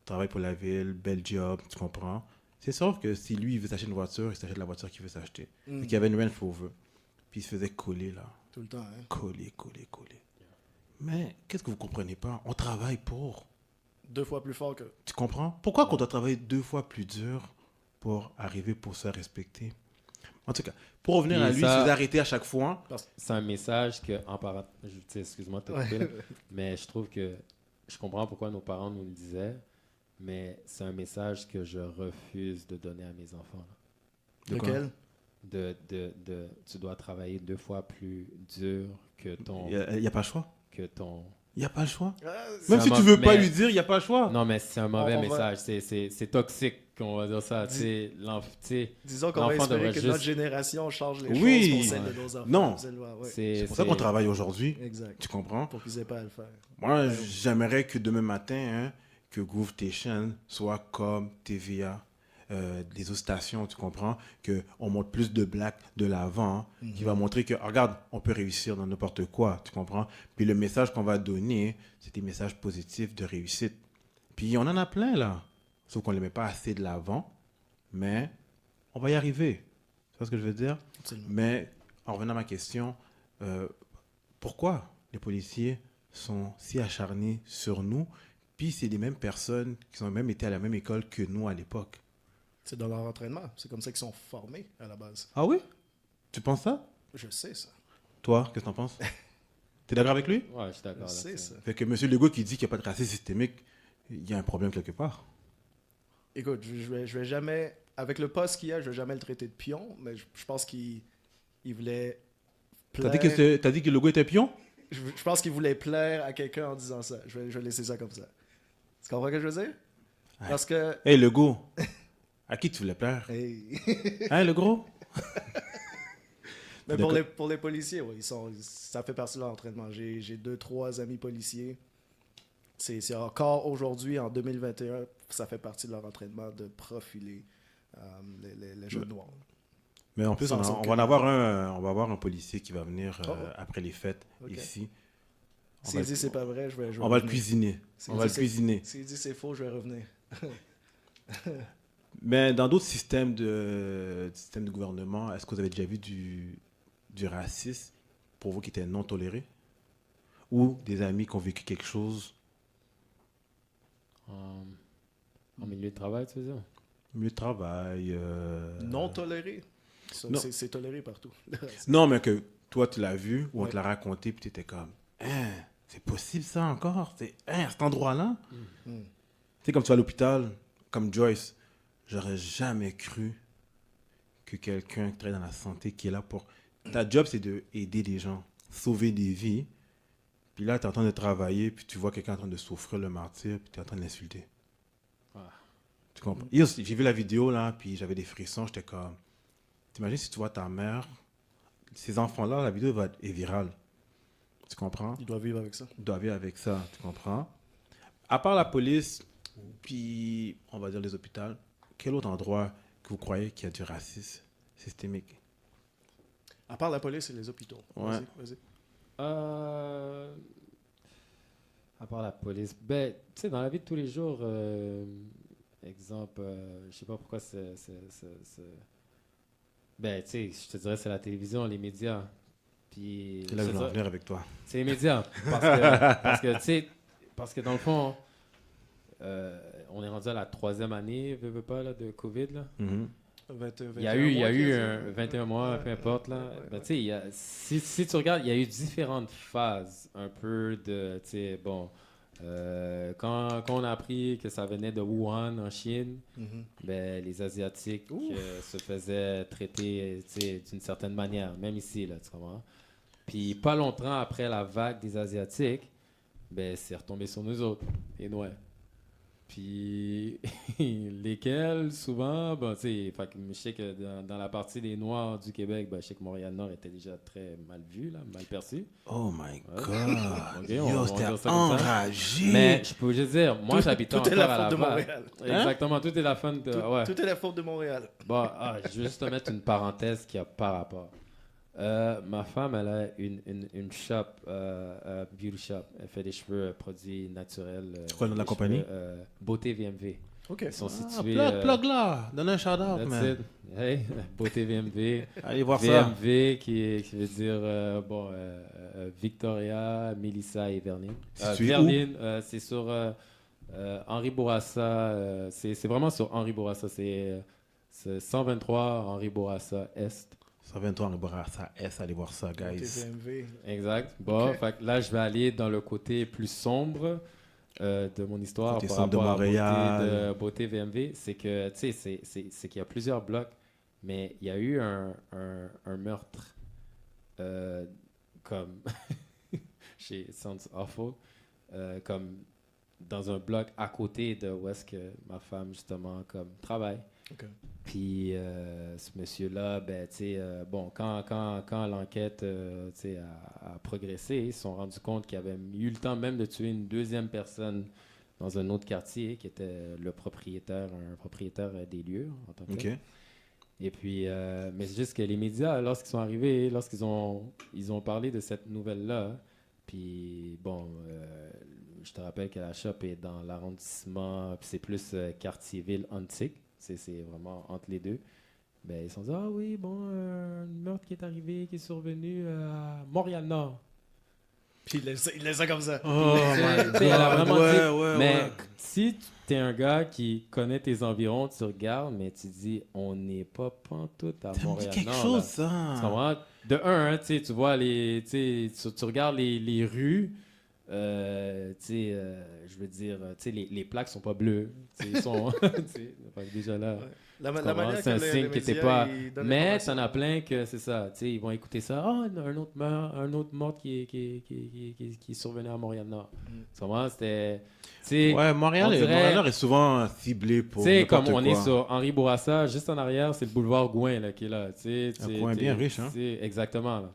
travaille pour la ville, bel job, tu comprends? C'est sûr que si lui, il veut s'acheter une voiture, il s'achète la voiture qu'il veut s'acheter. Et qu'il y avait une Range Rover. Puis il se faisait coller, là. Tout le temps, hein. Coller. Mais qu'est-ce que vous comprenez pas? On travaille pour. 2 fois plus fort que... Tu comprends? Pourquoi qu'on doit travailler 2 fois plus dur pour arriver pour se respecter? En tout cas, pour revenir Puis à lui, ça- il se faisait arrêter à chaque fois. C'est un message que, en parlant, excuse-moi de te couper, là, mais je trouve que je comprends pourquoi nos parents nous le disaient, mais c'est un message que je refuse de donner à mes enfants, là. De quoi? Lequel? Tu dois travailler 2 fois plus dur que ton... Il n'y a pas le choix. Il n'y a pas le choix. C'est Même un si tu mo- veux pas mais- lui dire, il n'y a pas le choix. Non, mais c'est un mauvais On va- message. C'est toxique, qu'on va dire ça. Tu sais, Disons qu'on va L'enfant espérer devrait que juste- notre génération change les Oui. choses pour celle de nos enfants. Non. Ouais. C'est pour ça qu'on travaille aujourd'hui. Exact. Tu comprends? Pour qu'ils aient pas à le faire. Moi, j'aimerais que demain matin, hein, que Groove Station soit comme TVA, des autres stations, tu comprends? Qu'on montre plus de blagues de l'avant, qui va montrer que, regarde, on peut réussir dans n'importe quoi, tu comprends? Puis le message qu'on va donner, c'est des messages positifs de réussite. Puis on en a plein, là. Sauf qu'on ne les met pas assez de l'avant, mais on va y arriver. Tu vois ce que je veux dire? Absolument. Mais, en revenant à ma question, pourquoi les policiers sont si acharnés sur nous? Puis c'est les mêmes personnes qui ont même été à la même école que nous à l'époque. C'est dans leur entraînement. C'est comme ça qu'ils sont formés à la base. Ah oui? Tu penses ça? Je sais ça. Toi, qu'est-ce que t'en penses? T'es d'accord avec lui? ouais, je suis d'accord. Je sais là-dessus. ça. Fait que M. Legault qui dit qu'il n'y a pas de racisme systémique, il y a un problème quelque part. Écoute, je vais jamais... Avec le poste qu'il y a, je vais jamais le traiter de pion, mais je pense qu'il voulait T'as plaire... dit que Legault était pion? Je pense qu'il voulait plaire à quelqu'un en disant ça. Je vais laisser ça comme ça. Tu comprends ce que je veux dire? Ouais. Parce que... Hey, Legault, à qui tu voulais plaire? Hey. Hein, le gros? Mais D'accord. pour les policiers, oui, ça fait partie de leur entraînement. J'ai 2-3 amis policiers. C'est encore aujourd'hui, en 2021, ça fait partie de leur entraînement de profiler les jeunes noirs. Mais en plus, Sans on aucun va avoir un policier qui va venir Oh. après les fêtes Ok. ici. On S'il va dit le- c'est pas vrai, je vais On va le revenir. cuisiner. S'il On va dit le c'est- cuisiner. S'il dit c'est faux, je vais revenir. Mais dans d'autres systèmes de gouvernement, est-ce que vous avez déjà vu du racisme pour vous qui était non toléré? Ou des amis qui ont vécu quelque chose En milieu de travail, tu veux dire? au milieu de travail? Non toléré. Ça, non. c'est toléré partout. Non, mais que toi, tu l'as vu ou on Ouais. te l'a raconté puis tu étais comme, hein, c'est possible ça encore? À cet endroit-là? Mm. Tu sais, comme tu vas à l'hôpital, comme Joyce, j'aurais jamais cru que quelqu'un qui travaille dans la santé, qui est là pour... Ta job, c'est d'aider les gens, sauver des vies. Puis là, tu es en train de travailler, puis tu vois quelqu'un en train de souffrir le martyr, puis tu es en train de l'insulter. Ah. Tu comprends? Yo, j'ai vu la vidéo, là, puis j'avais des frissons. J'étais comme... T'imagines si tu vois ta mère, ces enfants-là, la vidéo est virale. Tu comprends? Il doit vivre avec ça. Ils doivent vivre avec ça, tu comprends? À part la police, puis, on va dire les hôpitaux, quel autre endroit que vous croyez qu'il y a du racisme systémique? À part la police et les hôpitaux. Ouais. Vas-y. À part la police, ben, tu sais, dans la vie de tous les jours, exemple, je sais pas pourquoi ben, tu sais, je te dirais c'est la télévision, les médias. Puis, C'est là que je c'est veux en ça. venir avec toi. C'est les médias. Tu sais, parce que dans le fond, on est rendu à la 3e année, veux pas, là, de COVID, là. Mhm. Il y a eu 21 mois, peu importe, là. Ben, tu sais, si tu regardes, il y a eu différentes phases, un peu de, tu sais, bon, quand on a appris que ça venait de Wuhan, en Chine, ben, les Asiatiques se faisaient traiter, tu sais, d'une certaine manière, même ici, là, tu comprends? Puis pas longtemps après la vague des Asiatiques, ben, c'est retombé sur nous autres, les Noirs. Puis lesquels, souvent, ben, tu sais, je sais que dans la partie des Noirs du Québec, ben, je sais que Montréal-Nord était déjà très mal vu, là, mal perçu. Oh my God! Ok, Yo, on va c'était dire ça comme ça. enragé! Mais je peux juste dire, moi j'habitais tout est encore la à faute de Laval. Montréal. Exactement, tout est la faute de... ouais. Tout est la faute de Montréal. Bon, je vais juste te mettre une parenthèse qui a pas rapport. Ma femme, elle a une shop, beauty shop. Elle fait des cheveux produits naturels. C'est quoi le nom de la des compagnie? cheveux, Beauté VMV. OK. Ils sont Ah, situés... plug là! Donne un shout-out, that's man! it. Hey, Beauté VMV. Allez voir ça! VMV qui veut dire Victoria, Melissa et Verline. Situé où? Verline, c'est sur Henri Bourassa. C'est vraiment sur Henri Bourassa. C'est 123 Henri Bourassa Est. 123 Henri Bourassa S, allez voir ça, guys. TVMV. Exact. Bon, Ok. fait que là, je vais aller dans le côté plus sombre de mon histoire Côté par sombre de rapport Montréal. à Beauté VMV. C'est que, tu sais, c'est qu'il y a plusieurs blocs, mais il y a eu un meurtre comme chez Sounds Awful, comme dans un bloc à côté de où est-ce que ma femme, justement, comme travaille. OK. Puis ce monsieur-là, ben, tu sais, bon, quand l'enquête tu sais, a progressé, ils se sont rendus compte qu'il avait eu le temps même de tuer une deuxième personne dans un autre quartier, qui était un propriétaire des lieux en tant que tel. OK. Et puis, mais c'est juste que les médias, lorsqu'ils sont arrivés, lorsqu'ils ont parlé de cette nouvelle-là, puis bon, je te rappelle que la shop est dans l'arrondissement, puis c'est plus quartier-ville antique. C'est vraiment entre les deux. Ben, ils se sont dit, ah oui, bon, un meurtre qui est arrivé, qui est survenu à Montréal-Nord. Puis il laisse ça comme ça. Oh my Tu sais, elle a God! vraiment dit, Ouais. mais si tu es un gars qui connaît tes environs, tu regardes, mais tu dis, on n'est pas pantoute à Ça me dit Montréal-Nord. quelque là. chose, Tu ça! comprends? De un, hein, tu vois, tu regardes les rues, je veux dire, les plaques sont pas bleues. Ils sont déjà là. Ouais. La Tu comprends? manière C'est un que les signe qui médias, était pas. ils donnent Mais l'information. t'en as plein que c'est ça. Ils vont écouter ça. Ah, un autre mort qui est survenu à Montréal-Nord. Tu comprends? C'était. Ouais, Montréal on dirait- Montréal est souvent ciblé pour. Tu sais, comme n'importe on quoi. est sur Henri Bourassa, juste en arrière, c'est le boulevard Gouin là, qui est là. Un coin bien riche, hein? Exactement. Là.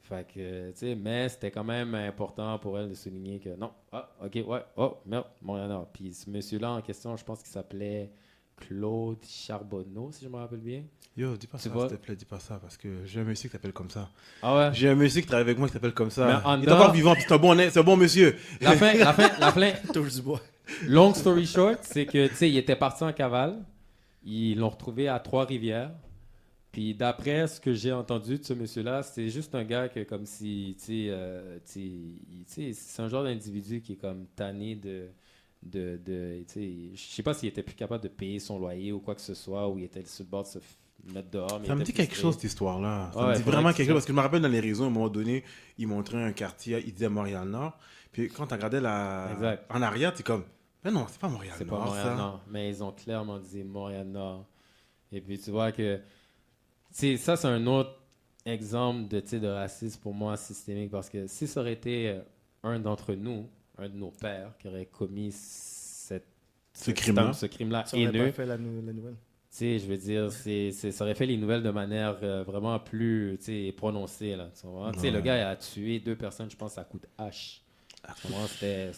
Fait que, tu sais, mais c'était quand même important pour elle de souligner que non. Ah, ok, ouais. Oh, merde, Montréal-Nord. Puis ce monsieur-là en question, je pense qu'il s'appelait Claude Charbonneau, si je me rappelle bien. Yo, dis pas Tu ça, vois? s'il te plaît, dis pas ça, parce que j'ai un monsieur qui s'appelle comme ça. Ah ouais? J'ai un monsieur qui travaille avec moi qui s'appelle comme ça. Mais en Il est dedans- encore vivant, puis c'est un bon monsieur. La fin, Touche du bois. long story short, c'est que, tu sais, il était parti en cavale. Ils l'ont retrouvé à Trois-Rivières. Puis d'après ce que j'ai entendu de ce monsieur-là, c'est juste un gars que comme si, tu sais, c'est un genre d'individu qui est comme tanné tu sais, je sais pas s'il était plus capable de payer son loyer ou quoi que ce soit, ou il était sur le bord de se mettre dehors. Mais Ça il me était dit quelque frustré. chose, cette histoire-là. Ça Ouais, me dit faudrait vraiment que quelque tu- chose, parce que je me rappelle dans les réseaux, à un moment donné, ils montraient un quartier, ils disaient Montréal-Nord. Puis quand tu regardais Exact. en arrière, tu es comme, mais non, c'est pas C'est pas Montréal-Nord, ça. Montréal-Nord, mais ils ont clairement dit Montréal-Nord. Et puis tu vois que, tu sais, ça c'est un autre exemple de racisme pour moi systémique, parce que si ça aurait été un d'entre nous, un de nos pères, qui aurait commis Ce crime-là. Ce crime-là Ça aurait haineux. pas fait la nouvelle. Tu sais, je veux dire, ça aurait fait les nouvelles de manière vraiment plus, tu sais, prononcée, là. Tu vois? Tu sais, le gars a tué 2 personnes, je pense, à coups de hache. Tu vois, c'était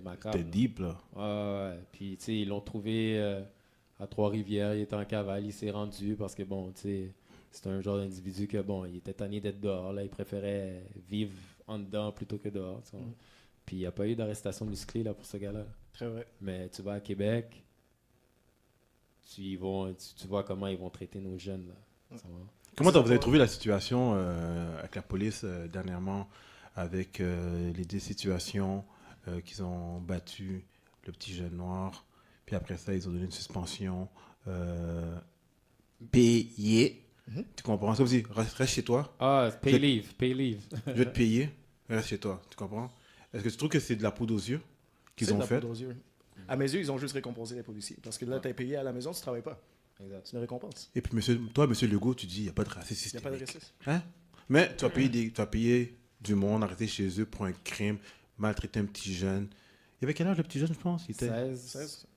macabre. C'était deep, là. Ouais. Puis, tu sais, ils l'ont trouvé à Trois-Rivières, il était en cavale, il s'est rendu parce que, bon, tu sais, c'est un genre d'individu que, bon, il était tanné d'être dehors, là. Il préférait vivre en dedans plutôt que dehors, tu vois. Puis, il n'y a pas eu d'arrestation musclée, là, pour ce gars-là. Très vrai. Mais tu vas à Québec, tu vois comment ils vont traiter nos jeunes. Là. Comment vous avez trouvé la situation avec la police dernièrement, avec les 2 situations qu'ils ont battu le petit jeune noir, puis après ça, ils ont donné une suspension payée. Tu comprends? Ça aussi, reste chez toi. Ah, pay leave. Je vais te payer, reste chez toi. Tu comprends? Est-ce que tu trouves que c'est de la poudre aux yeux qu'ils ont fait? À mes yeux, ils ont juste récompensé les policiers. Parce que là, tu es payé à la maison, tu ne travailles pas. Exact. C'est une récompense. Et puis, monsieur Legault, tu dis, il n'y a pas de racisme Il n'y a pas de systémique. racisme. Hein? Mais tu vas payer du monde, arrêter chez eux pour un crime, maltraiter un petit jeune. Il avait quel âge le petit jeune, je pense? Il était 16.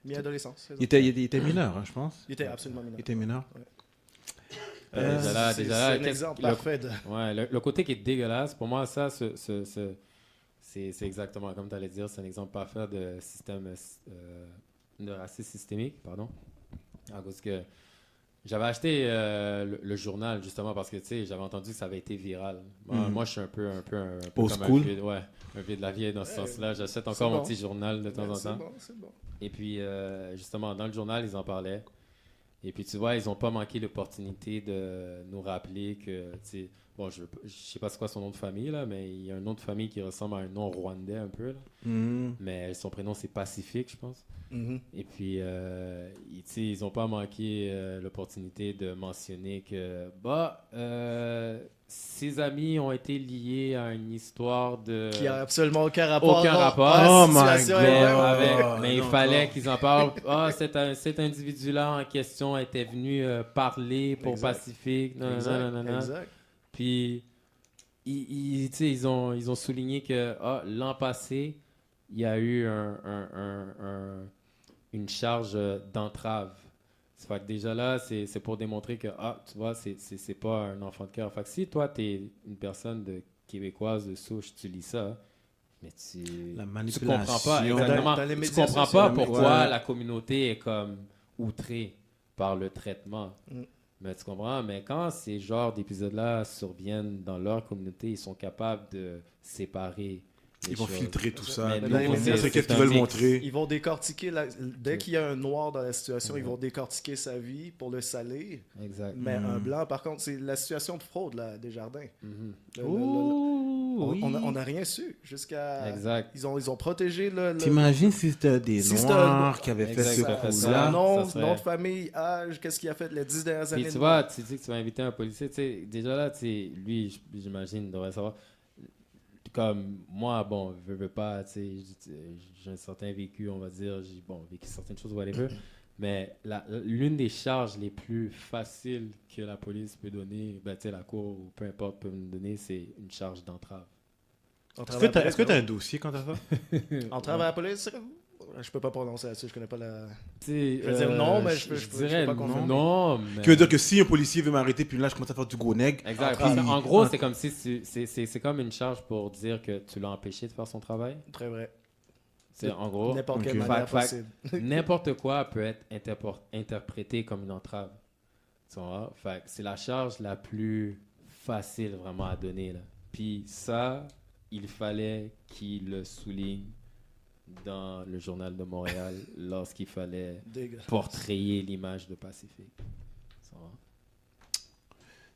Mi-adolescence. il était mineur, hein, je pense. Il était absolument mineur. Il était mineur. Ouais. Déjà là, c'est un exemple le- parfait de... Ouais, le côté qui est dégueulasse, pour moi, ça, c'est exactement comme tu allais dire, c'est un exemple parfait de système de racisme systémique, pardon. À cause que j'avais acheté le journal justement parce que tu sais, j'avais entendu que ça avait été viral. Moi, je suis un peu Old comme school. un vieux de la vieille dans ce sens-là. J'achète c'est encore mon bon. petit journal de temps en temps. C'est bon. Et puis, justement, dans le journal, ils en parlaient. Et puis, tu vois, ils n'ont pas manqué l'opportunité de nous rappeler que, tu sais, bon, je sais pas c'est quoi son nom de famille, là, mais il y a un nom de famille qui ressemble à un nom rwandais un peu, là. Mais son prénom, c'est Pacifique, je pense. Et puis, tu sais, ils n'ont pas manqué l'opportunité de mentionner que, ses amis ont été liés à une histoire de... Qui a absolument aucun rapport. Aucun non, rapport. à la Oh my situation God. elle-même. Mais il non, fallait non. qu'ils en parlent. Cet individu-là en question était venu parler pour Exact. Pacifique. Nanana. Exact. Puis, tu sais, ils ont souligné que l'an passé, il y a eu une charge d'entrave. Ça fait que déjà là, c'est pour démontrer que, tu vois, c'est pas un enfant de cœur. Fait que si toi, tu es une personne québécoise de souche, tu lis ça, mais La tu manipulation. comprends pas Dans exactement. les Tu médias comprends sociaux, pas les pourquoi médias. la communauté est comme outrée par le traitement. Mm. Mais tu comprends? Mais quand ces genres d'épisodes-là surviennent dans leur communauté, ils sont capables de séparer les Ils vont choses. filtrer tout ça. Mais Ils dans vont les médias, montrer c'est qu'est-ce qu'ils un veulent mix. montrer. Ils vont décortiquer, dès qu'il y a un noir dans la situation, ils vont décortiquer sa vie pour le salir. Exact. Mais un blanc, par contre, c'est la situation de fraude, là, Desjardins. Mhm. On n'a rien su jusqu'à... Exact. Ils ont protégé le... T'imagines si c'était des Si c'était Noirs qui avaient fait ce Exact. coup-là? nom, ça serait- nom de famille, âge, qu'est-ce qu'il a fait les 10 dernières années. Puis tu de vois, mort. tu dis que tu vas inviter un policier, tu sais, déjà là, tu sais, lui, j'imagine, devrait savoir. Comme moi, bon, je veux pas, tu sais, j'ai un certain vécu, on va dire, j'ai vécu certaines choses, whatever. Mais l'une des charges les plus faciles que la police peut donner, ben, tu sais, la cour ou peu importe peut me donner, c'est une charge d'entrave. Est-ce que tu as un dossier quant à ça? Entrave à la police, je peux pas prononcer là-dessus, je connais pas la... Je veux dire non, mais je peux dirais pas confirmer. non, mais... Qui veut dire que si un policier veut m'arrêter, puis là, je commence à faire du gros nègre. Exact. Puis- En gros, c'est comme si c'est comme une charge pour dire que tu l'as empêché de faire son travail. Très vrai. C'est en gros. N'importe quelle Ok. manière Fait- possible. N'importe quoi peut être interprété comme une entrave. Tu vois? Fait que c'est la charge la plus facile vraiment à donner, là. Puis ça, il fallait qu'il le souligne dans le Journal de Montréal lorsqu'il fallait Dégueulasse. portrayer l'image de Pacifique. Tu vois?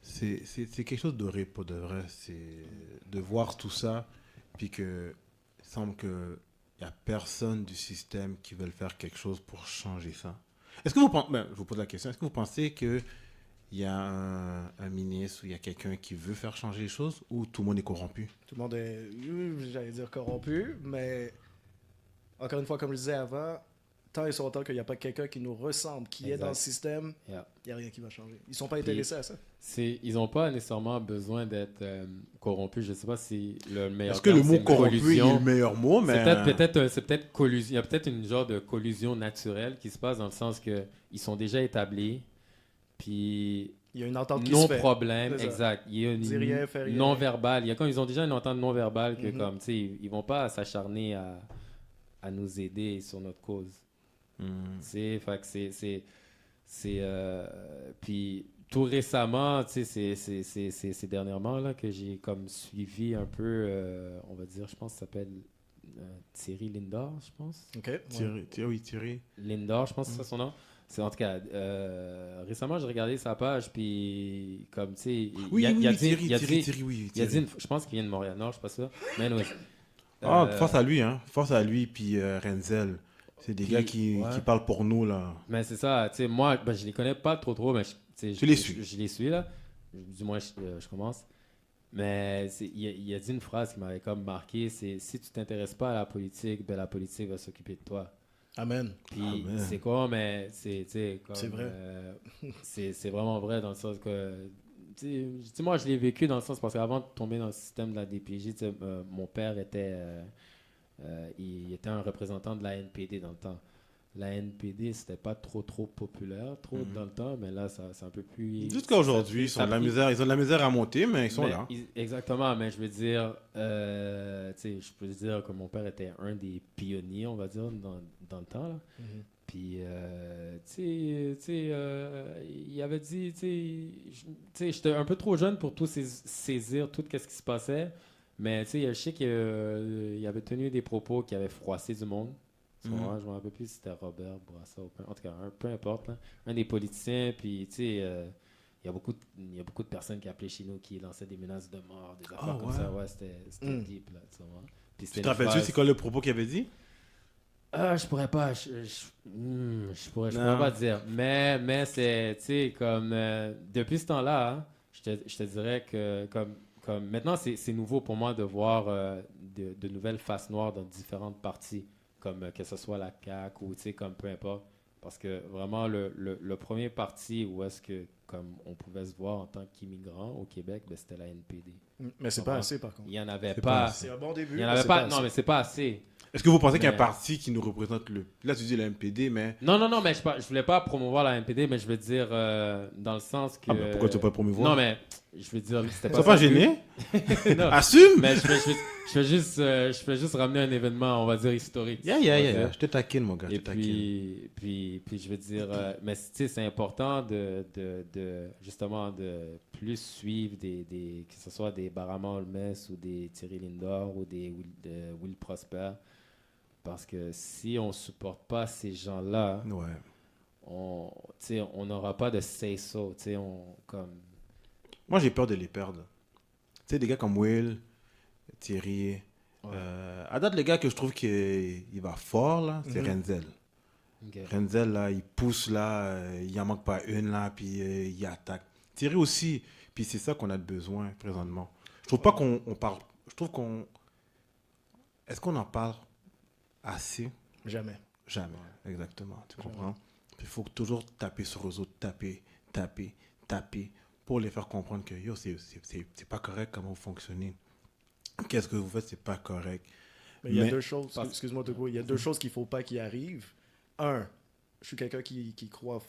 C'est quelque chose d'horrible pour de vrai. C'est de voir tout ça, puis que il semble que il n'y a personne du système qui veut faire quelque chose pour changer ça. Est-ce que vous pensez, je vous pose la question, est-ce que vous pensez qu'il y a un ministre ou il y a quelqu'un qui veut faire changer les choses, ou tout le monde est corrompu? Tout le monde est, j'allais dire corrompu, mais encore une fois, comme je disais avant, tant et son temps qu'il n'y a pas quelqu'un qui nous ressemble, qui est Exact. dans le système, Yeah. il n'y a rien qui va changer. Ils ne sont pas intéressés à ça. Ils n'ont pas nécessairement besoin d'être corrompus. Je ne sais pas si le meilleur Est-ce que le terme, mot c'est une corrompu est collusion. le meilleur mot, mais... C'est peut-être collusion. Il y a peut-être une genre de collusion naturelle qui se passe dans le sens que ils sont déjà établis, puis Il y a une entente qui non se fait. problème, C'est ça. exact. Il y a Dis rien, fais rien. non verbal. Il y a quand ils ont déjà une entente non verbale que Mhm. comme tu sais, ils vont pas s'acharner à nous aider sur notre cause. C'est fait que puis tout récemment, tu sais, c'est dernièrement là que j'ai comme suivi un peu, on va dire, je pense que ça s'appelle Thierry Lindor, je pense. OK. Ouais. Thierry. Lindor, je pense que c'est ça son nom. C'est en tout cas, récemment j'ai regardé sa page, puis comme tu sais, Oui, il y a Thierry, dit, oui. il y a Thierry. dit je pense qu'il vient de Montréal, non, je suis pas sûr. Mais anyway, Force à lui, hein. Force à lui, puis Renzel. C'est des Puis, gars qui ouais. parlent pour nous, là. mais c'est ça, tu sais, moi, ben, je les connais pas trop, mais tu sais, Tu les suis. Je les suis, là. Du moins, je commence. Mais il a dit une phrase qui m'avait comme marqué, c'est « Si tu t'intéresses pas à la politique, ben la politique va s'occuper de toi. Amen. » Puis Amen. c'est quoi, mais c'est, tu sais, comme... C'est vrai. C'est vraiment vrai dans le sens que... Tu sais, moi, je l'ai vécu dans le sens parce qu'avant de tomber dans le système de la DPJ, tu sais, mon père était... il était un représentant de la NPD dans le temps. La NPD, c'était pas trop populaire dans le temps, mais là, c'est un peu plus... Jusqu'à aujourd'hui, ils ont de la misère à monter, mais ils sont là. Exactement, mais je veux dire, tu sais, je peux dire que mon père était un des pionniers, on va dire, dans le temps, là. Mhm. Puis, tu sais, il avait dit, tu sais, j'étais un peu trop jeune pour tout saisir tout ce qui se passait, mais tu sais, je sais qu'il avait tenu des propos qui avaient froissé du monde. Je me rappelle plus si c'était Robert Bourassa ou peu, en tout cas, peu importe, là, un des politiciens, puis tu sais, il y a beaucoup de personnes qui appelaient chez nous qui lançaient des menaces de mort, des affaires comme ça, ouais, c'était deep, là, tu vois. Puis Tu te rappelles-tu, c'est quoi le propos qu'il avait dit? Je pourrais pas, je pourrais pas dire, mais c'est, tu sais, comme, depuis ce temps-là, hein, je te dirais que, comme maintenant, c'est nouveau pour moi de voir de nouvelles faces noires dans différentes parties, comme que ce soit la CAQ ou, tu sais, comme peu importe. Parce que vraiment, le premier parti où est-ce que, comme on pouvait se voir en tant qu'immigrant au Québec, ben, c'était la NPD. Mais c'est pas assez, par contre. Il n'y en avait C'est pas. pas assez. C'est un bon début. Il n'y en mais avait c'est pas. assez. Non, mais c'est pas assez. Est-ce que vous pensez qu'il y a un Mais- parti qui nous représente le... Là, tu dis le MPD, mais... Non, mais je voulais pas promouvoir la NPD, mais je veux dire dans le sens que. Ah, ben pourquoi tu veux pas le promouvoir? Non, mais je veux dire, c'était Sois pas pas ça le but. gêné. Non. Assume! Mais je fais juste ramener un évidement, on va dire, historique. Yeah. Je te taquine, mon gars. Je Et te taquine. puis je veux dire, mais tu sais, c'est important de justement de plus suivre que ce soit des Barama Olmes ou des Thierry Lindor ou des Will Prosper, parce que si on supporte pas ces gens-là, Ouais. on n'aura pas de say-so, tu sais, comme... Moi, j'ai peur de les perdre. Tu sais, des gars comme Will, Thierry... Ouais. À date, le gars que je trouve qu'il va fort, là, c'est Renzel. Ok. Renzel, là, il pousse, là, il n'en manque pas une, là, puis il attaque. Thierry aussi, puis c'est ça qu'on a besoin présentement. Je trouve pas qu'on parle... Je trouve qu'on... Est-ce qu'on en parle assez? Jamais. Jamais, exactement, tu comprends? Il faut toujours taper sur eux autres, taper, pour les faire comprendre que, yo, c'est pas correct comment vous fonctionnez. Qu'est-ce que vous faites, c'est pas correct. Mais il y a Mais- deux choses, excuse-moi Togo, il y a deux choses qu'il ne faut pas qu'il arrive. Un, je suis quelqu'un qui croit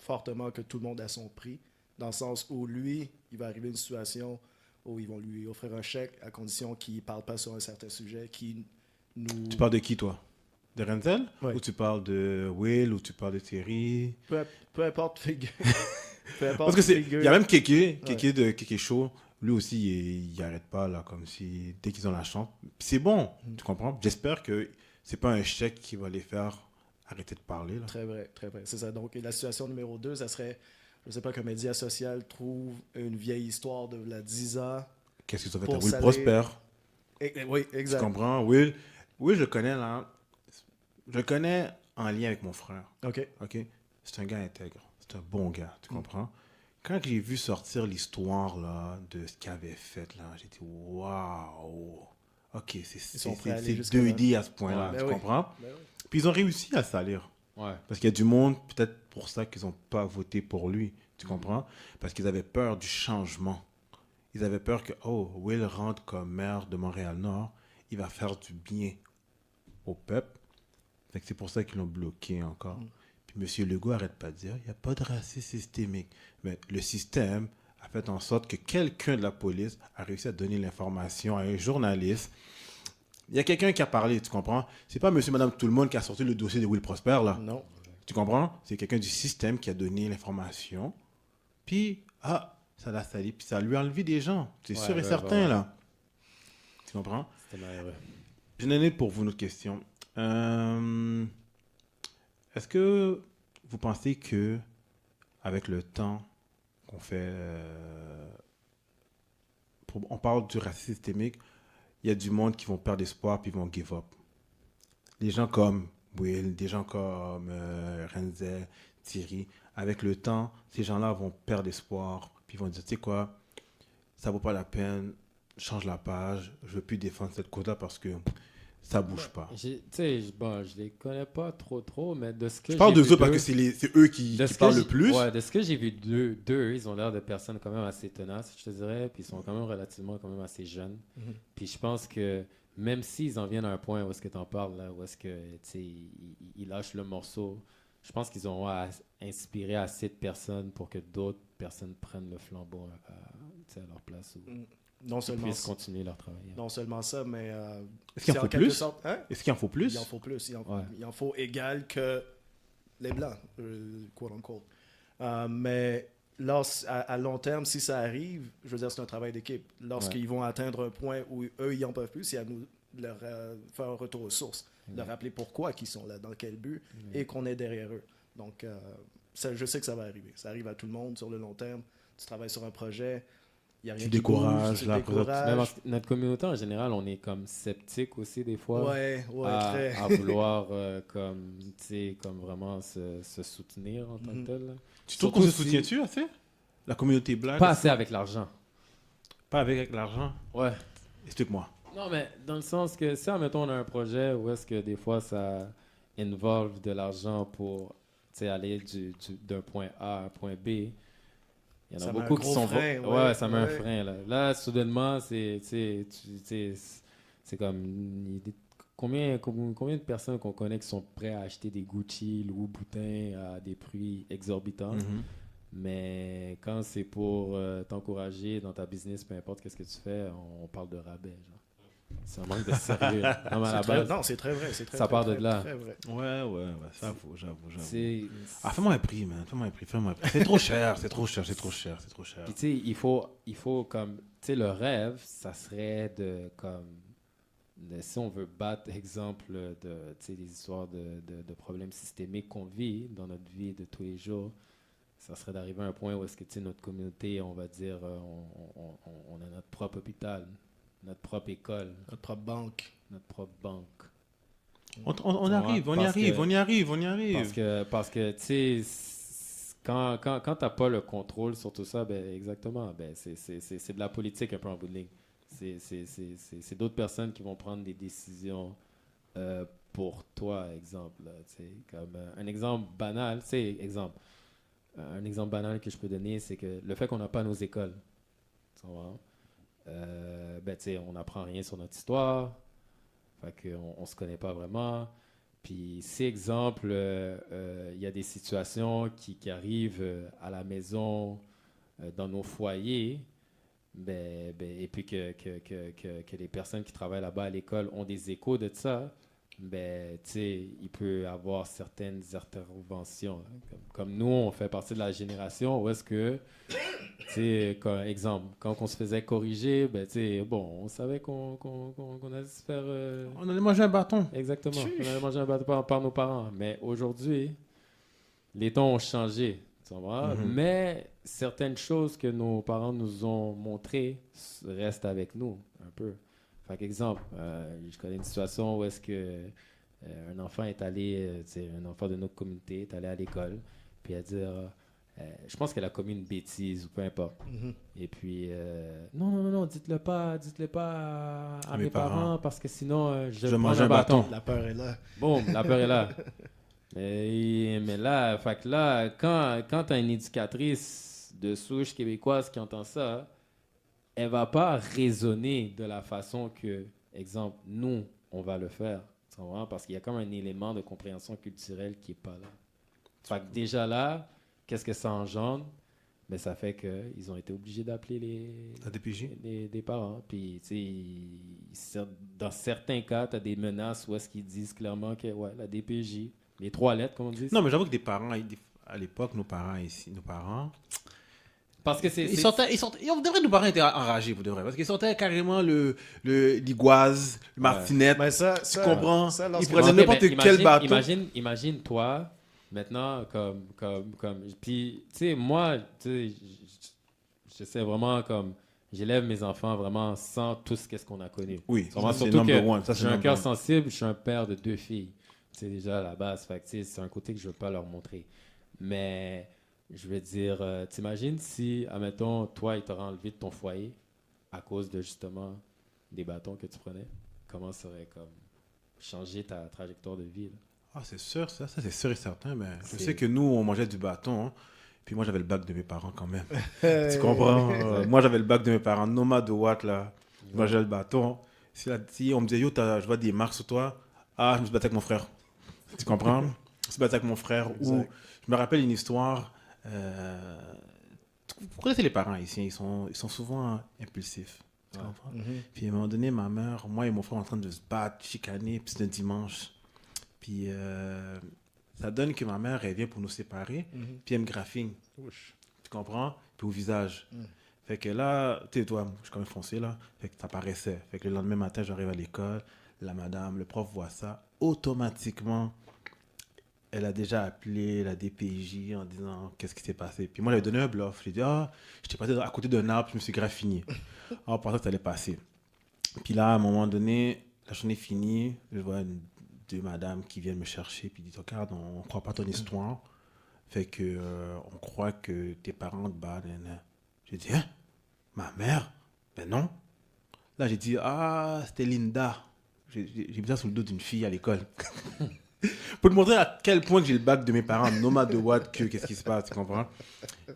fortement que tout le monde a son prix, dans le sens où lui, il va arriver une situation où ils vont lui offrir un chèque à condition qu'il ne parle pas sur un certain sujet, qui nous... Tu parles de qui, toi? De Renzel? Ouais. Ou tu parles de Will? Ou tu parles de Thierry? Peu importe figure. Peu importe Parce que c'est... figure. Il y a même Kéké de Kéké Show. Lui aussi, il arrête pas, là, comme si... Dès qu'ils ont la chance. Puis c'est bon, tu comprends? J'espère que c'est pas un chèque qui va les faire arrêter de parler, là. Très vrai, très vrai. C'est ça. Donc, la situation numéro 2, ça serait, je ne sais pas, qu'un média social trouve une vieille histoire de la 10 ans. Qu'est-ce qu'ils ont fait Pour à Will saler- Prosper? Oui, Tu exact. comprends? Will, je le connais, là. Je le connais en lien avec mon frère. OK. OK? C'est un gars intègre. C'est un bon gars. Tu comprends? Quand j'ai vu sortir l'histoire là, de ce qu'il avait fait, là, j'ai dit waouh! OK, sont prêts à aller c'est jusque-là. 2D à ce point-là, Ouais. tu Ben oui. comprends? Ben oui. Puis ils ont réussi à salir. Ouais. Parce qu'il y a du monde, peut-être pour ça qu'ils n'ont pas voté pour lui, tu comprends? Parce qu'ils avaient peur du changement. Ils avaient peur que, oh, Will rentre comme maire de Montréal-Nord, il va faire du bien au peuple. Fait que c'est pour ça qu'ils l'ont bloqué encore. Puis M. Legault n'arrête pas de dire, il n'y a pas de racisme systémique. Mais le système a fait en sorte que quelqu'un de la police a réussi à donner l'information à un journaliste. Il y a quelqu'un qui a parlé, tu comprends? C'est pas monsieur, madame, tout le monde qui a sorti le dossier de Will Prosper, là. Non. Tu comprends? C'est quelqu'un du système qui a donné l'information. Puis, ça l'a sali. Puis ça lui a enlevé des gens. C'est sûr et certain, là. Tu comprends? C'était malheureux. J'en ai pour vous une autre question. Est-ce que vous pensez que, avec le temps qu'on fait... on parle du racisme systémique, il y a du monde qui vont perdre espoir puis vont give up. Des gens comme Will, des gens comme Renzel, Thierry, avec le temps, ces gens-là vont perdre espoir puis vont dire, tu sais quoi, ça vaut pas la peine, change la page, je veux plus défendre cette cause-là parce que ça bouge pas. Tu sais, je les connais pas trop, mais de ce que Je parle j'ai de vu eux parce que c'est eux qui parlent le plus. Ouais, de ce que j'ai vu d'eux, ils ont l'air de personnes quand même assez tenaces, je te dirais, puis ils sont quand même relativement quand même assez jeunes. Puis je pense que même s'ils en viennent à un point où est-ce que tu en parles, là, où est-ce que, tu sais, ils lâchent le morceau, je pense qu'ils ont inspiré assez de personnes pour que d'autres personnes prennent le flambeau à leur place ou Non seulement puissent ça. continuer leur travail. Non seulement ça, mais... Est-ce qu'il en c'est faut quelque plus? sorte- hein? Est-ce qu'il en faut plus? Il en faut plus. Ouais. Il en faut égal que les Blancs, quote unquote. Mais à long terme, si ça arrive, je veux dire, c'est un travail d'équipe. Lorsqu'ils vont atteindre un point où eux, ils n'en peuvent plus, c'est à nous de leur faire un retour aux sources, de leur rappeler pourquoi ils sont là, dans quel but, et qu'on est derrière eux. Donc, je sais que ça va arriver. Ça arrive à tout le monde sur le long terme. Tu travailles sur un projet, il n'y a rien Tu qui décourages, bouge, tu là, décourages. Même notre communauté en général, on est comme sceptique aussi des fois Ouais, très. à vouloir comme, tu sais, comme vraiment se soutenir en tant que tel. Là. Tu trouves qu'on se Surtout soutient-tu assez? La communauté blanche? Pas assez avec l'argent. Pas avec l'argent? Ouais. Explique-moi. Non, mais dans le sens que si, admettons, on a un projet où est-ce que des fois ça involve de l'argent pour aller d'un point A à un point B, il y en a Ça met un beaucoup qui gros sont... frein, ouais, ça met un ouais. frein. Là soudainement, c'est comme... Combien de personnes qu'on connaît qui sont prêts à acheter des Gucci, Louis Vuitton à des prix exorbitants? Mais quand c'est pour t'encourager dans ta business, peu importe qu'est-ce que tu fais, on parle de rabais. Genre. C'est un manque de sérieux. Non, mais à la base, Non, c'est très vrai. C'est très, ça très, part de très, là. très vrai. Ouais, ça vaut, j'avoue. c'est... Fais-moi un prix, man. Fais-moi un prix. C'est trop cher, c'est trop cher. Puis tu sais, il faut comme... Tu sais, le rêve, ça serait de comme... si on veut battre, exemple, de, tu sais, des histoires de problèmes systémiques qu'on vit dans notre vie de tous les jours, ça serait d'arriver à un point où est-ce que, tu sais, notre communauté, on va dire, on a notre propre hôpital, notre propre école, Notre propre banque. notre propre banque. On arrive, on y arrive. Parce que tu sais, quand t'as pas le contrôle sur tout ça, ben exactement, ben c'est de la politique un peu en bout de ligne. C'est d'autres personnes qui vont prendre des décisions pour toi, exemple. Là, comme un exemple banal, un exemple banal que je peux donner, c'est que le fait qu'on n'a pas nos écoles, tu comprends? Ben, tu sais, on n'apprend rien sur notre histoire, fait qu'on ne se connaît pas vraiment. Puis, si, exemple, il y a des situations qui arrivent à la maison, dans nos foyers, et puis que les personnes qui travaillent là-bas à l'école ont des échos de ça, ben, tu sais, il peut y avoir certaines interventions. Hein. Comme nous, on fait partie de la génération où est-ce que, tu sais, exemple, quand on se faisait corriger, ben, tu sais, bon, on savait qu'on allait se faire... On allait manger un bâton. Exactement, on allait manger un bâton par nos parents. Mais aujourd'hui, les temps ont changé, tu vois. Mais certaines choses que nos parents nous ont montrées restent avec nous, un peu. Par exemple, je connais une situation où est-ce que un enfant est allé, un enfant de notre communauté est allé à l'école, puis a dit je pense qu'elle a commis une bêtise ou peu importe. Mhm. Et puis, non, dites-le pas à mes parents parce que sinon, je prends mange un un bâton. La peur est là. Boum, la peur est là. Mais là, fait que là, quand tu as une éducatrice de souche québécoise qui entend ça, elle va pas raisonner de la façon que, exemple, nous, on va le faire. Tu comprends? Parce qu'il y a comme un élément de compréhension culturelle qui est pas là. Fait que déjà là, qu'est-ce que ça engendre? Mais ça fait qu'ils ont été obligés d'appeler La DPJ? des parents. Puis, tu sais, dans certains cas, tu as des menaces où est-ce qu'ils disent clairement que, ouais, la DPJ, les 3 lettres, comme on dit. Non, mais j'avoue que des parents, à l'époque, nos parents, Parce que c'est... ils sortaient, on devrait, nos parents étaient enragés, vous devrez, parce qu'ils sortaient carrément l'Iguaz, le Martinette, Mais ça, tu comprends? ça, Ils lorsque- prenaient Ok, n'importe mais quel bateau. Imagine-toi, maintenant, comme... Puis, tu sais, moi, tu sais, j'essaie vraiment comme... J'élève mes enfants vraiment sans tout ce qu'est-ce qu'on a connu. Oui, Vraiment, ça, c'est surtout number que one, ça, c'est j'ai un number cœur one. sensible, je suis un père de 2 filles. C'est déjà à la base. Fait que, tu sais, c'est un côté que je veux pas leur montrer. Mais je veux dire, t'imagines si, admettons, toi, il t'aurait enlevé de ton foyer à cause de justement des bâtons que tu prenais. Comment ça aurait comme changé ta trajectoire de vie, là? Ah, c'est sûr, ça c'est sûr et certain, mais je C'est- sais que nous, on mangeait du bâton, hein. Puis moi, j'avais le bac de mes parents quand même. Tu comprends? Moi, j'avais le bac de mes parents, nomade de Watt, là. Moi, j'avais le bâton. Si on me disait, yo, je vois des marques sur toi, ah, je me suis battu avec mon frère. Tu comprends? Je me suis battu avec mon frère. Ou, Exact. je me rappelle une histoire. Vous connaissez les parents ici, ils sont souvent impulsifs. Tu Ouais. comprends? Mhm. Puis à un moment donné, ma mère, moi et mon frère en train de se battre, chicaner, puis c'est un dimanche. Puis ça donne que ma mère, elle vient pour nous séparer, Mhm. puis elle me graphine. Ouch. Tu comprends? Puis au visage. Mm. Fait que là, tu sais, toi, je suis quand même foncé là. Fait que ça paraissait. Fait que le lendemain matin, j'arrive à l'école, la madame, le prof voit ça. Automatiquement, elle a déjà appelé la DPJ en disant qu'est-ce qui s'est passé. Puis moi, j'avais donné un bluff. J'ai dit, ah, j'étais passé à côté d'un arbre, je me suis graffiné. En pensant que ça allait passer. Puis là, à un moment donné, la journée finie, je vois deux madames qui viennent me chercher, puis ils disent, regarde, on ne croit pas ton histoire. Fait que on croit que tes parents te battent. J'ai dit, hein? Ma mère? Ben non. Là, j'ai dit, ah, c'était Linda. J'ai mis ça sous le dos d'une fille à l'école. Pour te montrer à quel point que j'ai le bac de mes parents, nomade de Watt, qu'est-ce qui se passe, tu comprends?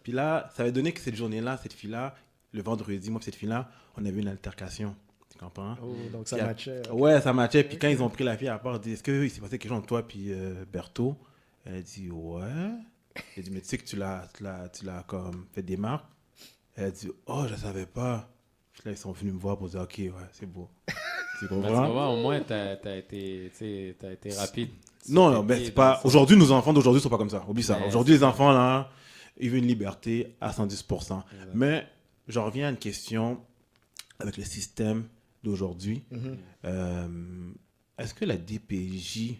Puis là, ça avait donné que cette journée-là, cette fille-là, le vendredi, moi et cette fille-là, on avait une altercation. Tu comprends? Oh, donc ça Puis matchait. Ouais, ça matchait. Puis quand ils ont pris la fille à part, ils dit, est-ce qu'il s'est passé quelque chose entre toi puis Berthaud? Elle a dit, ouais. J'ai dit, mais tu sais que tu l'as comme fait des marques? Elle a dit, oh, je ne savais pas. Puis là, ils sont venus me voir pour dire, ok, ouais, c'est beau. Tu Mais tu comprends? comprends, au moins, t'as été rapide. Non, non, mais c'est pas. Aujourd'hui, nos enfants d'aujourd'hui ne sont pas comme ça. Oublie ça. Mais Aujourd'hui, les c'est ça. enfants, là, ils veulent une liberté à 110%. Exact. Mais je reviens à une question avec le système d'aujourd'hui. Mhm. Est-ce que la DPJ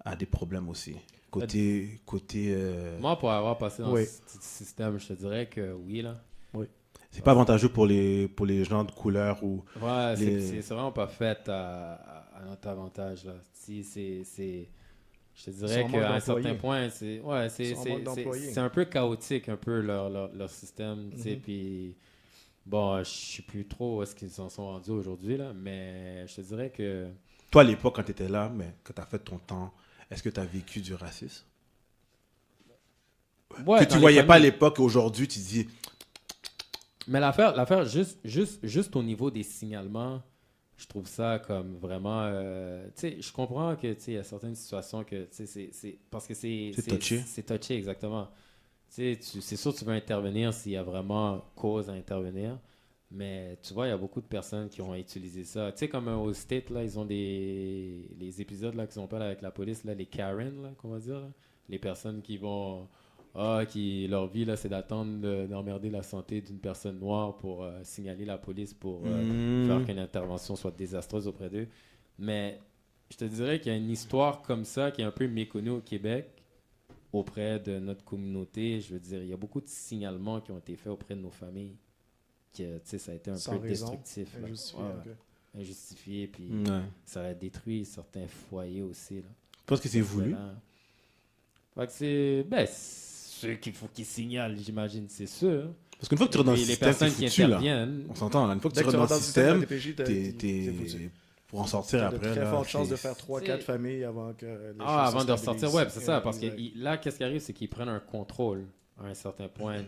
a des problèmes aussi? Côté Moi, pour avoir passé dans Oui. ce système, je te dirais que oui, là. c'est pas avantageux pour les gens de couleur ou Ouais, Les- c'est vraiment pas fait à notre avantage, là. Je te Ils sont dirais en qu'à un manque certain d'employés. point, c'est Ils sont en manque d'employés. c'est un peu chaotique, un peu leur système, tu sais, Mhm. puis bon, je sais plus trop où est-ce qu'ils en sont rendus aujourd'hui, là, mais je te dirais que toi à l'époque quand tu étais là, mais quand tu as fait ton temps, est-ce que tu as vécu du racisme? ouais, Que dans tu les voyais pas à familles. l'époque et aujourd'hui tu dis Mais l'affaire juste au niveau des signalements, je trouve ça comme vraiment... tu sais, je comprends que, tu sais, il y a certaines situations que, tu sais, c'est... Parce que C'est touché. C'est touché, exactement. Tu sais, c'est sûr que tu veux intervenir s'il y a vraiment cause à intervenir. Mais tu vois, il y a beaucoup de personnes qui ont utilisé ça. Tu sais, comme aux States, là, ils ont les épisodes là, qu'ils ont pas là, avec la police, là, les Karen, là, qu'on va dire. Là. Les personnes qui vont... leur vie, là, c'est d'attendre d'emmerder la santé d'une personne noire pour signaler la police, pour faire qu'une intervention soit désastreuse auprès d'eux. Mais je te dirais qu'il y a une histoire comme ça qui est un peu méconnue au Québec auprès de notre communauté. Je veux dire, il y a beaucoup de signalements qui ont été faits auprès de nos familles. Que, tu sais, ça a été un Sans peu raison, destructif. là. injustifié, Ouais, ok. injustifié, puis ouais. ça a détruit certains foyers aussi. Là. Je pense que c'est voulu. Voilà. Fait que c'est... Ben, ceux qu'il faut qu'ils signalent, j'imagine, c'est sûr. Parce qu'une fois que tu rentres dans le Et les système, t'es personnes qui foutu, là. interviennent... On s'entend, là. Une fois que Dès tu que tu rentres dans rentres le système, DPJ, t'es foutu. pour en sortir T'as de après, très là, fortes chances de c'est- faire 3-4 familles avant que les Ah, choses avant se de ressortir, stabilisent. ouais, c'est ça. Parce que Exact. là, qu'est-ce qui arrive, c'est qu'ils prennent un contrôle à un certain point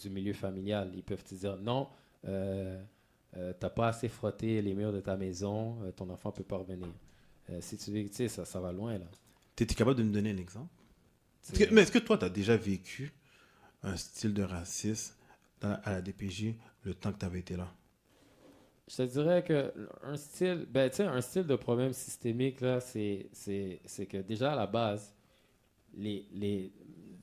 du milieu familial. Ils peuvent te dire, non, t'as pas assez frotté les murs de ta maison, ton enfant peut pas revenir. Si tu veux, tu sais, ça va loin, là. T'es capable de me donner un exemple? C'est- Mais est-ce que toi, tu as déjà vécu un style de racisme à la DPJ le temps que tu avais été là? Je te dirais que un style, ben, tu sais, un style de problème systémique, là, c'est que déjà à la base, tu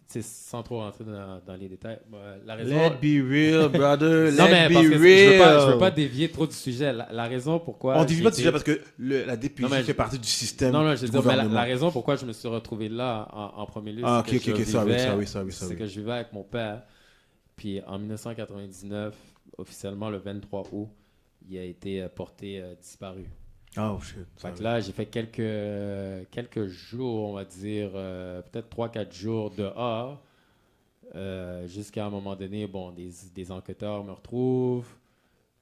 sais, sans trop rentrer dans les détails, la raison... Let be real, brother. Non, mais Let parce be que real. je veux pas dévier trop du sujet. La raison pourquoi... On ne divise j'ai pas été- déjà parce que la DPJ Non, mais fait partie du système Non, je du veux dire, mais gouvernement. la raison pourquoi je me suis retrouvé là en premier lieu, Ah, c'est ok, que ok, je vivais, sorry. c'est que je vivais avec mon père. Puis en 1999, officiellement le 23 août, il a été porté disparu. Oh, shit. Fait que là, j'ai fait quelques jours, on va dire, peut-être 3-4 jours dehors, jusqu'à un moment donné, bon, des enquêteurs me retrouvent.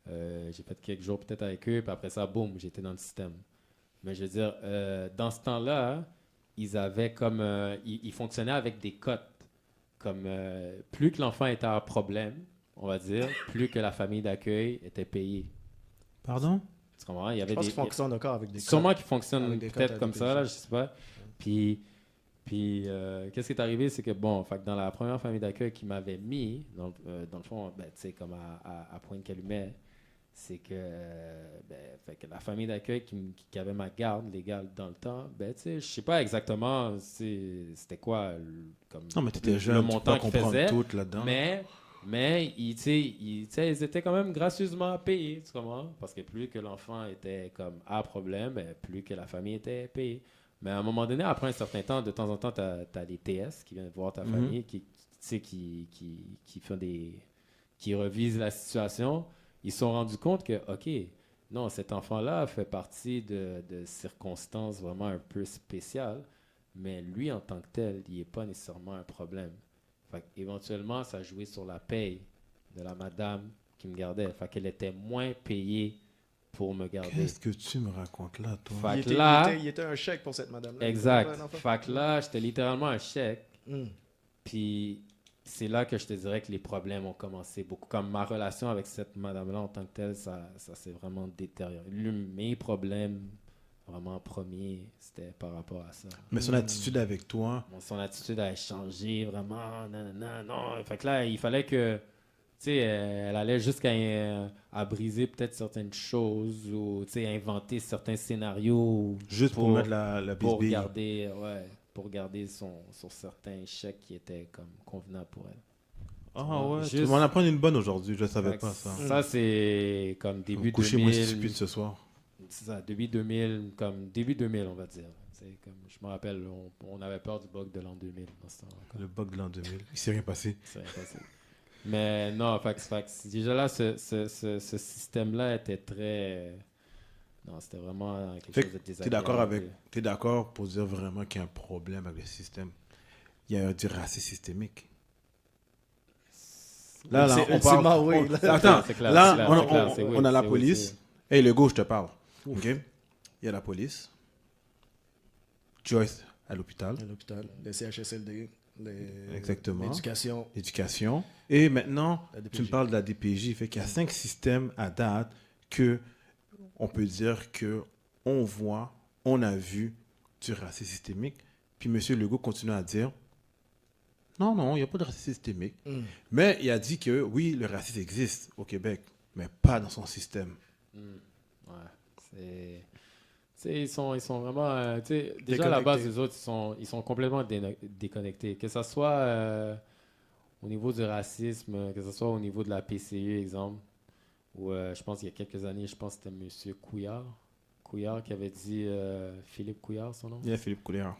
J'ai fait quelques jours peut-être avec eux, puis après ça, boum, j'étais dans le système. Mais je veux dire, dans ce temps-là, ils avaient comme... ils fonctionnaient avec des cotes. Comme plus que l'enfant était un problème, on va dire, plus que la famille d'accueil était payée. Pardon? Tu comprends? Il y Je avait pense des... qu'ils fonctionnent encore avec des Sûrement codes. qu'ils fonctionnent Avec des peut-être cotes à comme DPJ. ça, là, je sais pas. Puis qu'est-ce qui est arrivé, c'est que, bon, fait que dans la première famille d'accueil qui m'avait mis, dans le fond, ben, tu sais, comme à Pointe-Calumet, c'est que, fait que la famille d'accueil qui avait ma garde légale dans le temps, ben, tu sais, je sais pas exactement c'était quoi comme Non, mais tu étais le jeune, tu peux montant pas qu'ils comprendre faisaient. tout là-dedans. Mais tu sais, ils étaient quand même gracieusement payés, tu comprends? Parce que plus que l'enfant était comme à problème, ben, plus que la famille était payée. Mais à un moment donné, après un certain temps, de temps en temps, tu as des TS qui viennent voir ta famille, qui font qui revisent la situation. Ils se sont rendus compte que, OK, non, cet enfant-là fait partie de circonstances vraiment un peu spéciales, mais lui, en tant que tel, il n'est pas nécessairement un problème. Fait éventuellement, ça jouait sur la paye de la madame qui me gardait. Fait qu'elle était moins payée pour me garder. Qu'est-ce que tu me racontes là, toi? Fait Il que était, là- il était un chèque pour cette madame-là. Exact. Il était pas un enfant. Fait que là, j'étais littéralement un chèque. Hmm. Puis c'est là que je te dirais que les problèmes ont commencé beaucoup. Comme ma relation avec cette madame-là en tant que telle, ça s'est vraiment détérioré. Mes problèmes, vraiment premiers, c'était par rapport à ça. Mais son attitude avec toi, Bon, son attitude a changé vraiment. Non. Fait que là, il fallait que. Tu sais, elle allait jusqu'à à briser peut-être certaines choses ou tu sais, inventer certains scénarios juste pour mettre la pour bisbille. garder sur certains chèques qui étaient comme convenables pour elle. Ah ouais, tu Juste- m'en apprends une bonne aujourd'hui, je ne savais Fait que pas ça. Ça, c'est comme début Coucher moins 2000. stupide ce soir. C'est ça, début 2000, on va dire. C'est comme, je me rappelle, on avait peur du bug de l'an 2000 dans ce temps-là. Le bug de l'an 2000, il s'est rien passé. C'est impossible. Mais non, fait que déjà là, ce système-là était très... Non, c'était vraiment quelque Fait chose de que désagréable. t'es d'accord pour dire vraiment qu'il y a un problème avec le système. Il y a du racisme systémique. Là, C'est ultimement oui, là. Attends, C'est clair, là, c'est clair, on, c'est clair, on- c'est oui, on a la c'est oui, police. Hey, le gars, je te parle. OK? Il y a la police. Joyce à l'hôpital. À l'hôpital, les CHSLD, Exactement. l'éducation. Éducation. Et maintenant, La DPJ. tu me parles de la DPJ. Fait qu'il y a 5 systèmes à date que on peut dire que on voit, on a vu du racisme systémique. Puis M. Legault continue à dire non, il n'y a pas de racisme systémique. Hmm. Mais il a dit que oui, le racisme existe au Québec, mais pas dans son système. Ouais, c'est... Tu sais, ils sont vraiment... tu sais, déjà, à la base, Déconnectés. les autres, ils sont complètement déconnectés. Que ce soit au niveau du racisme, que ce soit au niveau de la PCU, exemple, où je pense qu'il y a quelques années, je pense que c'était M. Couillard qui avait dit... Philippe Couillard, son nom? Il y a Philippe Couillard.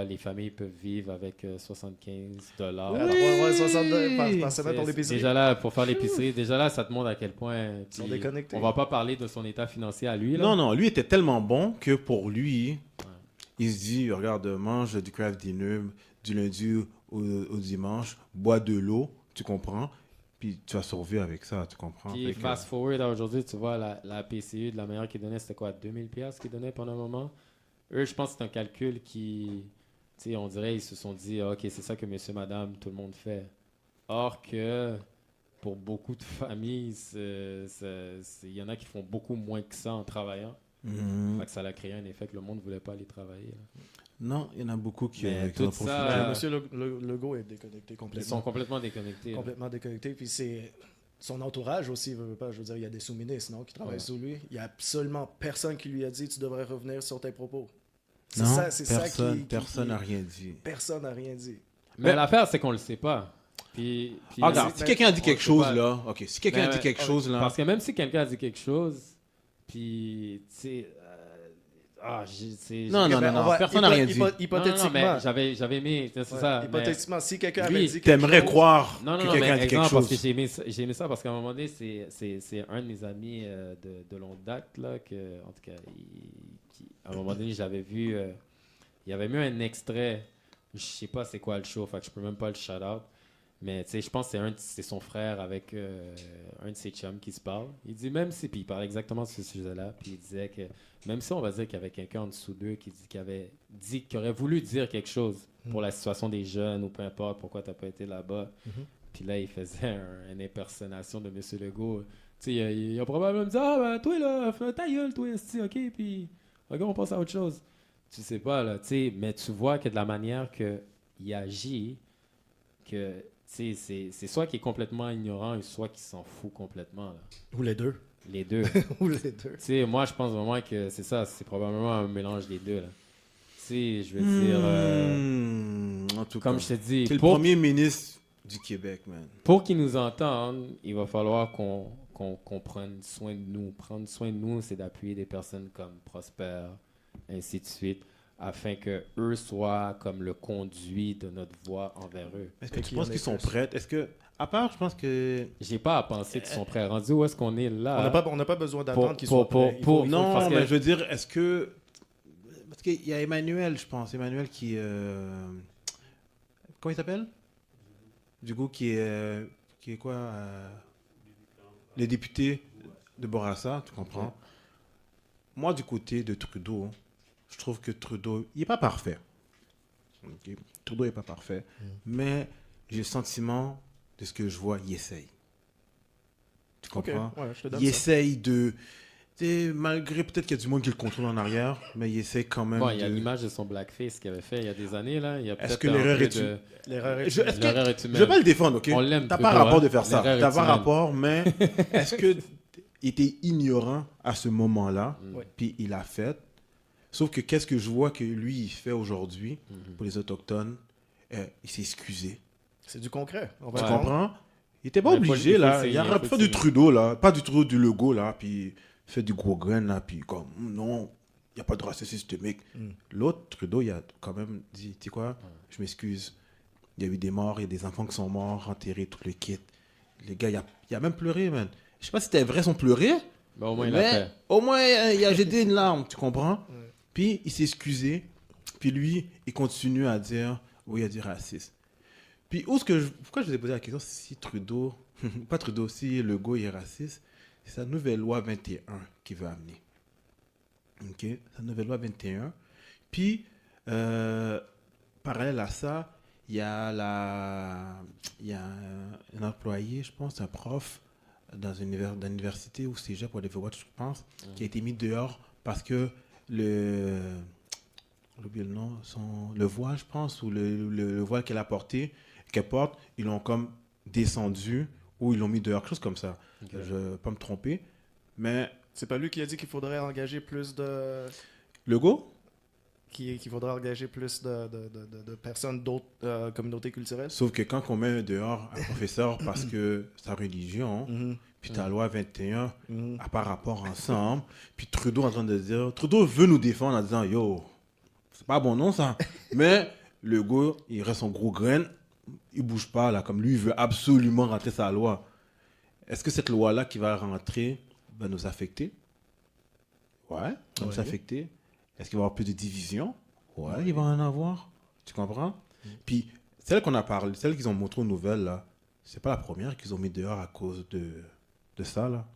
Les familles peuvent vivre avec 75 $. Ouais, 60 par semaine pour l'épicerie. Déjà là, pour faire l'épicerie, déjà là, ça te montre à quel point... Ils sont puis déconnectés. On va pas parler de son état financier à lui, là. Non, lui était tellement bon que pour lui, Il se dit, regarde, mange du craft dinner du lundi au dimanche, bois de l'eau, tu comprends? Puis tu vas survivre avec ça, tu comprends? Puis fast forward à aujourd'hui, tu vois, la PCU de la meilleure qu'ils donnait, c'était quoi? 2000$ qu'ils donnaient pendant un moment? Eux, je pense que c'est un calcul qui... Tu sais, on dirait, ils se sont dit, OK, c'est ça que monsieur, madame, tout le monde fait. Or que, pour beaucoup de familles, il y en a qui font beaucoup moins que ça en travaillant. Fait que ça a créé un effet que le monde ne voulait pas aller travailler. Là. Non, il y en a beaucoup qui Mais en tout profitent. ça- Monsieur Legault est déconnecté complètement. Ils sont complètement déconnectés. là. Complètement déconnecté. Puis c'est son entourage aussi, veut pas. Je veux dire, il y a des sous-ministres, non, qui travaillent sous lui. Il y a absolument personne qui lui a dit tu devrais revenir sur tes propos. C'est Non, ça, c'est personne n'a rien dit. Personne n'a rien dit. Mais l'affaire, c'est qu'on le sait pas. Puis Regarde, si quelqu'un a dit on quelque sait chose pas. là, ok, si quelqu'un a dit quelque chose là, Parce que même si quelqu'un a dit quelque chose, puis, tu sais... Non, Ok, ben, on va- personne n'a rien dit. Hypothétiquement, mais j'avais aimé, c'est ouais, ça. hypothétiquement, si quelqu'un lui, avait dit quelque T'aimerais chose- croire Non, que non, quelqu'un a mais dit quelque exemple, parce que chose. j'ai aimé ça parce qu'à un moment donné, c'est un de mes amis de longue date, là, que, en tout cas, à un moment donné, j'avais vu, il avait mis un extrait, je sais pas c'est quoi le show, fait que je peux même pas le shout-out, mais tu sais, je pense que c'est son frère avec un de ses chums qui se parle. Il dit même si, puis il parle exactement de ce sujet-là, puis il disait que même si on va dire qu'il y avait quelqu'un en dessous d'eux qui aurait voulu dire quelque chose pour la situation des jeunes ou peu importe pourquoi tu n'as pas été là-bas. Puis là, il faisait une impersonnation de M. Legault. Tu sais, il a probablement dit ah, ben, toi, là, fais ta gueule, toi, esti, OK, puis OK, on passe à autre chose. Tu sais pas, là, tu sais, mais tu vois que de la manière qu'il agit, que, tu sais, c'est soit qu'il est complètement ignorant, soit qu'il s'en fout complètement, là. Ou les deux. Les deux. Ou les deux. Tu sais, moi, je pense vraiment que c'est ça, c'est probablement un mélange des deux, là. Tu sais, je veux dire, En tout comme cas, je te dis, c'est le premier ministre du Québec, man. pour qu'ils nous entendent, il va falloir qu'on prenne soin de nous. Prendre soin de nous, c'est d'appuyer des personnes comme Prosper, ainsi de suite, afin que eux soient comme le conduit de notre voix envers eux. Est-ce que Et tu qui penses en qu'ils est sont plus? prêts? Est-ce que, à part, je pense que... J'ai pas à penser qu'ils sont prêts. Rendu où est-ce qu'on est là? On n'a pas besoin d'attendre qu'ils soient pour- prêts. Il faut- il faut- Non, parce mais que- je veux dire, est-ce que... Parce qu'il y a Emmanuel, je pense. Emmanuel qui... Comment il s'appelle? Du coup, qui est quoi? Les députés de Bourassa, tu comprends? Moi, du côté de Trudeau, je trouve que Trudeau, il n'est pas parfait. Ok? Trudeau n'est pas parfait. Mais j'ai le sentiment de ce que je vois, il essaye. Tu Ok, comprends? ouais, je te donne Il ça. essaye de... tu sais, malgré peut-être qu'il y a du monde qui le contrôle en arrière, mais il essaie quand même Bon, il y a de... l'image de son blackface qu'il avait fait il y a des années, là. Il y a Est-ce peut-être que un l'erreur peu est de... L'erreur est Je- est-ce que- L'erreur est Je humaine. vais pas le défendre, ok? On l'aime, T'as pas Trudeau, rapport hein. de faire ça. L'erreur T'as est pas humaine. rapport, mais est-ce que il était ignorant à ce moment-là, Ouais. puis il a fait. Sauf que qu'est-ce que je vois que lui, il fait aujourd'hui pour les Autochtones? Il s'est excusé. C'est du concret. On va Tu Ouais. le prendre. comprends? Il était pas Ouais, faut obligé, le là. signer, Il a faut fait le du signer. Trudeau, là. Pas du Trudeau, du Legault, là. Puis fait du gros grain, là. Puis comme, non, il n'y a pas de racisme systémique. L'autre, Trudeau, il a quand même dit, tu sais quoi, je m'excuse. Il y a eu des morts, il y a des enfants qui sont morts, enterrés, tout le kit. Les gars, il a même pleuré, man. Je sais pas si c'était vrai son pleurer, Ben, au moins, il l'a mais fait. au moins, il a jeté une larme, tu comprends? Puis il s'est excusé. Puis lui, il continue à dire, oui, il y a du racisme. Puis pourquoi je vous ai posé la question si Trudeau, pas Trudeau, si Legault est raciste, c'est sa nouvelle loi 21 qui veut amener. OK? Sa nouvelle loi 21. Puis, parallèle à ça, il y a un employé, je pense, un prof dans une université ou cégep, whatever, je pense, qui a été mis dehors parce que j'ai oublié le nom, le voile, je pense, ou le voile qu'elle porte, ils l'ont comme descendu ou ils l'ont mis dehors, quelque chose comme ça. Je ne vais pas me tromper. Mais C'est pas lui qui a dit qu'il faudrait engager plus de... Legault, qu'il faudrait engager plus de personnes d'autres communautés culturelles. sauf que quand on met dehors un professeur parce que sa religion, Mhm. puis ta loi 21 Mhm. a pas rapport ensemble, puis Trudeau en train de dire, Trudeau veut nous défendre en disant, yo, c'est pas bon non ça. Mais Legault, il reste son gros grain, il bouge pas là, comme lui, il veut absolument rentrer sa loi. Est-ce que cette loi-là qui va rentrer va nous affecter? Ouais, va nous Ouais. affecter. Est-ce qu'il va y avoir plus de division? Ouais, il va en avoir. Tu comprends? Puis, celle qu'on a parlé, celle qu'ils ont montré aux nouvelles, là, c'est pas la première qu'ils ont mis dehors à cause de ça, là.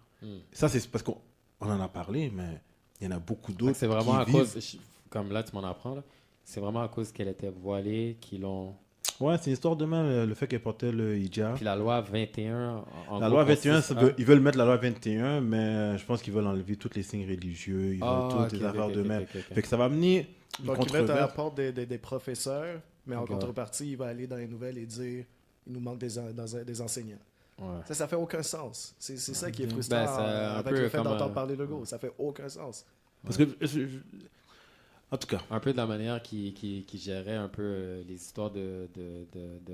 Ça, c'est parce qu'on en a parlé, mais il y en a beaucoup d'autres C'est vraiment à qui cause, vivent. comme là tu m'en apprends, là, c'est vraiment à cause qu'elle était voilée qu'ils l'ont. Ouais, c'est une histoire de même, le fait qu'elle portait le hijab. Puis la loi 21, La gros, loi 21, consiste ils veulent mettre la loi 21, mais je pense qu'ils veulent enlever tous les signes religieux, ils veulent toutes les affaires de même. Fait que ça va amener une Donc, ils mettent à la controverse. porte des professeurs, mais en Ok. contrepartie, il va aller dans les nouvelles et dire il nous manque des enseignants. Ouais. Ça fait aucun sens. C'est ça qui est Ben, frustrant c'est un avec peu le fait comme, d'entendre parler de Legault. Ça fait aucun sens. Parce que, en tout cas, Un peu de la manière qu'ils géraient un peu les histoires de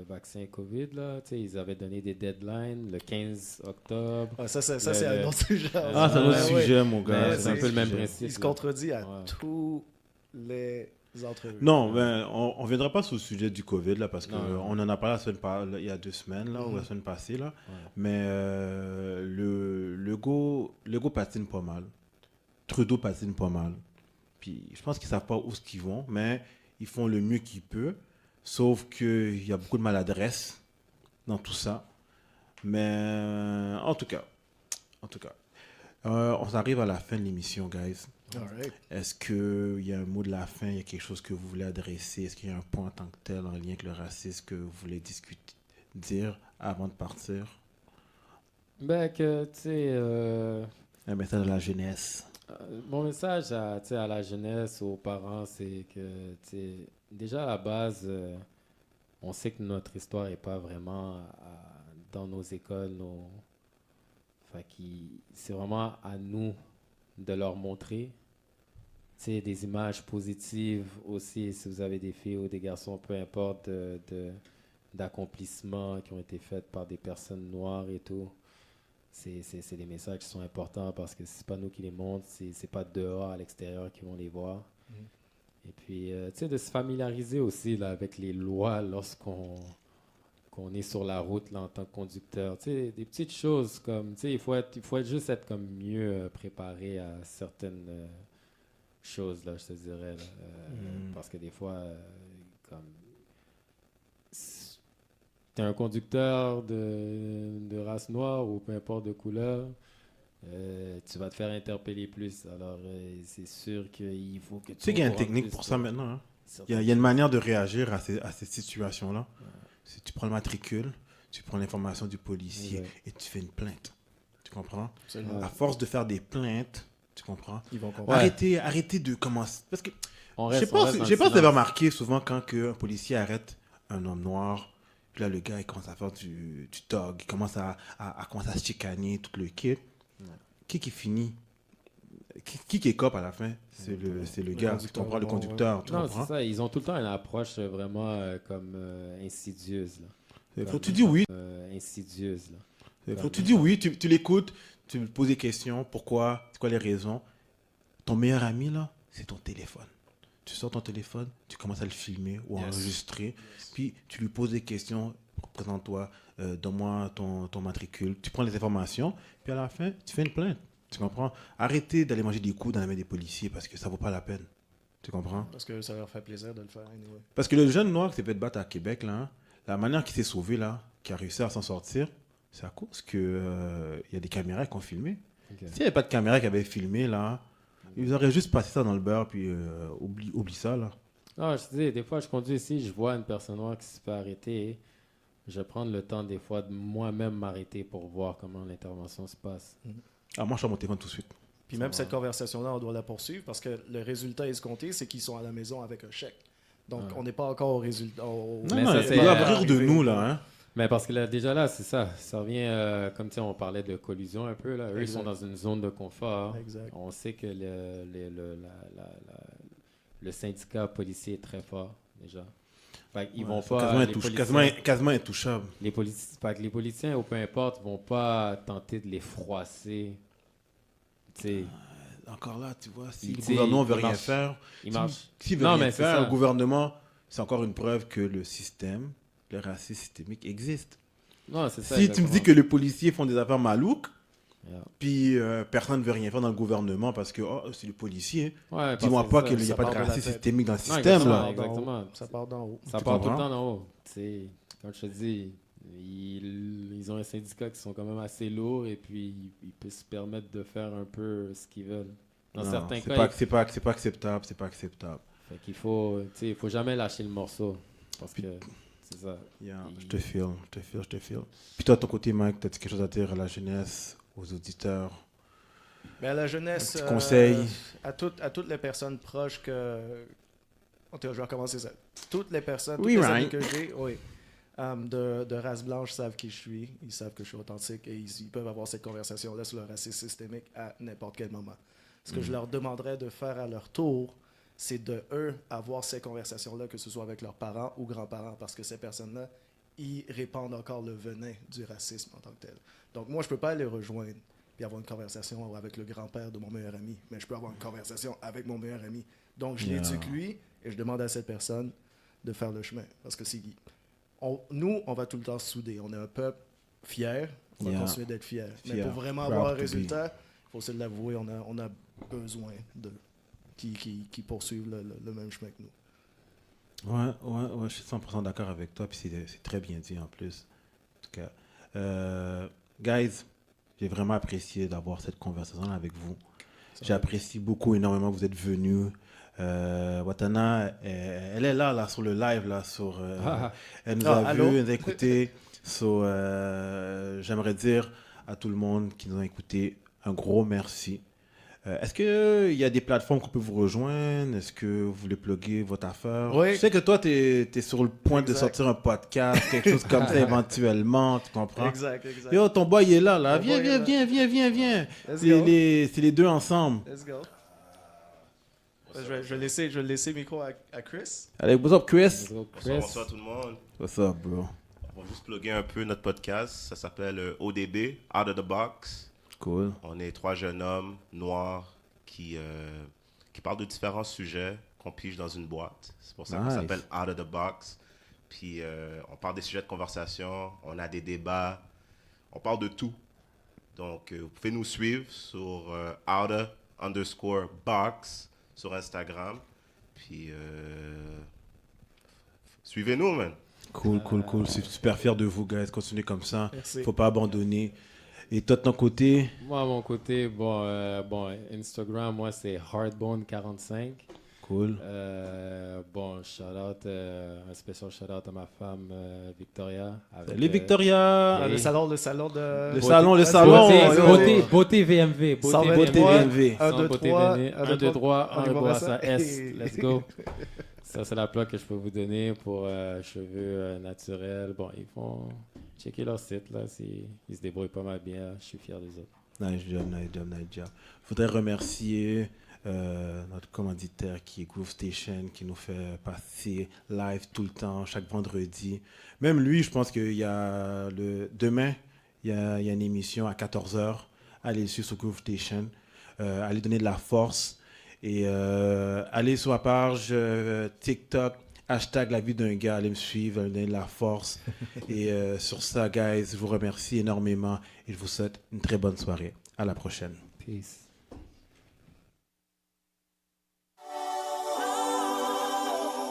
vaccins COVID. Là. Tu sais, ils avaient donné des deadlines le 15 octobre. Ah, ça, c'est un autre sujet. c'est un autre Ouais, sujet, mon Ben, gars. c'est un c'est- peu le même sujet. principe. Il se là. contredit à Ouais. tous les entrevues. Non, ben, on ne viendra pas sur le sujet du COVID, là, parce Non, non. qu'on en a parlé il y a 2 semaines, là, ou la semaine passée, là. Ouais. Mais le go patine pas mal. Trudeau patine pas mal. Puis je pense qu'ils savent pas où ils vont, mais ils font le mieux qu'ils peuvent. Sauf qu'il y a beaucoup de maladresse dans tout ça. Mais en tout cas, on arrive à la fin de l'émission, guys. All right. Est-ce qu'il y a un mot de la fin, il y a quelque chose que vous voulez adresser? Est-ce qu'il y a un point en tant que tel en lien avec le racisme que vous voulez dire avant de partir? Ben, que, tu sais, Un message à la jeunesse. mon message à, tu sais, à la jeunesse, aux parents, c'est que, tu sais, déjà à la base, on sait que notre histoire n'est pas vraiment dans nos écoles. Fait c'est vraiment à nous de leur montrer. Tu sais, des images positives aussi, si vous avez des filles ou des garçons, peu importe, d'accomplissements qui ont été faits par des personnes noires et tout. C'est des messages qui sont importants parce que c'est pas nous qui les montrent, c'est pas dehors à l'extérieur qui vont les voir. Et puis, tu sais, de se familiariser aussi là, avec les lois qu'on est sur la route là, en tant que conducteur. Tu sais, des petites choses comme, tu sais, il faut juste être comme mieux préparé à certaines choses, là, je te dirais. Là, parce que des fois, comme t'es un conducteur de race noire ou peu importe de couleur, tu vas te faire interpeller plus. Alors, c'est sûr qu'il faut que Tu sais qu'il y a une technique pour ça maintenant. Hein? Il y a une manière de réagir à ces situations-là. Si tu prends le matricule, tu prends l'information du policier et tu fais une plainte. Tu comprends? Absolument. À force de faire des plaintes, tu comprends? Ils vont comprendre. Arrêtez de commencer. Parce que On je sais reste pas dans si le vous avez silence. remarqué souvent quand un policier arrête un homme noir, puis là le gars il commence à faire du thug, il commence à commencer à se chicaner, tout le kit. Qui finit? Qui est cop à la fin? C'est le gars, tu conducteur, comprends, le bon, conducteur, tu Non, comprends? c'est ça. Ils ont tout le temps une approche vraiment comme insidieuse. Là. Il faut Comme, que tu dis oui. insidieuse. Là. Il faut que tu dis oui, tu l'écoutes, tu lui poses des questions, pourquoi, c'est quoi les raisons. Ton meilleur ami, là, c'est ton téléphone. Tu sors ton téléphone, tu commences à le filmer ou à enregistrer, puis tu lui poses des questions, présente-toi, donne-moi ton matricule, tu prends les informations, puis à la fin, tu fais une plainte. Tu comprends? Arrêtez d'aller manger des coups dans la main des policiers parce que ça vaut pas la peine. Tu comprends? Parce que ça leur fait plaisir de le faire. Anyway. Parce que le jeune noir qui s'est fait battre à Québec, là, hein, la manière qu'il s'est sauvé, là, qui a réussi à s'en sortir, c'est à cause que y a des caméras qui ont filmé. Okay. S'il n'y avait pas de caméra qui avait filmé, là, ils auraient juste passé ça dans le beurre, puis oublie ça, là. Non, je te dis, des fois, je conduis ici, je vois une personne noire qui se fait arrêter. Je vais prendre le temps, des fois, de moi-même m'arrêter pour voir comment l'intervention se passe. Ah, moi, je suis à mon téléphone tout de suite. Puis même cette conversation-là, on doit la poursuivre parce que le résultat escompté, c'est qu'ils sont à la maison avec un chèque. Donc, on n'est pas encore au résultat. Non, Mais non, ça, ils c'est, doivent rire de nous, là. Hein. Mais parce que là, déjà là, c'est ça. Ça revient, comme tu sais, on parlait de collusion un peu. Là. Eux, ils Exact. sont dans une zone de confort. Exact. On sait que le syndicat policier est très fort, déjà. Fait qu'ils vont pas... Quasiment intouchable. Fait que les politiciens, ou peu importe, vont pas tenter de les froisser. Tu sais, Encore là, tu vois, si Il- le tu sais, gouvernement il veut rien marche. faire, ils marchent. s'il veut Non, rien mais c'est faire, ça. le gouvernement, c'est encore une preuve que le système, le racisme systémique existe. Non, c'est ça. Si tu me dis que les policiers font des affaires malouques, Yeah. Puis personne ne veut rien faire dans le gouvernement parce que c'est le policier. Ouais, Dis-moi parce pas que qu'il n'y a ça pas de part de la racisme tête. systémique dans le Non, système. exactement. Là. Exactement. Ça part d'en haut. Ça Tu part tout le comprends? temps d'en haut. T'sais, comme je te dis, ils ont un syndicat qui sont quand même assez lourds et puis ils peuvent se permettre de faire un peu ce qu'ils veulent. Dans Non, certains c'est cas, pas, c'est pas acceptable. C'est pas acceptable. fait qu'il faut, il faut jamais lâcher le morceau. Parce que c'est ça. Yeah, je te file. Puis toi, de ton côté, Mike, t'as-tu quelque chose à dire à la jeunesse, aux auditeurs? Mais à la jeunesse, Un petit conseil. à toutes les personnes proches que... En tout cas, je vais recommencer ça. Toutes les personnes, toutes Oui, les right. amis que j'ai, oui, de race blanche savent qui je suis, ils savent que je suis authentique et ils peuvent avoir cette conversation-là sur le racisme systémique à n'importe quel moment. Ce que je leur demanderais de faire à leur tour, c'est de eux avoir ces conversations-là, que ce soit avec leurs parents ou grands-parents, parce que ces personnes-là, ils répandent encore le venin du racisme en tant que tel. Donc moi, je peux pas les rejoindre et avoir une conversation avec le grand-père de mon meilleur ami, mais je peux avoir une conversation avec mon meilleur ami. Donc je Yeah. l'éduque lui et je demande à cette personne de faire le chemin. Parce que nous, on va tout le temps se souder. On est un peuple fier, on va Yeah. continuer d'être fier. Mais Fier. pour vraiment Proud avoir un to be. résultat, il faut se l'avouer, on a besoin de qui poursuivent le même chemin que nous. Ouais, je suis 100% d'accord avec toi, puis c'est très bien dit en plus. En tout cas, guys, j'ai vraiment apprécié d'avoir cette conversation avec vous. J'apprécie beaucoup, énormément que vous êtes venus. Watana, elle est là, sur le live, là, elle nous a allô? vus, elle nous a écoutés. J'aimerais dire à tout le monde qui nous a écoutés un gros merci. Est-ce qu'il y a des plateformes qu'on peut vous rejoindre? Est-ce que vous voulez plugger votre affaire? Oui. Je sais que toi, tu es sur le point de Exact. sortir un podcast, quelque chose comme ça éventuellement, tu comprends? Exact. Yo, ton boy est là. Mon Viens, boy est viens, là. viens, viens, viens. Let's C'est go. les deux ensemble. Let's go. Je vais laisser le micro à Chris. Allez, what's up, Chris? Let's go, Chris. Bonsoir tout le monde. What's up, bro? On va juste plugger un peu notre podcast. Ça s'appelle ODB, Out of the Box. Cool. On est 3 jeunes hommes noirs qui parlent de différents sujets qu'on pige dans une boîte. C'est pour ça qu'on Nice. s'appelle Out of the Box. Puis on parle des sujets de conversation, on a des débats, on parle de tout. Donc vous pouvez nous suivre sur outer_box sur Instagram. Puis suivez-nous, man. Cool. Je suis super fier de vous, guys. Continuez comme ça. Merci. Faut pas abandonner. Et toi, de ton côté? Moi, à mon côté, Instagram, moi, c'est Hardbone45. Cool. Shout-out, un spécial shout-out à ma femme Victoria. avec, Salut, Victoria. Ah, le salon de... Le salon. Beauté VMV. Beauté 123, VMV. 1, 2, 3, 1, 2, 3, on y un va bois vers ça. à S. Let's go. Ça, c'est la plaque que je peux vous donner pour cheveux naturels. Bon, ils font checker leur site, là. Ils se débrouillent pas mal bien. Je suis fier des autres. Nice job. Je voudrais remercier notre commanditaire qui est Groove Station, qui nous fait passer live tout le temps, chaque vendredi. Même lui, je pense qu'il y a demain, il y a une émission à 14h. Allez le suivre sur Groove Station. Allez donner de la force. Et allez sur la page TikTok, #la vie d'un gars, allez me suivre, allez me donner de la force. Et sur ça, guys, je vous remercie énormément et je vous souhaite une très bonne soirée. À la prochaine. Peace.